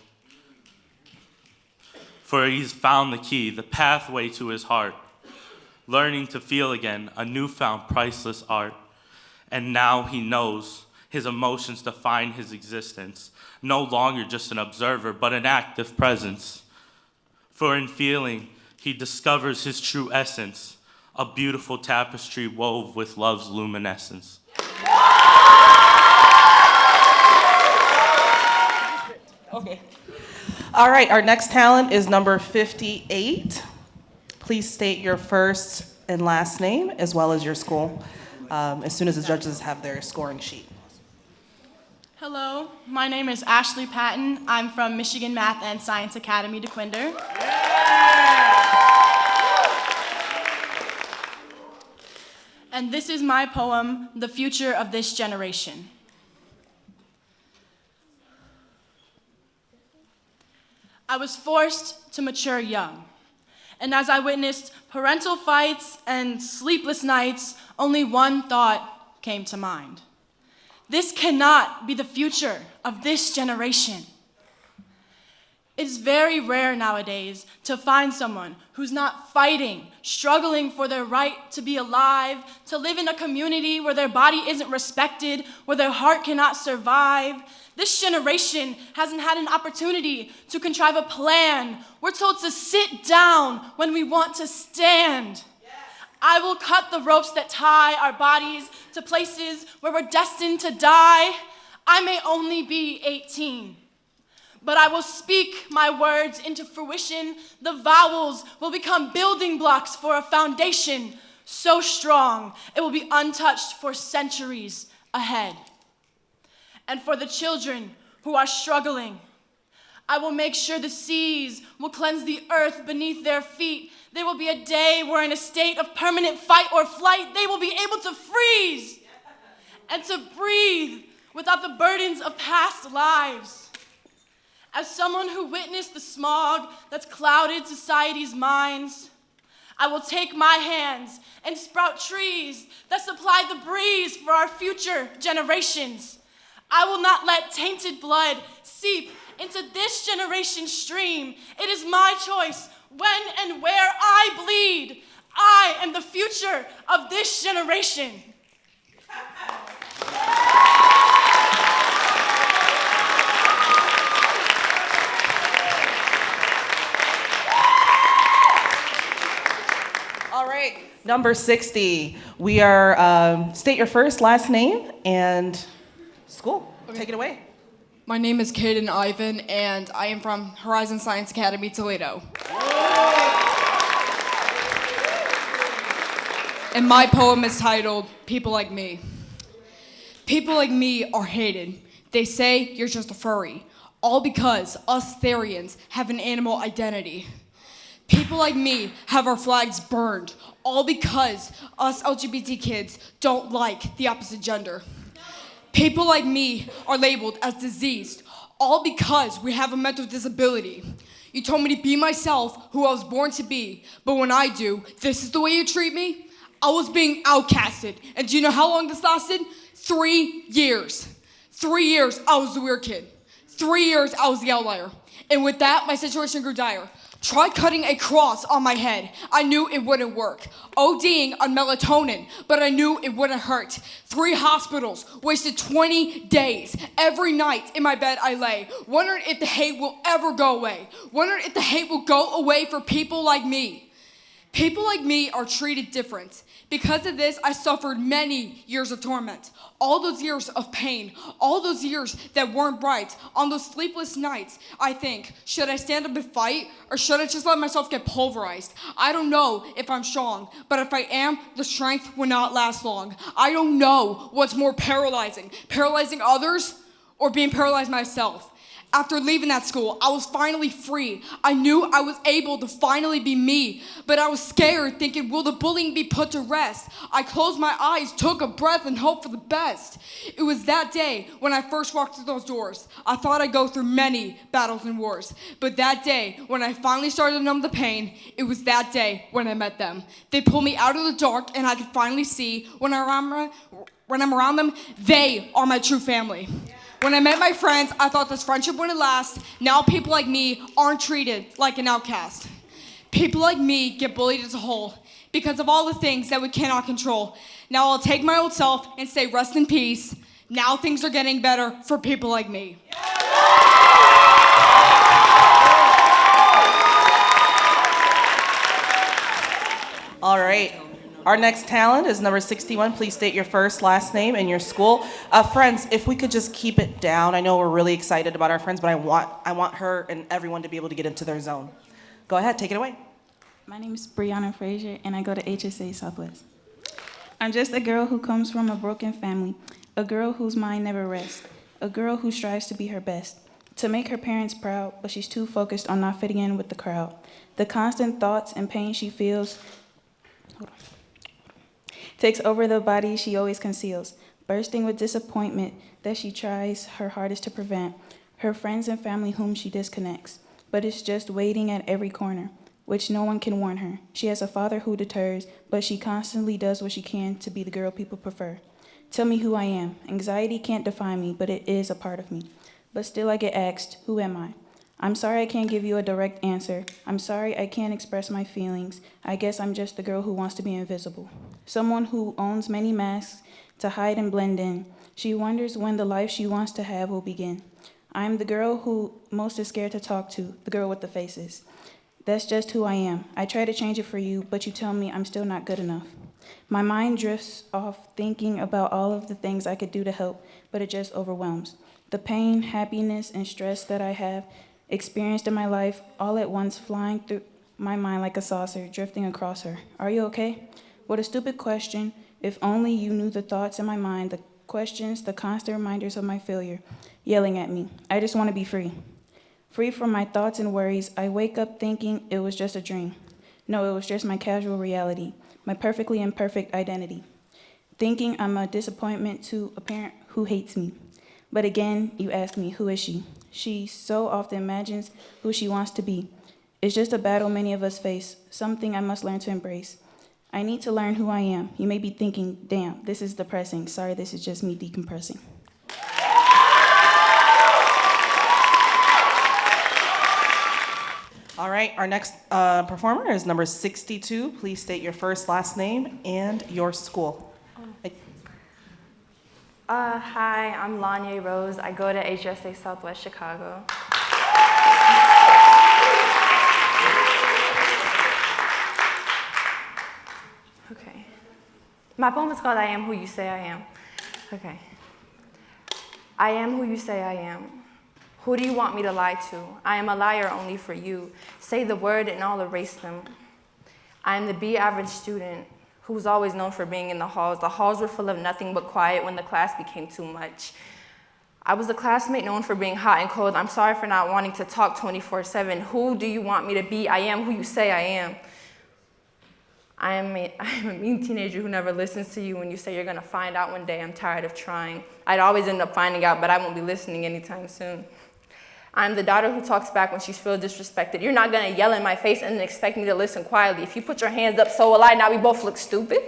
For he's found the key, the pathway to his heart, learning to feel again, a newfound priceless art. And now he knows his emotions define his existence, no longer just an observer, but an active presence. For in feeling, he discovers his true essence, a beautiful tapestry wove with love's luminescence. Okay. All right, our next talent is number 58. Please state your first and last name as well as your school as soon as the judges have their scoring sheet. Hello, my name is Ashley Patton. I'm from Michigan Math and Science Academy, DeQuinder. And this is my poem, The Future of This Generation. I was forced to mature young, and as I witnessed parental fights and sleepless nights, only one thought came to mind. This cannot be the future of this generation. It's very rare nowadays to find someone who's not fighting, struggling for their right to be alive, to live in a community where their body isn't respected, where their heart cannot survive. This generation hasn't had an opportunity to contrive a plan. We're told to sit down when we want to stand. I will cut the ropes that tie our bodies to places where we're destined to die. I may only be 18, but I will speak my words into fruition. The vowels will become building blocks for a foundation so strong it will be untouched for centuries ahead. And for the children who are struggling, I will make sure the seas will cleanse the earth beneath their feet. There will be a day where in a state of permanent fight or flight, they will be able to freeze and to breathe without the burdens of past lives. As someone who witnessed the smog that's clouded society's minds, I will take my hands and sprout trees that supply the breeze for our future generations. I will not let tainted blood seep into this generation's stream. It is my choice when and where I bleed. I am the future of this generation. All right, number 60. We are, state your first, last name, and school. Okay. Take it away. My name is Kylin H, and I am from Horizon Science Academy, Toledo. And my poem is titled, People Like Me. People like me are hated. They say you're just a furry, all because us Therians have an animal identity. People like me have our flags burned, all because us LGBT kids don't like the opposite gender. People like me are labeled as diseased, all because we have a mental disability. You told me to be myself, who I was born to be, but when I do, this is the way you treat me? I was being outcasted, and do you know how long this lasted? 3 years. 3 years, I was the weird kid. 3 years, I was the outlier. And with that, my situation grew dire. Try cutting a cross on my head. I knew it wouldn't work. ODing on melatonin, but I knew it wouldn't hurt. 3 hospitals, wasted 20 days. Every night in my bed I lay, wondering if the hate will ever go away. Wondering if the hate will go away for people like me. People like me are treated different. Because of this, I suffered many years of torment. All those years of pain, all those years that weren't bright. On those sleepless nights, I think, should I stand up and fight, or should I just let myself get pulverized? I don't know if I'm strong, but if I am, the strength will not last long. I don't know what's more paralyzing others or being paralyzed myself. After leaving that school, I was finally free. I knew I was able to finally be me, but I was scared, thinking, will the bullying be put to rest? I closed my eyes, took a breath, and hoped for the best. It was that day when I first walked through those doors. I thought I'd go through many battles and wars, but that day when I finally started to numb the pain, it was that day when I met them. They pulled me out of the dark, and I could finally see when I'm around them, they are my true family. When I met my friends, I thought this friendship wouldn't last. Now people like me aren't treated like an outcast. People like me get bullied as a whole because of all the things that we cannot control. Now I'll take my old self and say rest in peace. Now things are getting better for people like me. All right. Our next talent is number 61. Please state your first, last name, and your school. Friends, if we could just keep it down. I know we're really excited about our friends, but I want her and everyone to be able to get into their zone. Go ahead, take it away. My name is Brianna Frazier, and I go to HSA Southwest. I'm just a girl who comes from a broken family, a girl whose mind never rests, a girl who strives to be her best, to make her parents proud, but she's too focused on not fitting in with the crowd. The constant thoughts and pain she feels takes over the body she always conceals, bursting with disappointment that she tries her hardest to prevent, her friends and family whom she disconnects, but it's just waiting at every corner, which no one can warn her. She has a father who deters, but she constantly does what she can to be the girl people prefer. Tell me who I am. Anxiety can't define me, but it is a part of me. But still I get asked, who am I? I'm sorry I can't give you a direct answer. I'm sorry I can't express my feelings. I guess I'm just the girl who wants to be invisible. Someone who owns many masks to hide and blend in. She wonders when the life she wants to have will begin. I'm the girl who most is scared to talk to, the girl with the faces. That's just who I am. I try to change it for you, but you tell me I'm still not good enough. My mind drifts off thinking about all of the things I could do to help, but it just overwhelms. The pain, happiness, and stress that I have experienced in my life, all at once flying through my mind like a saucer, drifting across her. Are you okay? What a stupid question. If only you knew the thoughts in my mind, the questions, the constant reminders of my failure, yelling at me. I just want to be free. Free from my thoughts and worries. I wake up thinking it was just a dream. No, it was just my casual reality, my perfectly imperfect identity. Thinking I'm a disappointment to a parent who hates me. But again, you ask me, who is she? She so often imagines who she wants to be. It's just a battle many of us face, something I must learn to embrace. I need to learn who I am. You may be thinking, damn, this is depressing. Sorry, this is just me decompressing. All right, our next performer is number 62. Please state your first, last name, and your school. Hi, I'm Lanya Rose. I go to HSA Southwest Chicago. Okay. My poem is called I Am Who You Say I Am. Okay. I am who you say I am. Who do you want me to lie to? I am a liar only for you. Say the word and I'll erase them. I am the B-average student who was always known for being in the halls. The halls were full of nothing but quiet when the class became too much. I was a classmate known for being hot and cold. I'm sorry for not wanting to talk 24/7. Who do you want me to be? I am who you say I am. I am a mean teenager who never listens to you when you say you're gonna find out one day. I'm tired of trying. I'd always end up finding out, but I won't be listening anytime soon. I'm the daughter who talks back when she feels disrespected. You're not gonna yell in my face and then expect me to listen quietly. If you put your hands up, so will I. Now we both look stupid.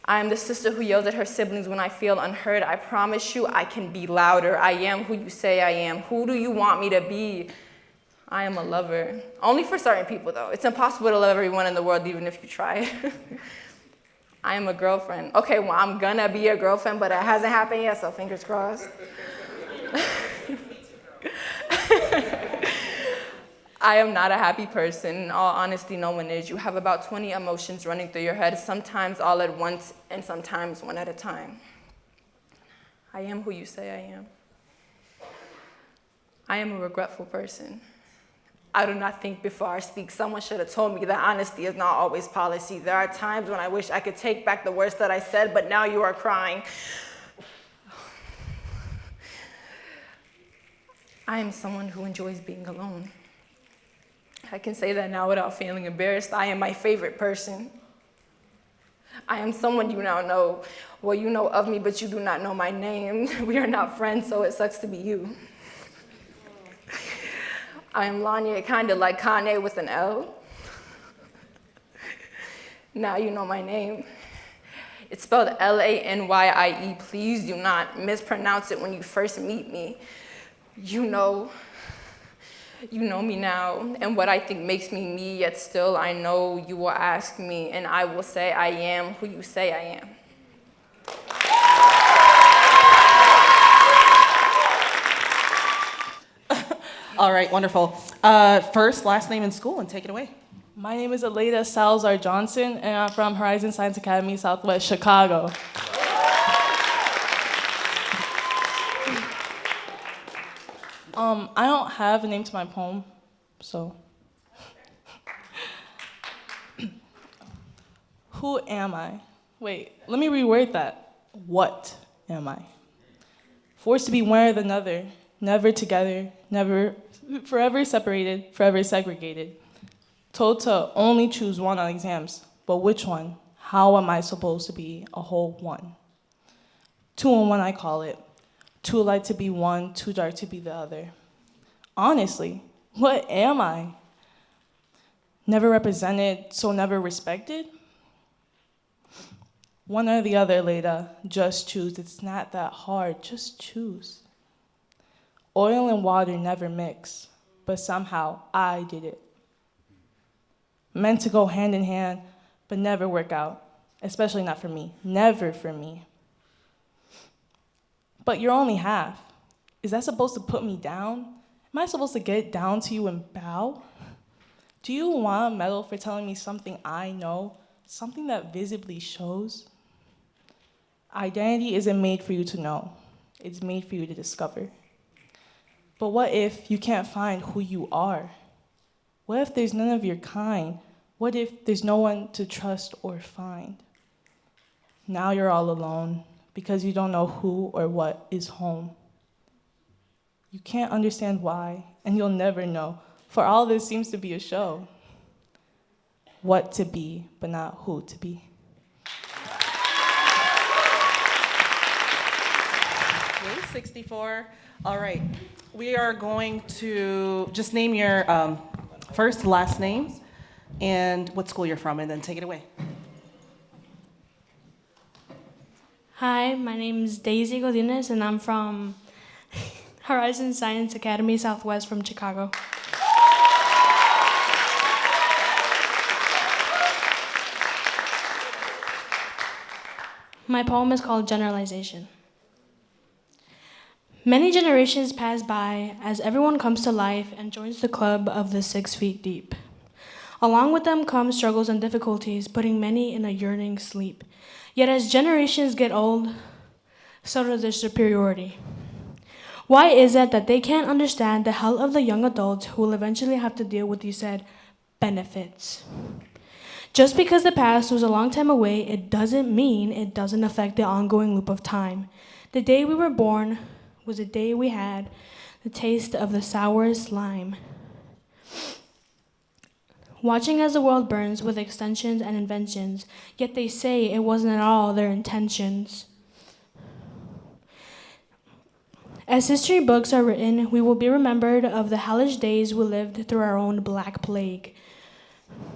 I'm the sister who yells at her siblings when I feel unheard. I promise you I can be louder. I am who you say I am. Who do you want me to be? I am a lover. Only for certain people, though. It's impossible to love everyone in the world, even if you try. I am a girlfriend. Okay, well, I'm gonna be a girlfriend, but it hasn't happened yet, so fingers crossed. I am not a happy person. In all honesty, no one is. You have about 20 emotions running through your head, sometimes all at once, and sometimes one at a time. I am who you say I am. I am a regretful person. I do not think before I speak. Someone should have told me that honesty is not always policy. There are times when I wish I could take back the words that I said, but now you are crying. I am someone who enjoys being alone. I can say that now without feeling embarrassed. I am my favorite person. I am someone you now know. Well, you know of me, but you do not know my name. We are not friends, so it sucks to be you. I am Lanya, kind of like Kanye with an L. Now you know my name. It's spelled L-A-N-Y-I-E. Please do not mispronounce it when you first meet me. You know me now, and what I think makes me me, yet still I know you will ask me, and I will say I am who you say I am. All right, wonderful. First, last name in school, and take it away. My name is Aleda Salazar Johnson, and I'm from Horizon Science Academy, Southwest Chicago. I don't have a name to my poem, so. Who am I? Wait, let me reword that. What am I? Forced to be one or another, never together, never, forever separated, forever segregated. Told to only choose one on exams, but which one? How am I supposed to be a whole one? 2 in 1, I call it. Too light to be one, too dark to be the other. Honestly, what am I? Never represented, so never respected? One or the other, Leda, just choose. It's not that hard, just choose. Oil and water never mix, but somehow I did it. Meant to go hand in hand, but never work out, especially not for me, never for me. But you're only half. Is that supposed to put me down? Am I supposed to get down to you and bow? Do you want a medal for telling me something I know, something that visibly shows? Identity isn't made for you to know. It's made for you to discover. But what if you can't find who you are? What if there's none of your kind? What if there's no one to trust or find? Now you're all alone because you don't know who or what is home. You can't understand why, and you'll never know, for all this seems to be a show. What to be, but not who to be. Okay, 64. All right. We are going to just name your first, last name, and what school you're from, and then take it away. Hi, my name is Daisy Godinez, and I'm from Horizon Science Academy, Southwest from Chicago. My poem is called Generalization. Many generations pass by as everyone comes to life and joins the club of the 6 feet deep. Along with them come struggles and difficulties, putting many in a yearning sleep. Yet as generations get old, so does their superiority. Why is it that they can't understand the hell of the young adults who will eventually have to deal with, you said, benefits? Just because the past was a long time away, it doesn't mean it doesn't affect the ongoing loop of time. The day we were born was the day we had the taste of the sourest lime. Watching as the world burns with extensions and inventions, yet they say it wasn't at all their intentions. As history books are written, we will be remembered of the hellish days we lived through our own Black Plague.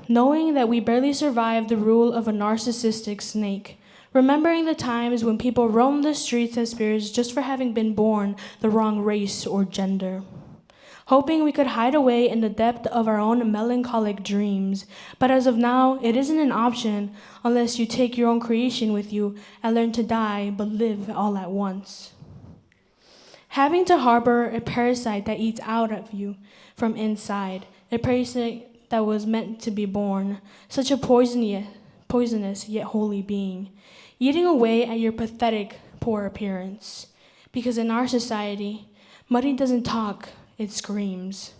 Knowing that we barely survived the rule of a narcissistic snake. Remembering the times when people roamed the streets as spirits just for having been born the wrong race or gender. Hoping we could hide away in the depth of our own melancholic dreams. But as of now, it isn't an option unless you take your own creation with you and learn to die but live all at once. Having to harbor a parasite that eats out of you from inside, a parasite that was meant to be born, such a poisonous yet holy being, eating away at your pathetic, poor appearance. Because in our society, money doesn't talk, it screams.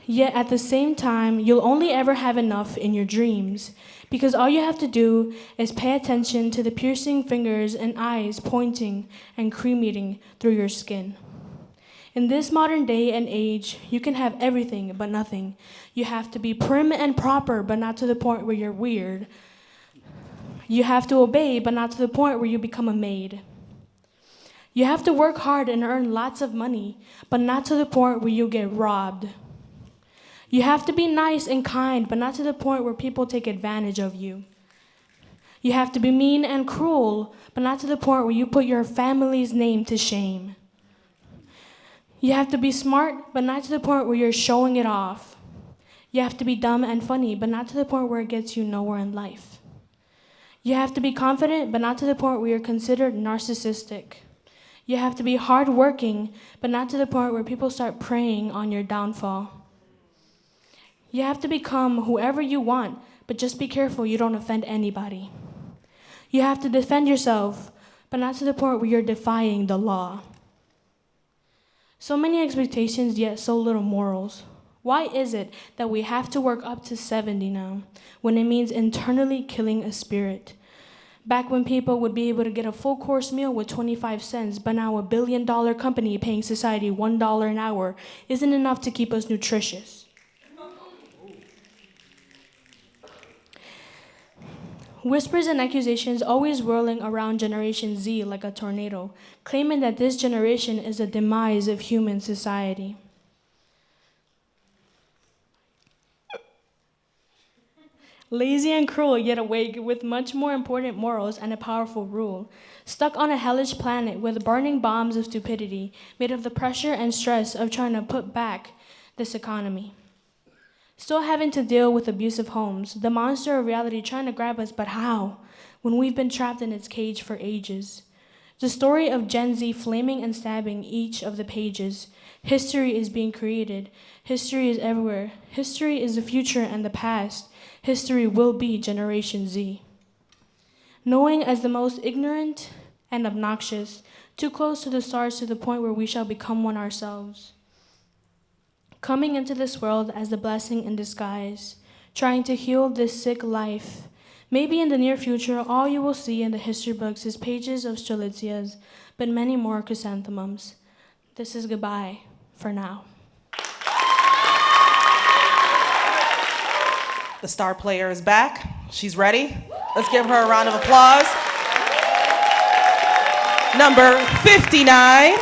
Yet at the same time, you'll only ever have enough in your dreams, because all you have to do is pay attention to the piercing fingers and eyes pointing and cremating through your skin. In this modern day and age, you can have everything but nothing. You have to be prim and proper, but not to the point where you're weird. You have to obey, but not to the point where you become a maid. You have to work hard and earn lots of money, but not to the point where you get robbed. You have to be nice and kind, but not to the point where people take advantage of you. You have to be mean and cruel, but not to the point where you put your family's name to shame. You have to be smart, but not to the point where you're showing it off. You have to be dumb and funny, but not to the point where it gets you nowhere in life. You have to be confident, but not to the point where you're considered narcissistic. You have to be hardworking, but not to the point where people start preying on your downfall. You have to become whoever you want, but just be careful you don't offend anybody. You have to defend yourself, but not to the point where you're defying the law. So many expectations, yet so little morals. Why is it that we have to work up to 70 now, when it means internally killing a spirit? Back when people would be able to get a full course meal with 25 cents, but now $1 billion company paying society $1 an hour isn't enough to keep us nutritious. Whispers and accusations always whirling around Generation Z like a tornado, claiming that this generation is the demise of human society. Lazy and cruel, yet awake with much more important morals and a powerful rule. Stuck on a hellish planet with burning bombs of stupidity, made of the pressure and stress of trying to put back this economy. Still having to deal with abusive homes, the monster of reality trying to grab us, but how? When we've been trapped in its cage for ages. The story of Gen Z flaming and stabbing each of the pages. History is being created. History is everywhere. History is the future and the past. History will be Generation Z. Knowing as the most ignorant and obnoxious, too close to the stars to the point where we shall become one ourselves. Coming into this world as a blessing in disguise, trying to heal this sick life. Maybe in the near future, all you will see in the history books is pages of strelitzias, but many more chrysanthemums. This is goodbye for now. The star player is back. She's ready. Let's give her a round of applause. Number 59.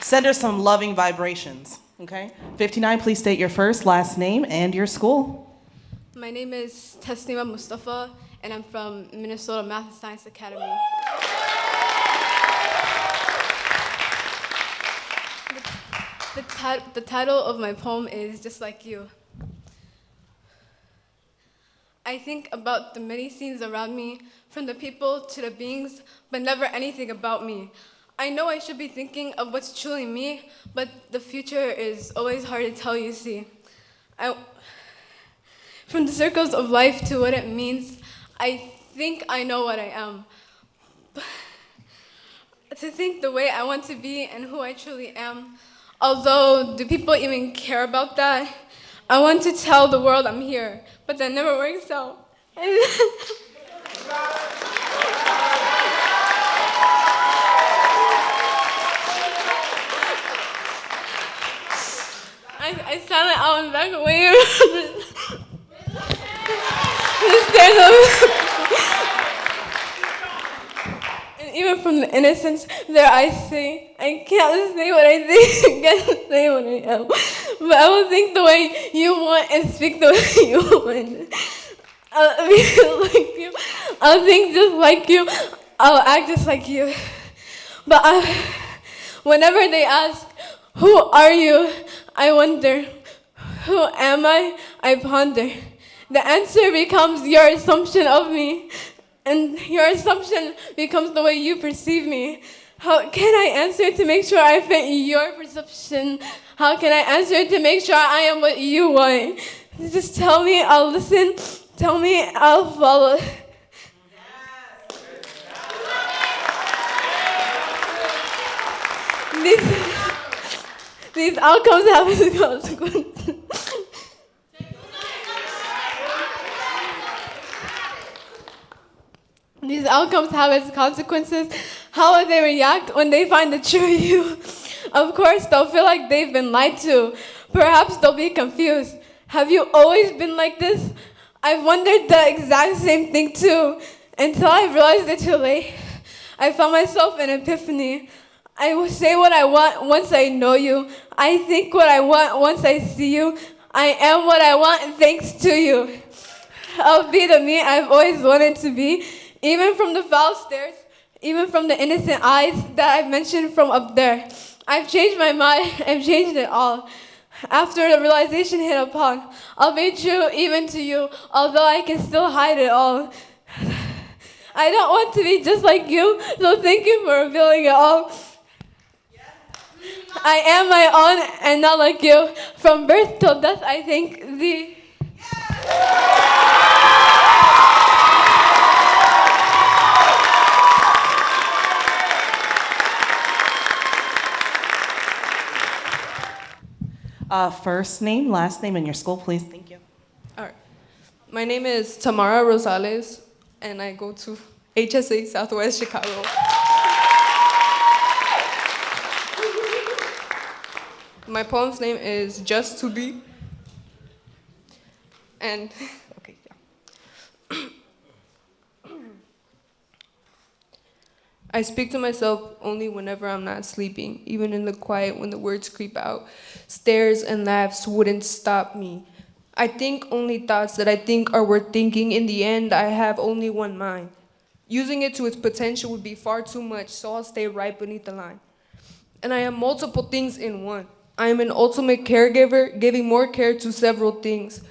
Send her some loving vibrations, okay? 59, please state your first, last name, and your school. My name is Tasnima Mustafa, and I'm from Minnesota Math and Science Academy. The title of my poem is Just Like You. I think about the many scenes around me, from the people to the beings, but never anything about me. I know I should be thinking of what's truly me, but the future is always hard to tell, you see. From the circles of life to what it means, I think I know what I am. But to think the way I want to be and who I truly am, although do people even care about that? I want to tell the world I'm here, but that never works out. I silent out and back away. And even from the innocence there I say, I can't say what I think, I can't say what I am. But I will think the way you want and speak the way you want. I'll be like you, I'll think just like you, I'll act just like you. But whenever they ask, who are you? I wonder, who am I? I ponder. The answer becomes your assumption of me, and your assumption becomes the way you perceive me. How can I answer to make sure I fit your perception? How can I answer to make sure I am what you want? Just tell me, I'll listen. Tell me, I'll follow. These outcomes have its consequences. These outcomes have its consequences. How will they react when they find the true you? Of course, they'll feel like they've been lied to. Perhaps they'll be confused. Have you always been like this? I've wondered the exact same thing too, until I realized it too late. I found myself in epiphany. I will say what I want once I know you. I think what I want once I see you. I am what I want thanks to you. I'll be the me I've always wanted to be, even from the foul stares, even from the innocent eyes that I've mentioned from up there. I've changed my mind, I've changed it all. After the realization hit upon, I'll be true even to you, although I can still hide it all. I don't want to be just like you, so thank you for revealing it all. I am my own and not like you. From birth till death, I thank thee. First name, last name, and your school, please. Thank you. All right. My name is Tamara Rosales, and I go to HSA Southwest Chicago. My poem's name is Just to Be. And, okay, yeah. I speak to myself only whenever I'm not sleeping, even in the quiet when the words creep out. Stares and laughs wouldn't stop me. I think only thoughts that I think are worth thinking. In the end, I have only one mind. Using it to its potential would be far too much, so I'll stay right beneath the line. And I am multiple things in one. I am an ultimate caregiver, giving more care to several things.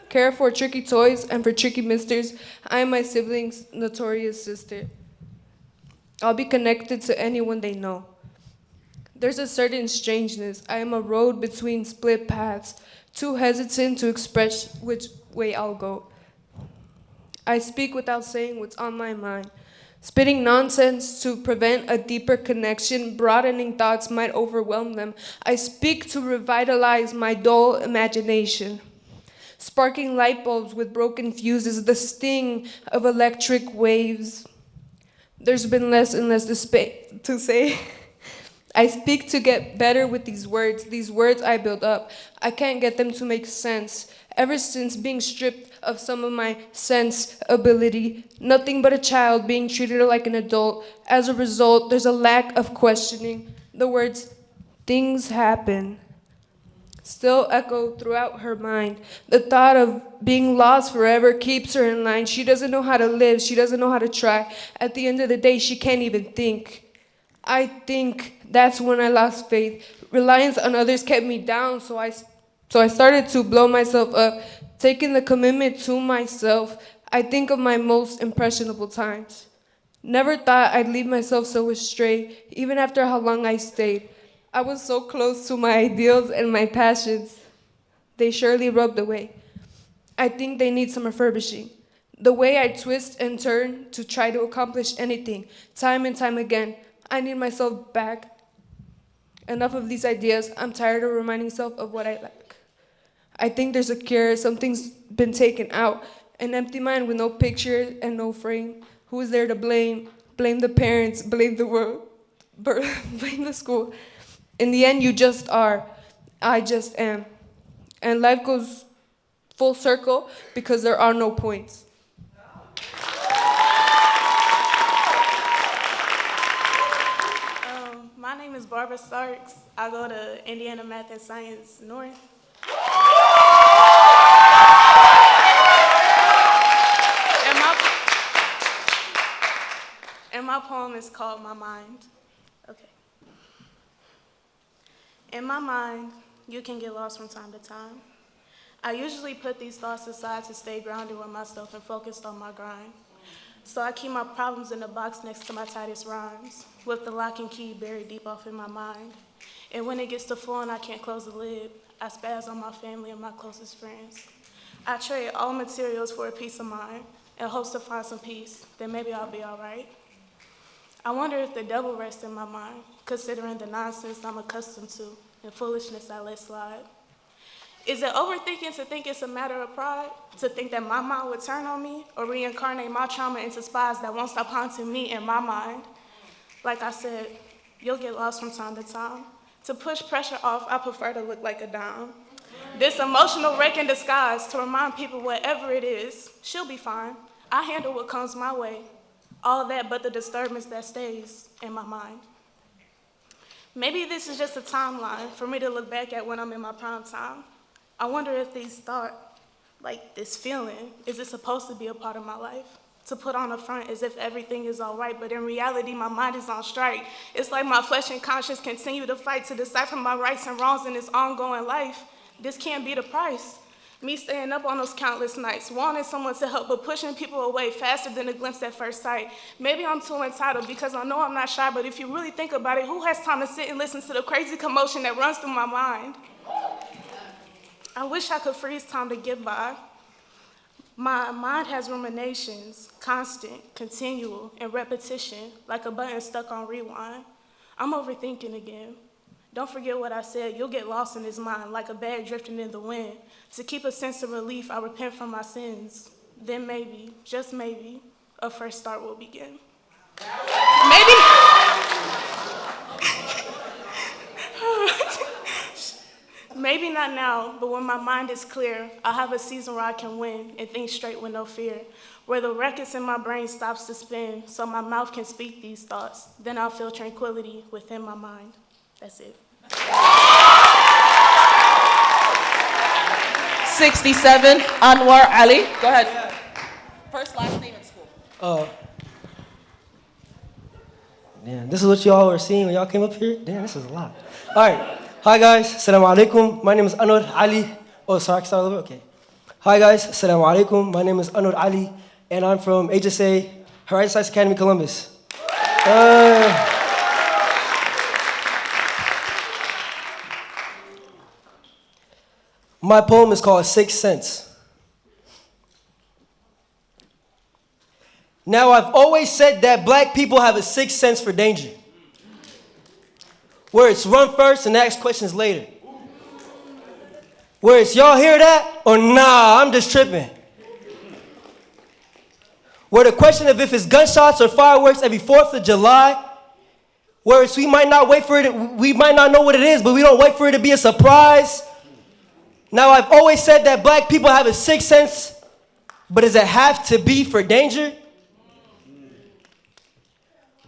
Care for tricky toys and for tricky misters. I am my siblings' notorious sister. I'll be connected to anyone they know. There's a certain strangeness. I am a road between split paths, too hesitant to express which way I'll go. I speak without saying what's on my mind. Spitting nonsense to prevent a deeper connection, broadening thoughts might overwhelm them. I speak to revitalize my dull imagination. Sparking light bulbs with broken fuses, the sting of electric waves. There's been less and less to say. I speak to get better with these words I build up. I can't get them to make sense. Ever since being stripped of some of my sense ability, nothing but a child being treated like an adult. As a result, there's a lack of questioning. The words, things happen, still echo throughout her mind. The thought of being lost forever keeps her in line. She doesn't know how to live. She doesn't know how to try. At the end of the day, she can't even think. I think that's when I lost faith. Reliance on others kept me down, so I started to blow myself up, taking the commitment to myself. I think of my most impressionable times. Never thought I'd leave myself so astray, even after how long I stayed. I was so close to my ideals and my passions. They surely rubbed away. I think they need some refurbishing. The way I twist and turn to try to accomplish anything, time and time again, I need myself back. Enough of these ideas. I'm tired of reminding myself of what I lack. I think there's a cure. Something's been taken out. An empty mind with no picture and no frame. Who is there to blame? Blame the parents, blame the world, blame the school. In the end, you just are. I just am. And life goes full circle because there are no points. My name is Barbara Starks. I go to Indiana Math and Science North. And my poem is called My Mind. Okay. In my mind, you can get lost from time to time. I usually put these thoughts aside to stay grounded with myself and focused on my grind. So I keep my problems in a box next to my tightest rhymes, with the lock and key buried deep off in my mind. And when it gets to full and I can't close the lid, I spaz on my family and my closest friends. I trade all materials for a peace of mind in hopes to find some peace, then maybe I'll be all right. I wonder if the devil rests in my mind, considering the nonsense I'm accustomed to and foolishness I let slide. Is it overthinking to think it's a matter of pride? To think that my mind would turn on me or reincarnate my trauma into spies that won't stop haunting me in my mind? Like I said, You'll get lost from time to time. To push pressure off, I prefer to look like a dime. This emotional wreck in disguise to remind people whatever it is, she'll be fine. I handle what comes my way. All that but the disturbance that stays in my mind. Maybe this is just a timeline for me to look back at when I'm in my prime time. I wonder if these thoughts, like this feeling, is it supposed to be a part of my life? To put on a front as if everything is all right, but in reality, my mind is on strike. It's like my flesh and conscience continue to fight to decipher my rights and wrongs in this ongoing life. This can't be the price. Me staying up on those countless nights, wanting someone to help, but pushing people away faster than a glimpse at first sight. Maybe I'm too entitled because I know I'm not shy, but if you really think about it, who has time to sit and listen to the crazy commotion that runs through my mind? I wish I could freeze time to get by. My mind has ruminations, constant, continual, and repetition, like a button stuck on rewind. I'm overthinking again. Don't forget what I said, you'll get lost in his mind, like a bag drifting in the wind. To keep a sense of relief, I repent from my sins. Then maybe, just maybe, a fresh start will begin. Maybe. Maybe not now, but when my mind is clear, I'll have a season where I can win and think straight with no fear. Where the records in my brain stops to spin, so my mouth can speak these thoughts. Then I'll feel tranquility within my mind. That's it. 67, Anwar Ali. Go ahead. First, last name in school. Damn, this is what y'all were seeing when y'all came up here? Damn, this is a lot. All right. Hi, guys. Assalamu alaikum. My name is Anwar Ali. Oh, sorry, I can start a little bit? Okay. Hi, guys. Assalamu alaikum. My name is Anwar Ali, and I'm from Aiz A, Horizon Science Academy, Columbus. My poem is called Sixth Sense. Now, I've always said that black people have a sixth sense for danger, where it's run first and ask questions later. Where it's y'all hear that? Or nah, I'm just tripping. Where the question of if it's gunshots or fireworks every 4th of July, where it's we might not wait for it, we might not know what it is, but we don't wait for it to be a surprise. Now, I've always said that black people have a sixth sense, but does it have to be for danger?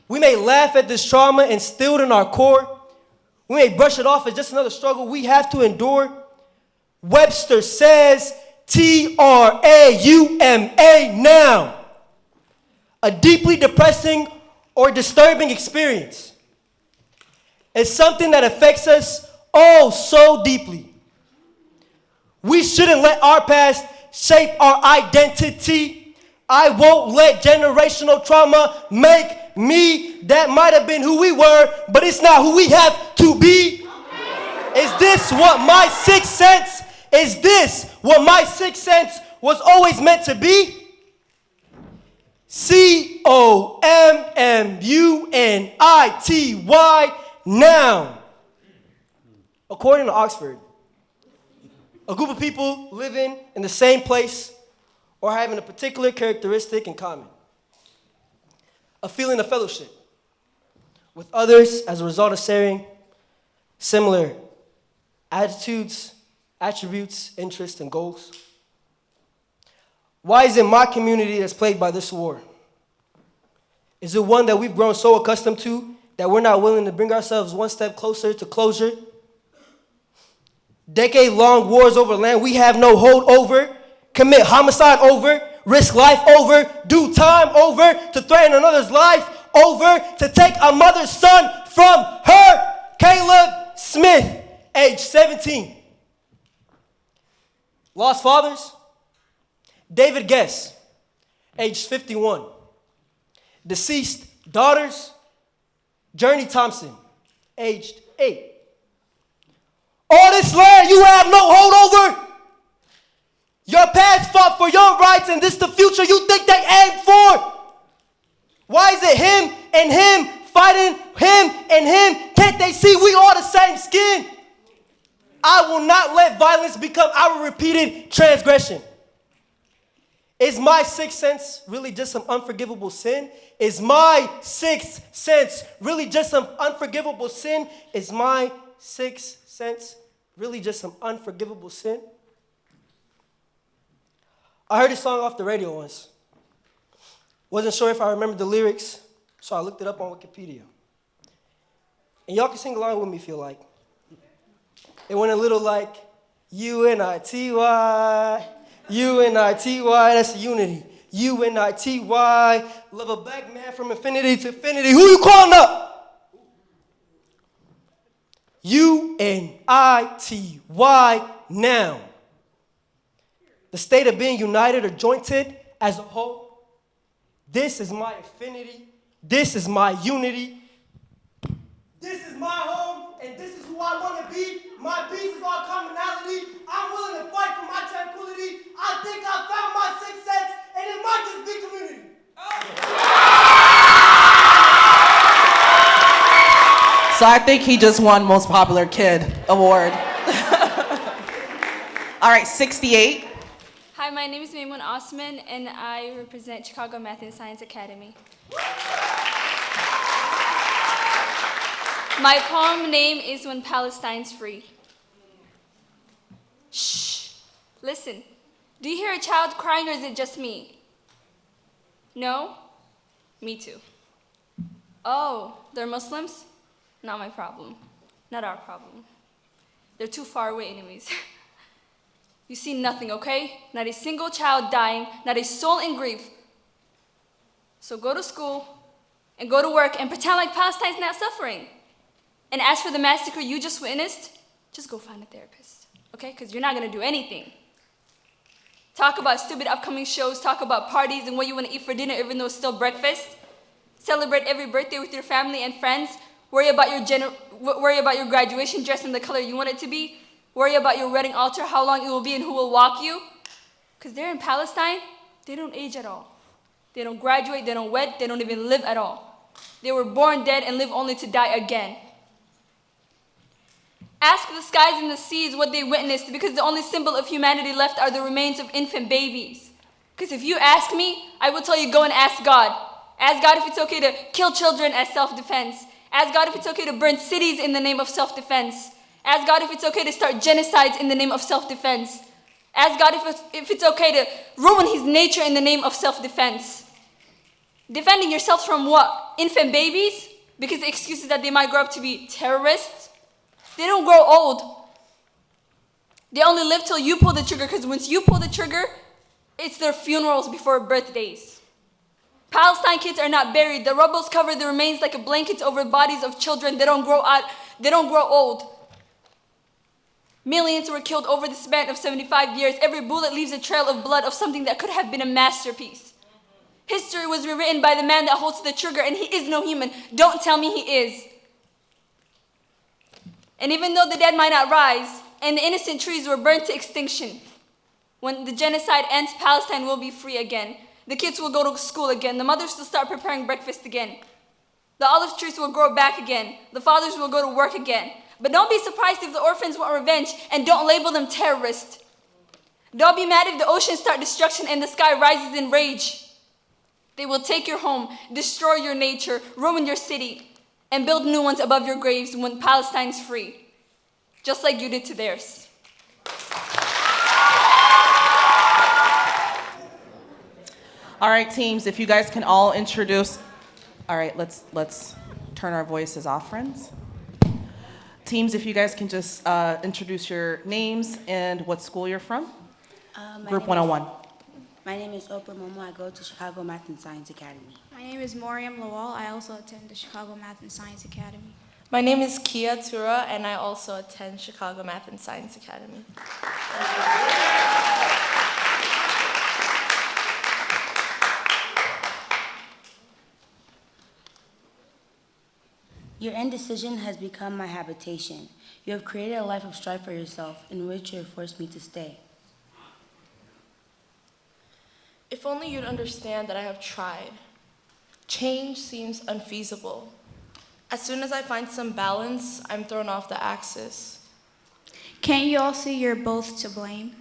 We may laugh at this trauma instilled in our core. We may brush it off as just another struggle we have to endure. Webster says trauma now. A deeply depressing or disturbing experience. It's something that affects us all so deeply. We shouldn't let our past shape our identity. I won't let generational trauma make me. That might have been who we were, but it's not who we have to be. Is this what my sixth sense? Is this what my sixth sense was always meant to be? COMMUNITY now. According to Oxford, a group of people living in the same place or having a particular characteristic in common. A feeling of fellowship with others as a result of sharing similar attitudes, attributes, interests, and goals. Why is it my community that's plagued by this war? Is it one that we've grown so accustomed to that we're not willing to bring ourselves one step closer to closure? Decade-long wars over land we have no hold over, commit homicide over, risk life over, do time over, to threaten another's life over, to take a mother's son from her. Caleb Smith, age 17. Lost fathers. David Guess, age 51. Deceased daughters. Journey Thompson, aged 8. All this land you have no hold over. Your parents fought for your rights, and this the future you think they aim for. Why is it him and him fighting him and him? Can't they see we all the same skin? I will not let violence become our repeated transgression. Is my sixth sense really just some unforgivable sin? Is my sixth sense really just some unforgivable sin? Is my sixth sense really just some unforgivable sin? I heard this song off the radio once. Wasn't sure if I remembered the lyrics, so I looked it up on Wikipedia. And y'all can sing along with me if you like. It went a little like, U-N-I-T-Y, U-N-I-T-Y, that's unity. U-N-I-T-Y, love a black man from infinity to infinity. Who you calling up? U-N-I-T-Y, now. The state of being united or jointed as a whole. This is my infinity. This is my unity. This is my home, and this is who I want to be. My peace is our commonality. I'm willing to fight for my tranquility. I think I found my sixth sense, and it might just be community. So I think he just won Most Popular Kid award. All right, 68. Hi, my name is Maymun Osman, and I represent Chicago Math and Science Academy. My poem name is When Palestine's Free. Shh. Listen. Do you hear a child crying, or is it just me? No? Me too. Oh, they're Muslims? Not my problem. Not our problem. They're too far away anyways. You see nothing, okay? Not a single child dying, not a soul in grief. So go to school and go to work and pretend like Palestine's not suffering. And as for the massacre you just witnessed, just go find a therapist, okay? Because you're not gonna do anything. Talk about stupid upcoming shows, talk about parties and what you wanna eat for dinner even though it's still breakfast. Celebrate every birthday with your family and friends. Worry about your graduation dress and the color you want it to be. Worry about your wedding altar, how long it will be and who will walk you. Because they're in Palestine, they don't age at all. They don't graduate, they don't wed, they don't even live at all. They were born dead and live only to die again. Ask the skies and the seas what they witnessed, because the only symbol of humanity left are the remains of infant babies. Because if you ask me, I will tell you go and ask God. Ask God if it's okay to kill children as self-defense. Ask God if it's okay to burn cities in the name of self-defense. Ask God if it's okay to start genocides in the name of self-defense. Ask God if it's okay to ruin his nature in the name of self-defense. Defending yourself from what? Infant babies? Because the excuse is that they might grow up to be terrorists? They don't grow old. They only live till you pull the trigger, because once you pull the trigger, it's their funerals before birthdays. Palestine kids are not buried. The rubbles cover the remains like a blanket over bodies of children. They don't grow old. Millions were killed over the span of 75 years. Every bullet leaves a trail of blood of something that could have been a masterpiece. History was rewritten by the man that holds the trigger, and he is no human. Don't tell me he is. And even though the dead might not rise, and the innocent trees were burned to extinction, when the genocide ends, Palestine will be free again. The kids will go to school again. The mothers will start preparing breakfast again. The olive trees will grow back again. The fathers will go to work again. But don't be surprised if the orphans want revenge, and don't label them terrorists. Don't be mad if the oceans start destruction and the sky rises in rage. They will take your home, destroy your nature, ruin your city, and build new ones above your graves when Palestine's free, just like you did to theirs. All right, teams, if you guys can all introduce. All right, let's turn our voices off, friends. Teams, if you guys can just introduce your names and what school you're from. Group 101. My name is Oprah Momo. I go to Chicago Math and Science Academy. My name is Moriam Lawal. I also attend the Chicago Math and Science Academy. My name is Kia Tura, and I also attend Chicago Math and Science Academy. Your indecision has become my habitation. You have created a life of strife for yourself, in which you have forced me to stay. If only you'd understand that I have tried. Change seems unfeasible. As soon as I find some balance, I'm thrown off the axis. Can't you all see you're both to blame?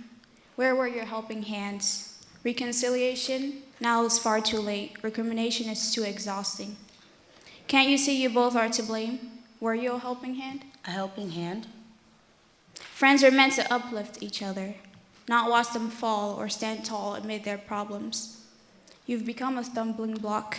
Where were your helping hands? Reconciliation, now is far too late. Recrimination is too exhausting. Can't you see you both are to blame? Were you a helping hand? A helping hand? Friends are meant to uplift each other, not watch them fall or stand tall amid their problems. You've become a stumbling block.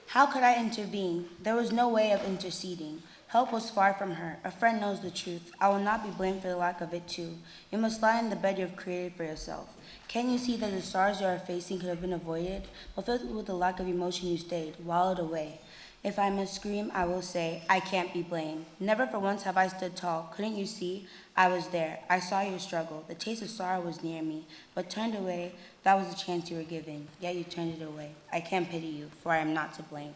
How could I intervene? There was no way of interceding. Help was far from her. A friend knows the truth. I will not be blamed for the lack of it too. You must lie in the bed you have created for yourself. Can't you see that the stars you are facing could have been avoided? But filled with the lack of emotion you stayed, wallowed away. If I must scream, I will say, I can't be blamed. Never for once have I stood tall. Couldn't you see? I was there. I saw your struggle. The taste of sorrow was near me, but turned away. That was the chance you were given, yet you turned it away. I can't pity you, for I am not to blame.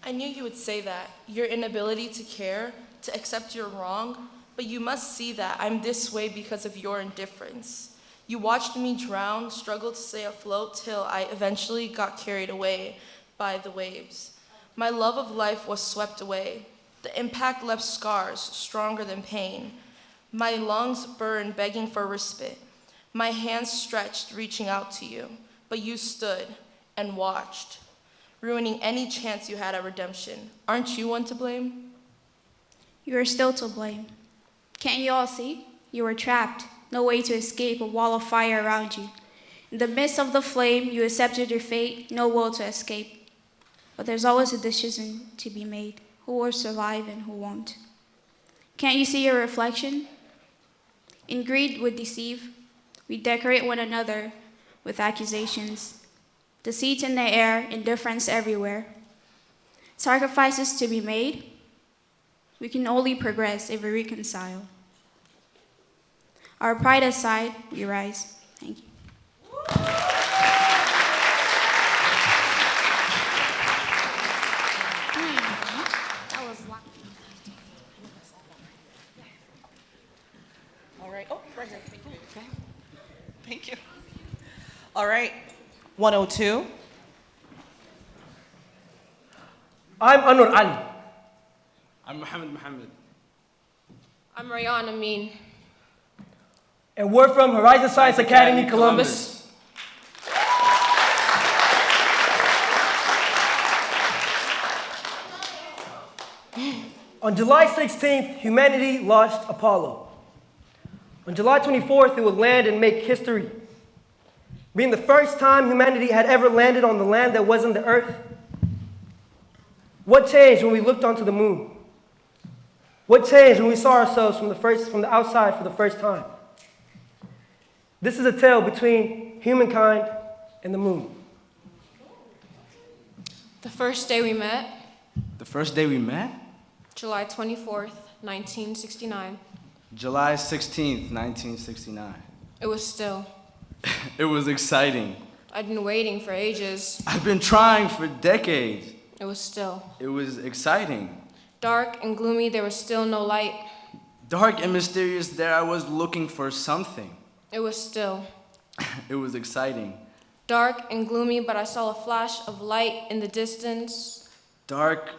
I knew you would say that. Your inability to care, to accept your wrong, but you must see that I'm this way because of your indifference. You watched me drown, struggled to stay afloat till I eventually got carried away by the waves. My love of life was swept away. The impact left scars stronger than pain. My lungs burned, begging for respite. My hands stretched, reaching out to you, but you stood and watched, ruining any chance you had at redemption. Aren't you one to blame? You are still to blame. Can't you all see? You were trapped, no way to escape, a wall of fire around you. In the midst of the flame, you accepted your fate, no will to escape. But there's always a decision to be made, who will survive and who won't. Can't you see your reflection? In greed we deceive. We decorate one another with accusations. Deceit in the air, indifference everywhere. Sacrifices to be made. We can only progress if we reconcile. Our pride aside, we rise. Thank you. All right. Oh, right here. Okay. Thank you. All right. 102. I'm Anwar Ali. I'm Mohammed. I'm Rayyan Amin. And we're from Horizon Science Academy, Columbus. On July 16th, humanity launched Apollo. On July 24th, it would land and make history, being the first time humanity had ever landed on the land that wasn't the Earth. What changed when we looked onto the moon? What changed when we saw ourselves from the outside for the first time? This is a tale between humankind and the moon. The first day we met, The first day we met? July 24th, 1969. July 16th, 1969. It was still. It was exciting. I'd been waiting for ages. I've been trying for decades. It was still. It was exciting. Dark and gloomy, there was still no light. Dark and mysterious, there I was looking for something. It was still. It was exciting. Dark and gloomy, but I saw a flash of light in the distance. Dark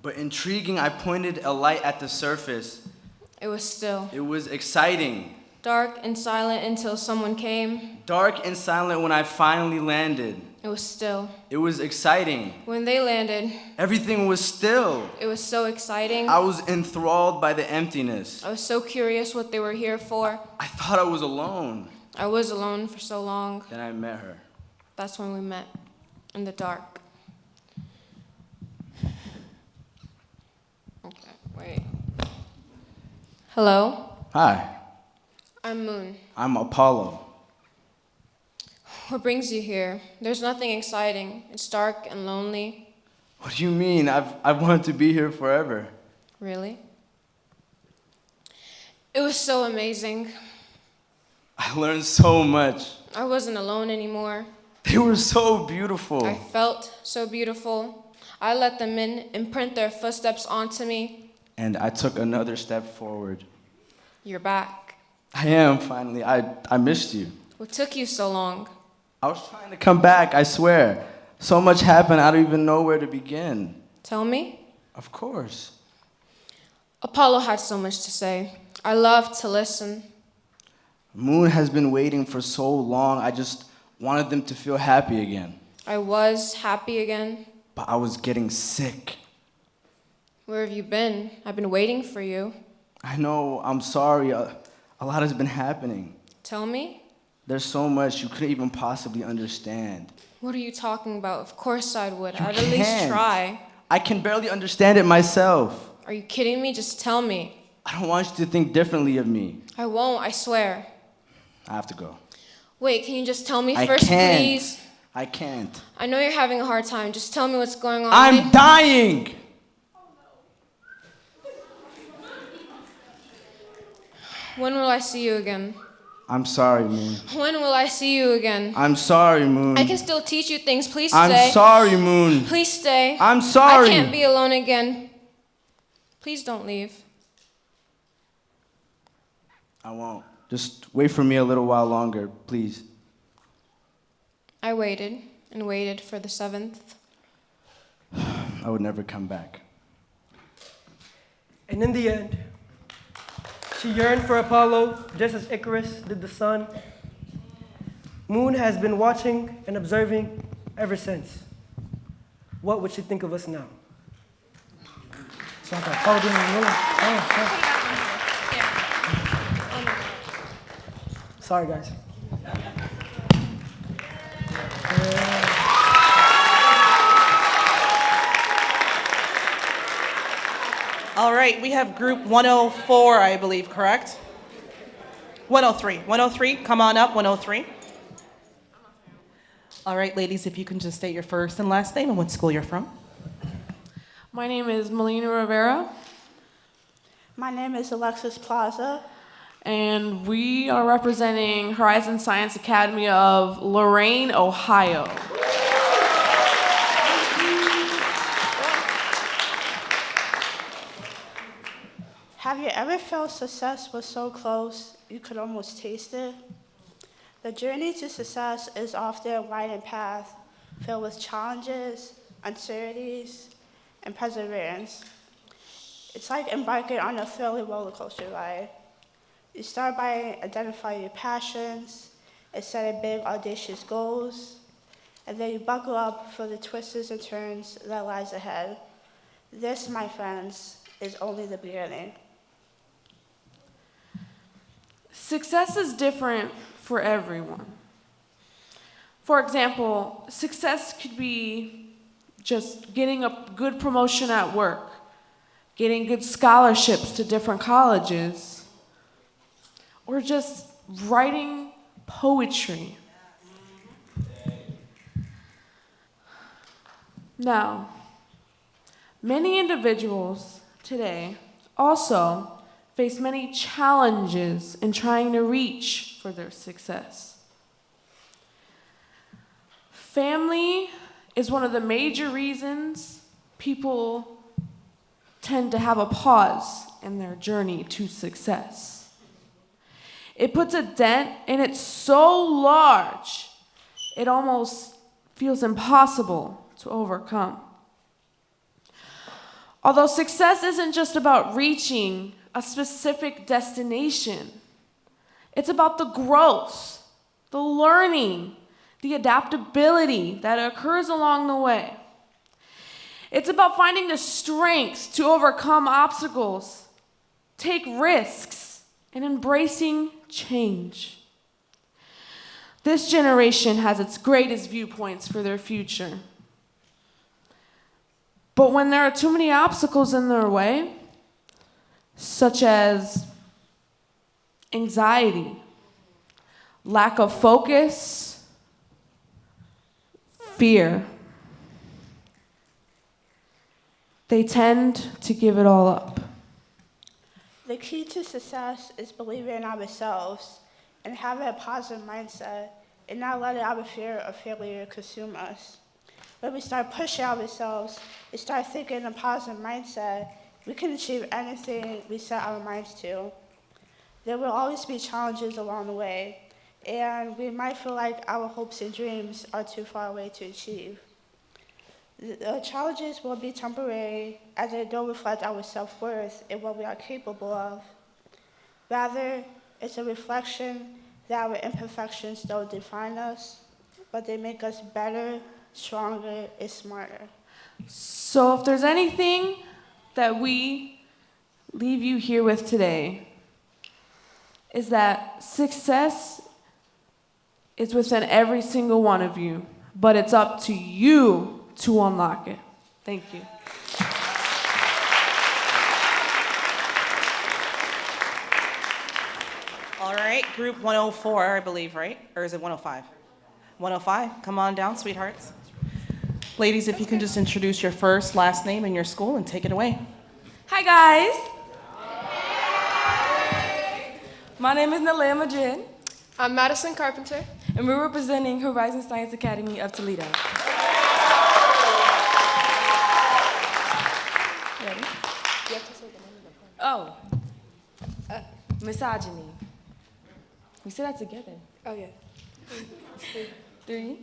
but intriguing, I pointed a light at the surface. It was still. It was exciting. Dark and silent until someone came. Dark and silent when I finally landed. It was still. It was exciting. When they landed, Everything was still. it was so exciting. I was enthralled by the emptiness. I was so curious what they were here for. I thought I was alone. I was alone for so long. Then I met her. That's when we met, in the dark. Okay, wait. Hello? Hi, I'm Moon. I'm Apollo. What brings you here? There's nothing exciting. It's dark and lonely. What do you mean? I've wanted to be here forever. Really? It was so amazing. I learned so much. I wasn't alone anymore. They were so beautiful. I felt so beautiful. I let them in, imprint their footsteps onto me. And I took another step forward. You're back. I am, finally. I missed you. What took you so long? I was trying to come back, I swear. So much happened, I don't even know where to begin. Tell me. Of course. Apollo had so much to say. I loved to listen. Moon has been waiting for so long. I just wanted them to feel happy again. I was happy again. But I was getting sick. Where have you been? I've been waiting for you. I know, I'm sorry. A lot has been happening. Tell me? There's so much you couldn't even possibly understand. What are you talking about? Of course I would. You I'd at least can't. try. I can barely understand it myself. Are you kidding me? Just tell me. I don't want you to think differently of me. I won't, I swear. I have to go. Wait, can you just tell me I first, can't. please? I can't. I know you're having a hard time. Just tell me what's going on. I'm dying! When will I see you again? I'm sorry, Moon. When will I see you again? I'm sorry, Moon. I can still teach you things. Please I'm stay. sorry, Moon. Please stay. I'm sorry. I can't be alone again. Please don't leave. I won't. Just wait for me a little while longer, please. I waited and waited for the 7th. I would never come back. And in the end, she yearned for Apollo just as Icarus did the sun. Moon has been watching and observing ever since. What would she think of us now? Sorry, guys. All right, we have group 104, I believe, correct? 103. 103, come on up, 103. All right, ladies, if you can just state your first and last name and what school you're from. My name is Melina Rivera. My name is Alexis Plaza. And we are representing Horizon Science Academy of Lorain, Ohio. Have you ever felt success was so close you could almost taste it? The journey to success is often a winding path filled with challenges, uncertainties, and perseverance. It's like embarking on a thrilling roller coaster ride. You start by identifying your passions and setting big, audacious goals, and then you buckle up for the twists and turns that lies ahead. This, my friends, is only the beginning. Success is different for everyone. For example, success could be just getting a good promotion at work, getting good scholarships to different colleges, or just writing poetry. Now, many individuals today also face many challenges in trying to reach for their success. Family is one of the major reasons people tend to have a pause in their journey to success. It puts a dent, and it's so large, it almost feels impossible to overcome. Although success isn't just about reaching a specific destination, it's about the growth, the learning, the adaptability that occurs along the way. It's about finding the strength to overcome obstacles, take risks, and embracing change. This generation has its greatest viewpoints for their future. But when there are too many obstacles in their way, such as anxiety, lack of focus, fear, they tend to give it all up. The key to success is believing in ourselves and having a positive mindset and not letting our fear of failure consume us. When we start pushing ourselves and start thinking in a positive mindset, we can achieve anything we set our minds to. There will always be challenges along the way, and we might feel like our hopes and dreams are too far away to achieve. The challenges will be temporary as they don't reflect our self-worth and what we are capable of. Rather, it's a reflection that our imperfections don't define us, but they make us better, stronger, and smarter. So if there's anything that we leave you here with today, is that success is within every single one of you, but it's up to you to unlock it. Thank you. All right, group 104, I believe, right? Or is it 105? 105, come on down, sweethearts. Ladies, if you can just introduce your first, last name, and your school, and take it away. Hi, guys. My name is Nalea Madrid. I'm Madison Carpenter. And we're representing Horizon Science Academy of Toledo. Ready? You have to say the name of the poem. Oh. Misogyny. We say that together. Oh, yeah. 3,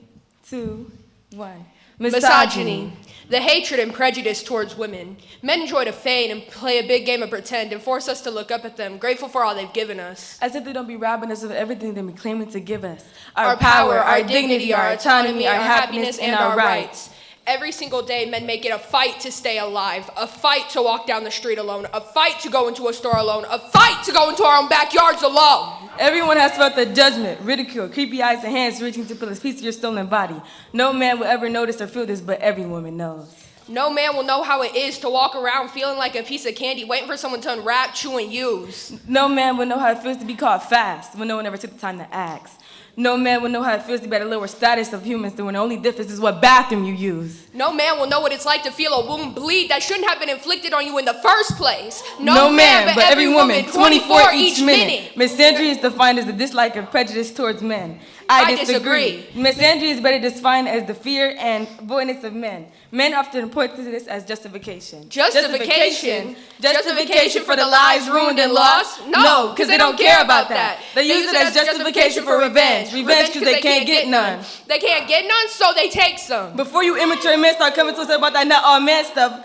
2, 1. Misogyny. The hatred and prejudice towards women. Men enjoy to feign and play a big game of pretend and force us to look up at them, grateful for all they've given us. As if they don't be robbing us of everything they've been claiming to give us. Our power, our dignity, our autonomy, our happiness, and our rights. Every single day, men make it a fight to stay alive, a fight to walk down the street alone, a fight to go into a store alone, a fight to go into our own backyards alone. Everyone has felt the judgment, ridicule, creepy eyes and hands reaching to pull a piece of your stolen body. No man will ever notice or feel this, but every woman knows. No man will know how it is to walk around feeling like a piece of candy, waiting for someone to unwrap, chew, and use. No man will know how it feels to be called fast when no one ever took the time to ask. No man will know how it feels to be at a lower status of humans when the only difference is what bathroom you use. No man will know what it's like to feel a wound bleed that shouldn't have been inflicted on you in the first place. No man, but every woman, 24 each minute. Misandry is defined as the dislike or prejudice towards men. I disagree. Misandry is better defined as the fear and avoidance of men. Men often point to this as justification. Justification? Justification for the lives ruined and lost? No, because they don't care about that. They use it as justification for revenge. Revenge because they can't get none. They can't get none, so they take some. Before you immature men start coming to us about that not all man stuff,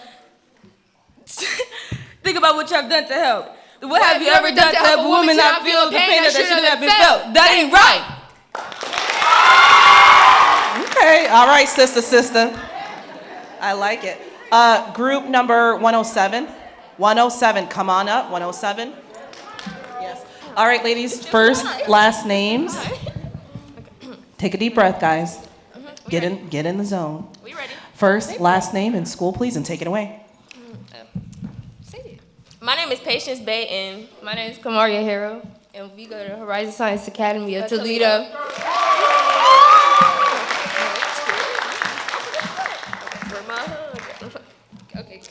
think about what you have done to help. What have you ever done to help a woman not feel the pain that shouldn't have been felt? That ain't right. Okay, all right, sister. I like it. Group number 107. 107, come on up, 107. Yes. All right, ladies, first, last names. Take a deep breath, guys. Get in the zone. We ready? First, last name and school, please, and take it away. My name is Patience Bay, and my name is Kamaria Harrow, and we go to Horizon Science Academy of Toledo. Okay.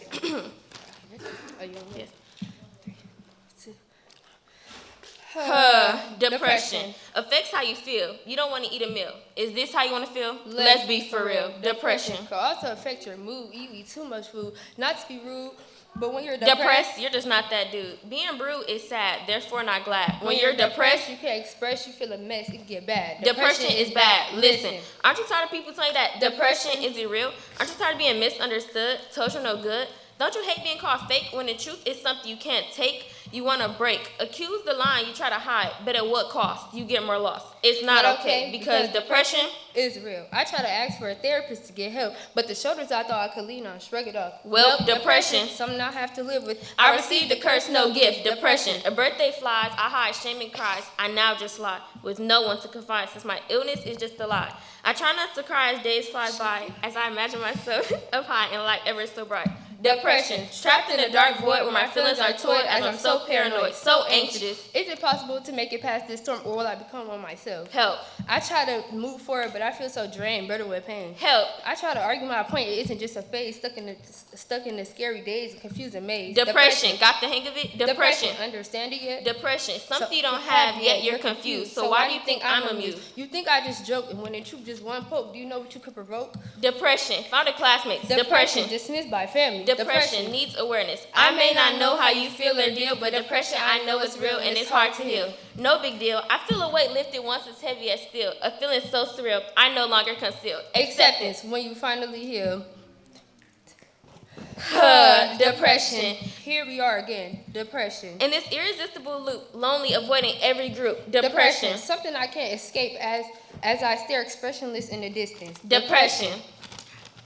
Depression affects how you feel. You don't want to eat a meal. Is this how you want to feel? Let's be for real. Depression can also affect your mood. You eat too much food. Not to be rude, but when you're depressed, you're just not that dude. Being rude is sad, therefore not glad. When you're depressed, you can't express. You feel a mess. It can get bad. Depression is bad. Listen, aren't you tired of people telling you that depression isn't real? Aren't you tired of being misunderstood, told you're no good? Don't you hate being called fake when the truth is something you can't take? You want to break. Accuse the line you try to hide, but at what cost? You get more lost. It's not okay because depression is real. I try to ask for a therapist to get help, but the shoulders I thought I could lean on, shrug it off. Well, depression. Something I have to live with. I received a curse, no gift. Depression. A birthday flies. I hide shame and cries. I now just lie with no one to confide since my illness is just a lie. I try not to cry as days fly by, as I imagine myself up high and light ever so bright. Depression, trapped in a dark void where my feelings are toyed as I'm so paranoid, so anxious. Is it possible to make it past this storm, or will I become one myself? Help. I try to move forward, but I feel so drained, burdened with pain. Help. I try to argue my point. It isn't just a phase stuck in the scary days and confusing maze. Depression. Got the hang of it? Depression. Understand it yet? Depression. Something you don't have yet you're confused. So why do you think I'm amused? You think I just joke, and when in truth just one poke, do you know what you could provoke? Depression. Found a classmates. Depression. Dismissed by family. Depression needs awareness. I may not know how you feel or deal, but depression I know is real and it's hard to heal. No big deal. I feel a weight lifted once it's heavy as steel. A feeling so surreal, I no longer conceal. Acceptance when you finally heal. Depression. Here we are again. Depression. In this irresistible loop, lonely, avoiding every group. Depression. Something I can't escape as I stare expressionless in the distance. Depression.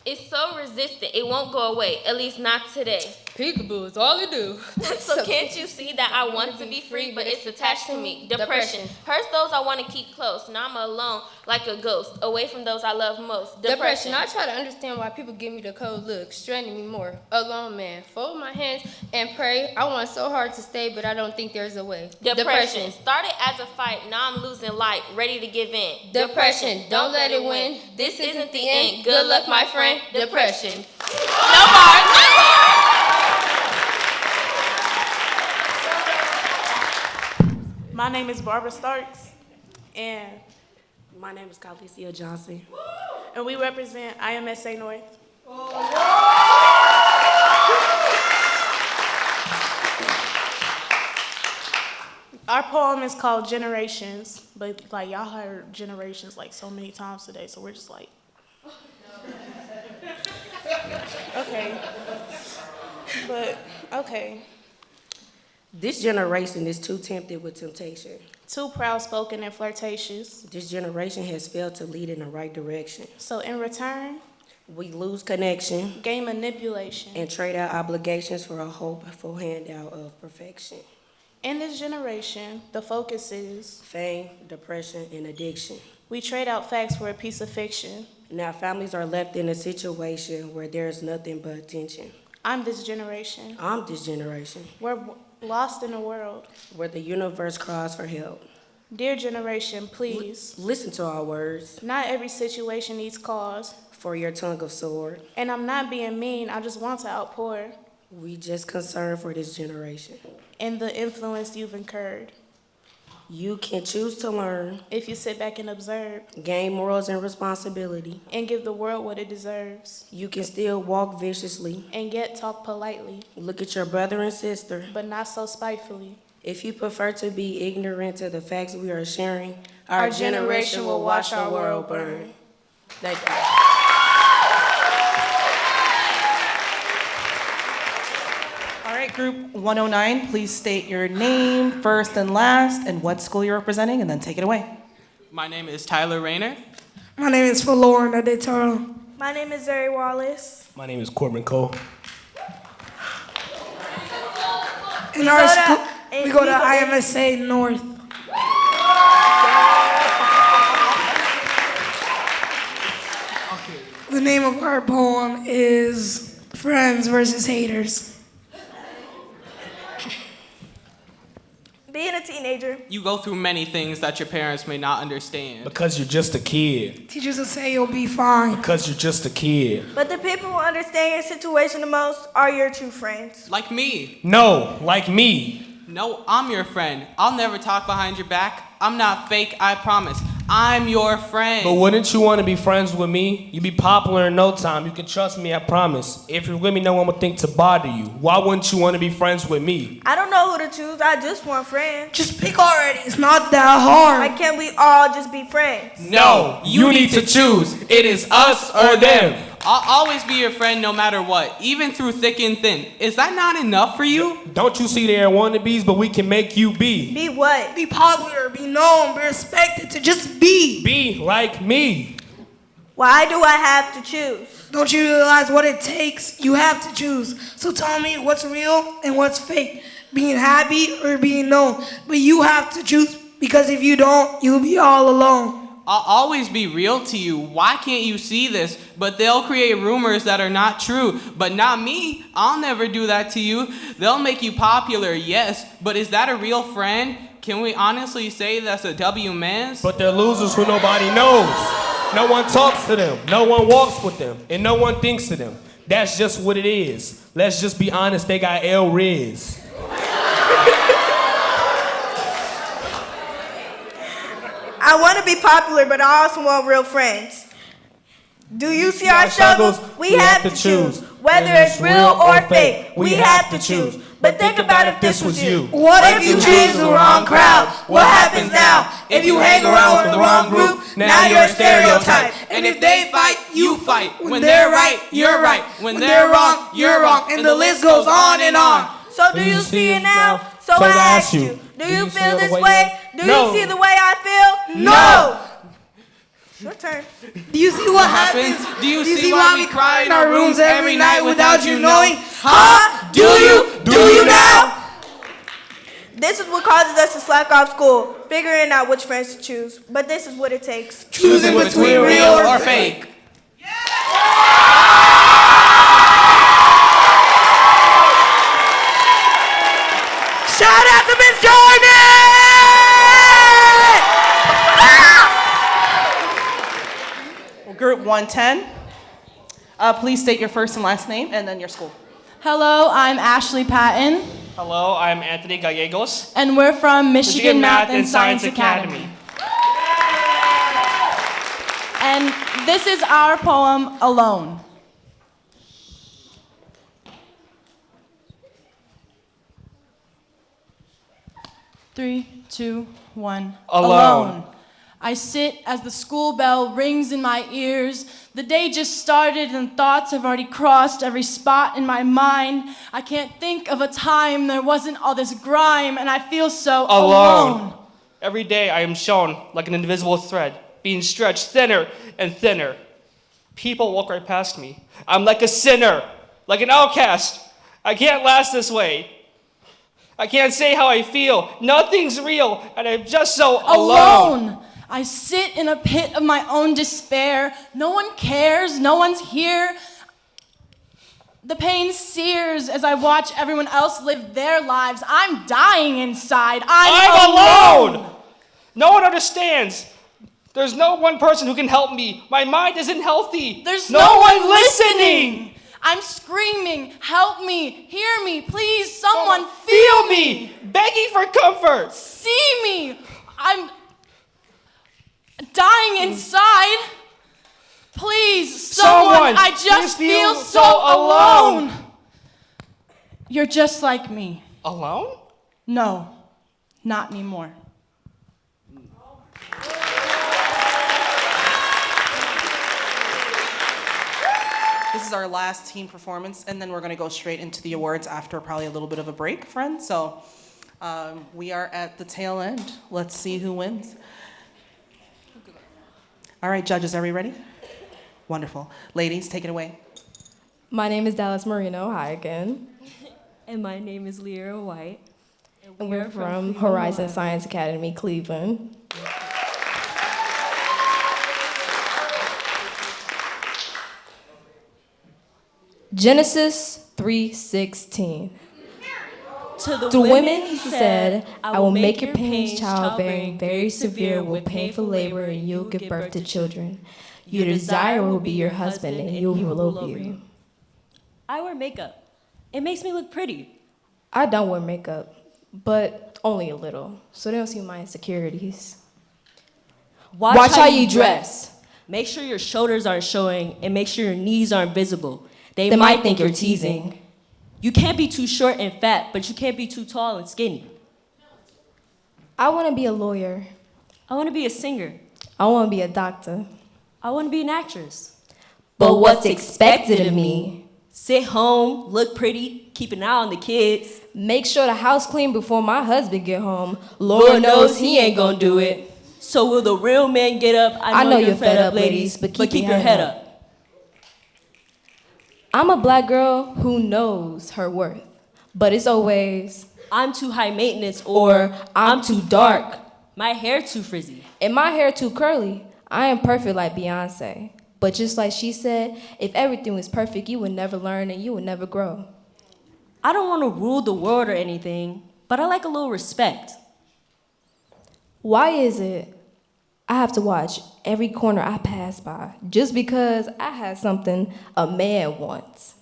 It's so resistant, it won't go away, at least not today. Peekaboo is all it do. So can't you see that I want to be free, but it's attached to me? Depression. Hurts those I want to keep close. Now I'm alone like a ghost, away from those I love most. Depression. I try to understand why people give me the cold look, straining me more. Alone man. Fold my hands and pray. I want so hard to stay, but I don't think there's a way. Depression. Started as a fight, now I'm losing light, ready to give in. Depression. Don't let it win. This isn't the end. Good luck, my friend. Depression. No more. My name is Barbara Starks, and my name is Kylin Johnson, and we represent IMSA North. Our poem is called Generations, but like y'all heard generations like so many times today, so we're just like, okay, but okay. This generation is too tempted with temptation. Too proud-spoken and flirtatious. This generation has failed to lead in the right direction. So in return, we lose connection, gain manipulation, and trade our obligations for a hopeful handout of perfection. In this generation, the focus is fame, depression, and addiction. We trade out facts for a piece of fiction. Now families are left in a situation where there's nothing but tension. I'm this generation. I'm this generation. We're lost in a world where the universe cries for help. Dear generation, please listen to our words. Not every situation needs cause for your tongue of sword. And I'm not being mean, I just want to outpour. We just concerned for this generation and the influence you've incurred. You can choose to learn if you sit back and observe, gain morals and responsibility, and give the world what it deserves. You can still walk viciously and yet talk politely. Look at your brother and sister, but not so spitefully. If you prefer to be ignorant to the facts we are sharing, our generation will watch our world burn. Thank you. All right, group 109, please state your name first and last and what school you're representing, and then take it away. My name is Tyler Rayner. My name is Lauren Adetaro. My name is Zuri Wallace. My name is Corbin Cole. In our school, we go to IMSA North. The name of our poem is Friends versus Haters. Being a teenager, you go through many things that your parents may not understand. Because you're just a kid. Teachers will say you'll be fine. Because you're just a kid. But the people who understand your situation the most are your true friends. Like me. No, like me. No, I'm your friend. I'll never talk behind your back. I'm not fake, I promise. I'm your friend. But wouldn't you want to be friends with me? You'd be popular in no time. You can trust me, I promise. If you're with me, no one would think to bother you. Why wouldn't you want to be friends with me? I don't know who to choose. I just want friends. Just pick already. It's not that hard. Why can't we all just be friends? No, you need to choose. It is us or them. I'll always be your friend no matter what, even through thick and thin. Is that not enough for you? Don't you see there are wannabes, but we can make you be. Be what? Be popular, be known, be respected, to just be. Be like me. Why do I have to choose? Don't you realize what it takes? You have to choose. So tell me what's real and what's fake. Being happy or being known. But you have to choose, because if you don't, you'll be all alone. I'll always be real to you. Why can't you see this? But they'll create rumors that are not true. But not me. I'll never do that to you. They'll make you popular, yes. But is that a real friend? Can we honestly say that's a W-Mans? But they're losers who nobody knows. No one talks to them. No one walks with them. And no one thinks to them. That's just what it is. Let's just be honest, they got L-Riz. I want to be popular, but I also want real friends. Do you see our struggles? We have to choose. Whether it's real or fake, we have to choose. But think about if this was you. What if you choose the wrong crowd? What happens now? If you hang around with the wrong group, now you're a stereotype. And if they fight, you fight. fight. When they're right, you're right. When they're wrong, you're wrong. And the list goes on and on. So do you see it now? So I ask you, do you feel this way? Do you see the way I feel? No! Your turn. Do you see what happens? Do you see why we cry in our rooms every night without you knowing? Huh? Do you now? This is what causes us to slack off school, figuring out which friends to choose. But this is what it takes. Choosing between real or fake. Shout out to Miss Jordan! Group 110. Please state your first and last name and then your school. Hello, I'm Ashley Patton, Hello, I'm Anthony Gallegos. and we're from Michigan Math and Science Academy. And this is our poem, Alone. Three, two, one. Alone. I sit as the school bell rings in my ears. The day just started and thoughts have already crossed every spot in my mind. I can't think of a time there wasn't all this grime, and I feel so alone. Every day I am shown like an invisible thread, being stretched thinner and thinner. People walk right past me. I'm like a sinner, like an outcast. I can't last this way. I can't say how I feel. Nothing's real, and I'm just so alone. I sit in a pit of my own despair. No one cares, no one's here. The pain sears as I watch everyone else live their lives. I'm dying inside. I'm alone! No one understands. There's no one person who can help me. My mind isn't healthy. There's no one listening. I'm screaming, help me, hear me, please, someone feel me. Begging for comfort. See me. I'm dying inside. Please, someone, I just feel so alone. You're just like me. Alone? No, not anymore. This is our last team performance, and then we're going to go straight into the awards after probably a little bit of a break, friends. So we are at the tail end. Let's see who wins. All right, judges, are we ready? Wonderful. Ladies, take it away. My name is Dallas Marino. Hi again. And my name is Lyra White. And we're from Horizon Science Academy, Cleveland. Genesis 3:16. To the women he said, I will make your pains childbearing very severe with painful labor, and you'll give birth to children. Your desire will be your husband, and he will elope you. I wear makeup. It makes me look pretty. I don't wear makeup, but only a little, so they don't see my insecurities. Watch how you dress. Make sure your shoulders aren't showing, and make sure your knees aren't visible. They might think you're teasing. You can't be too short and fat, but you can't be too tall and skinny. I want to be a lawyer. I want to be a singer. I want to be a doctor. I want to be an actress. But what's expected of me? Sit home, look pretty, keep an eye on the kids. Make sure the house clean before my husband get home. Lord knows he ain't gonna do it. So will the real man get up? I know you're fed up, ladies, but keep your head up. I'm a black girl who knows her worth, but it's always, I'm too high maintenance, or I'm too dark. My hair too frizzy. And my hair too curly. I am perfect like Beyonce. But just like she said, if everything was perfect, you would never learn and you would never grow. I don't want to rule the world or anything, but I like a little respect. Why is it I have to watch every corner I pass by just because I had something a man wants?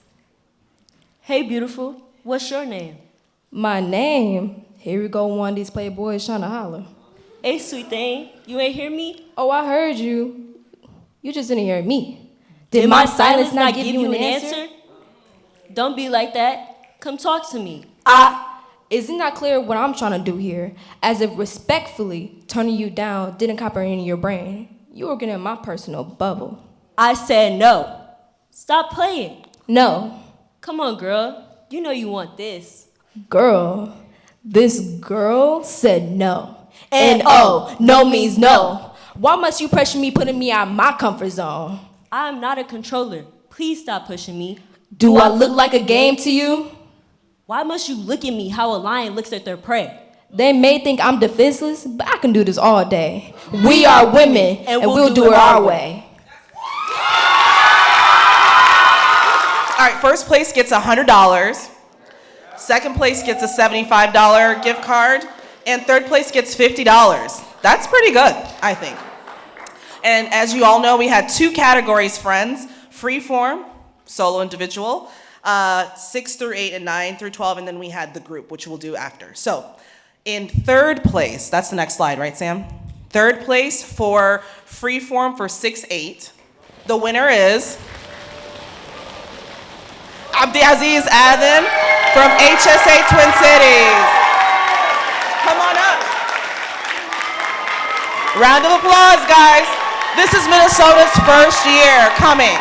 Hey, beautiful, what's your name? My name? Here we go, one of these playboys trying to holler. Hey, sweet thing, you ain't hear me? Oh, I heard you. You just didn't hear me. Did my silence not give you an answer? Don't be like that. Come talk to me. Isn't that clear what I'm trying to do here? As if respectfully turning you down didn't comprehend your brain. You were getting in my personal bubble. I said no. Stop playing. No. Come on, girl. You know you want this. Girl. This girl said no. And oh, no means no. Why must you pressure me, putting me out of my comfort zone? I'm not a controller. Please stop pushing me. Do I look like a game to you? Why must you look at me how a lion looks at their prey? They may think I'm defenseless, but I can do this all day. We are women, and we'll do it our way. All right, first place gets $100. Second place gets a $75 gift card. And third place gets $50. That's pretty good, I think. And as you all know, we had 2 categories, friends. Freeform, solo individual, 6 through 8 and 9 through 12, and then we had the group, which we'll do after. So in third place, that's the next slide, right, Sam? Third place for freeform for 6-8. The winner is Abdiaziz Adhan from HSA Twin Cities. Come on up. Round of applause, guys. This is Minnesota's first year coming.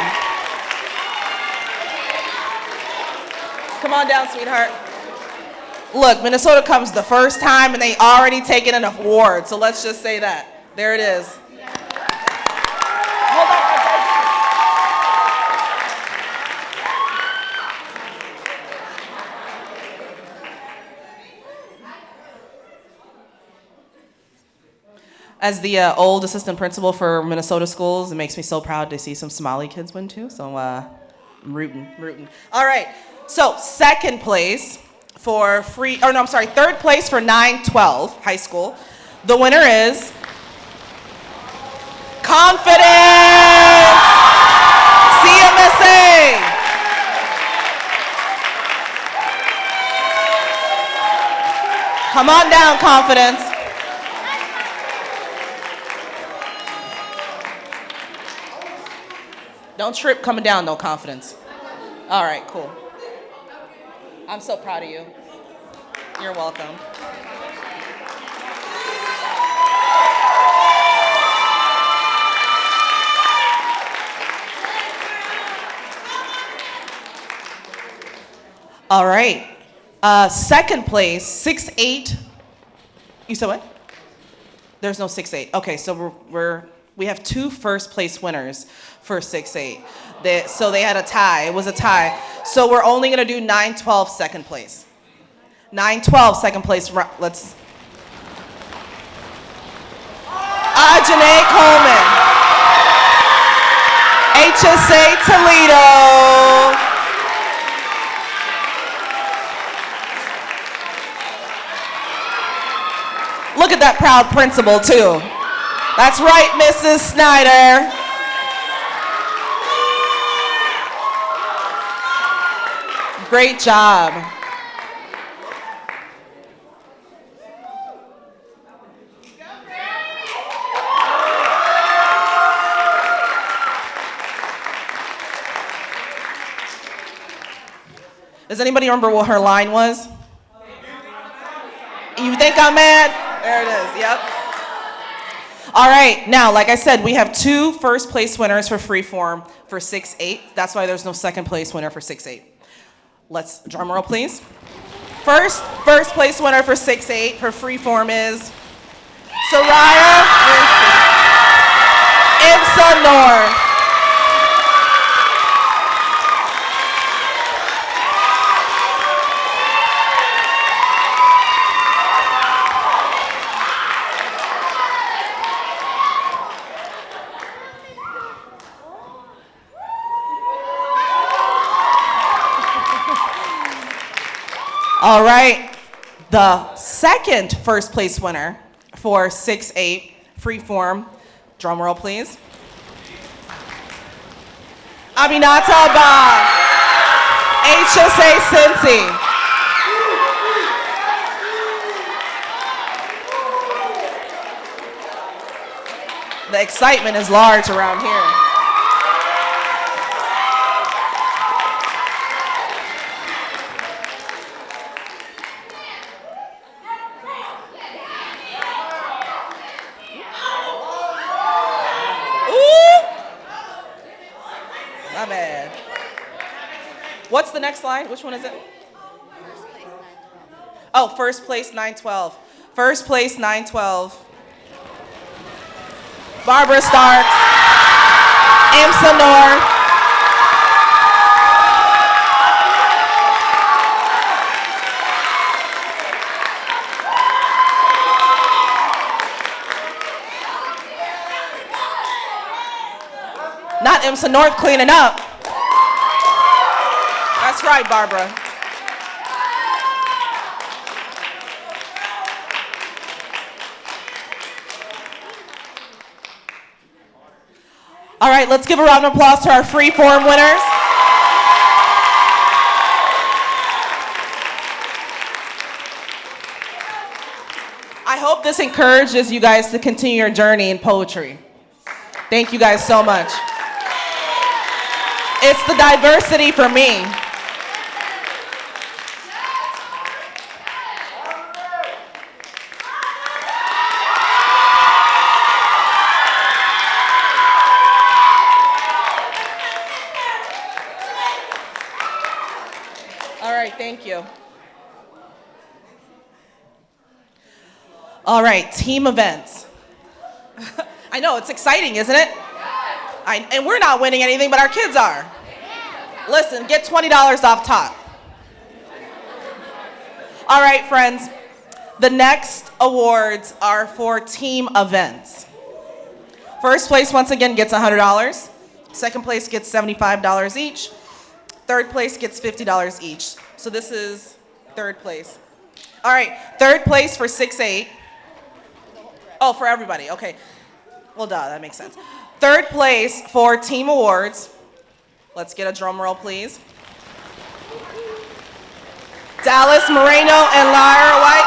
Come on down, sweetheart. Look, Minnesota comes the first time and they already taken an award, so let's just say that. There it is. Hold on. As the old assistant principal for Minnesota schools, it makes me so proud to see some Somali kids win too. So I'm rooting. All right. So third place for 9-12 high school. The winner is Confidence CMSA. Come on down, Confidence. Don't trip coming down, no Confidence. All right, cool. I'm so proud of you. You're welcome. All right. Second place, 6-8. You said what? There's no 6-8. Okay, so we have 2 first place winners for 6-8. So they had a tie. It was a tie. So we're only going to do 9-12 second place. 9-12 second place. Let's. Janae Coleman. HSA Toledo. Look at that proud principal, too. That's right, Mrs. Snyder. Great job. Does anybody remember what her line was? You think I'm mad? There it is, yep. All right, now, like I said, we have 2 first place winners for freeform for 6-8. That's why there's no second place winner for 6-8. Let's, drum roll, please. First place winner for 6-8 for freeform is Soraya Imsa North. All right, the second first place winner for 6-8 freeform, drum roll please. Aminata Ba, HSA Cincy. The excitement is large around here. My bad. What's the next slide? Which one is it? Oh, first place 912. First place 912. Barbara Starks, Imsa North. Not Imsa North cleaning up. That's right, Barbara. All right, let's give a round of applause to our free form winners. I hope this encourages you guys to continue your journey in poetry. Thank you guys so much. It's the diversity for me. All right, thank you. All right, team events. I know, it's exciting, isn't it? And we're not winning anything, but our kids are. Listen, get $20 off top. All right, friends. The next awards are for team events. First place, once again, gets $100. Second place gets $75 each. Third place gets $50 each. So this is third place. All right, third place for 6-8. Oh, for everybody, okay. Well, duh, that makes sense. Third place for team awards. Let's get a drum roll, please. Dallas Moreno and Lyra White,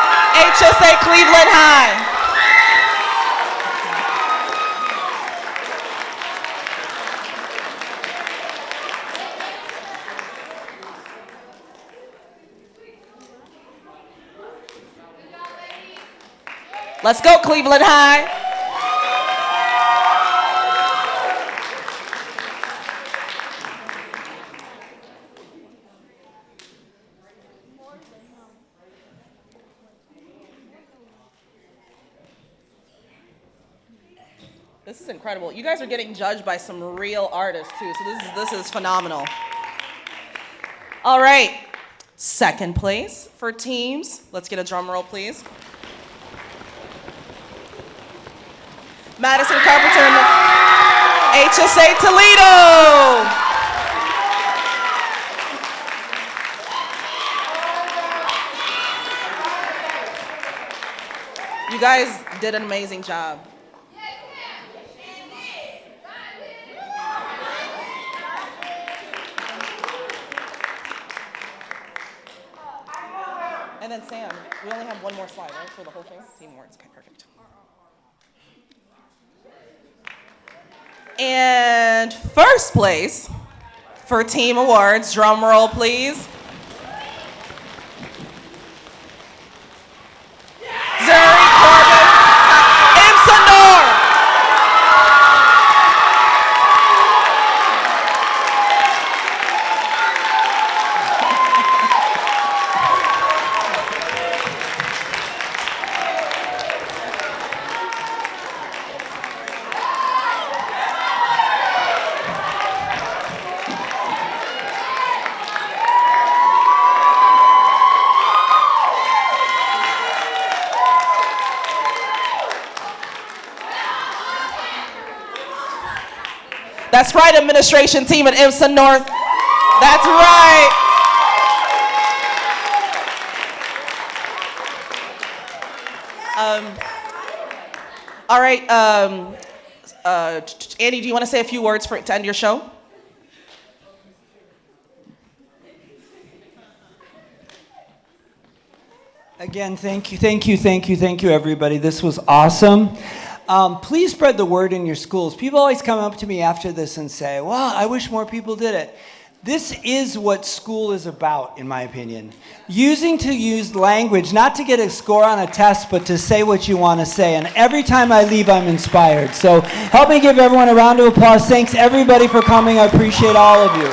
HSA Cleveland High. Let's go, Cleveland High. This is incredible. You guys are getting judged by some real artists too, so this is phenomenal. All right, second place for teams. Let's get a drum roll, please. Madison Carpenter and the HSA Toledo. You guys did an amazing job. And then Sam, we only have one more slide, right, for the whole thing? Team awards, okay, perfect. And first place for team awards, drum roll please. Zuri Corbin, Imsa North. That's right, administration team at Imsa North. That's right. All right, Andy, do you want to say a few words to end your show? Again, thank you, everybody. This was awesome. Please spread the word in your schools. People always come up to me after this and say, wow, I wish more people did it. This is what school is about, in my opinion. Use language, not to get a score on a test, but to say what you want to say. And every time I leave, I'm inspired. So help me give everyone a round of applause. Thanks, everybody, for coming. I appreciate all of you.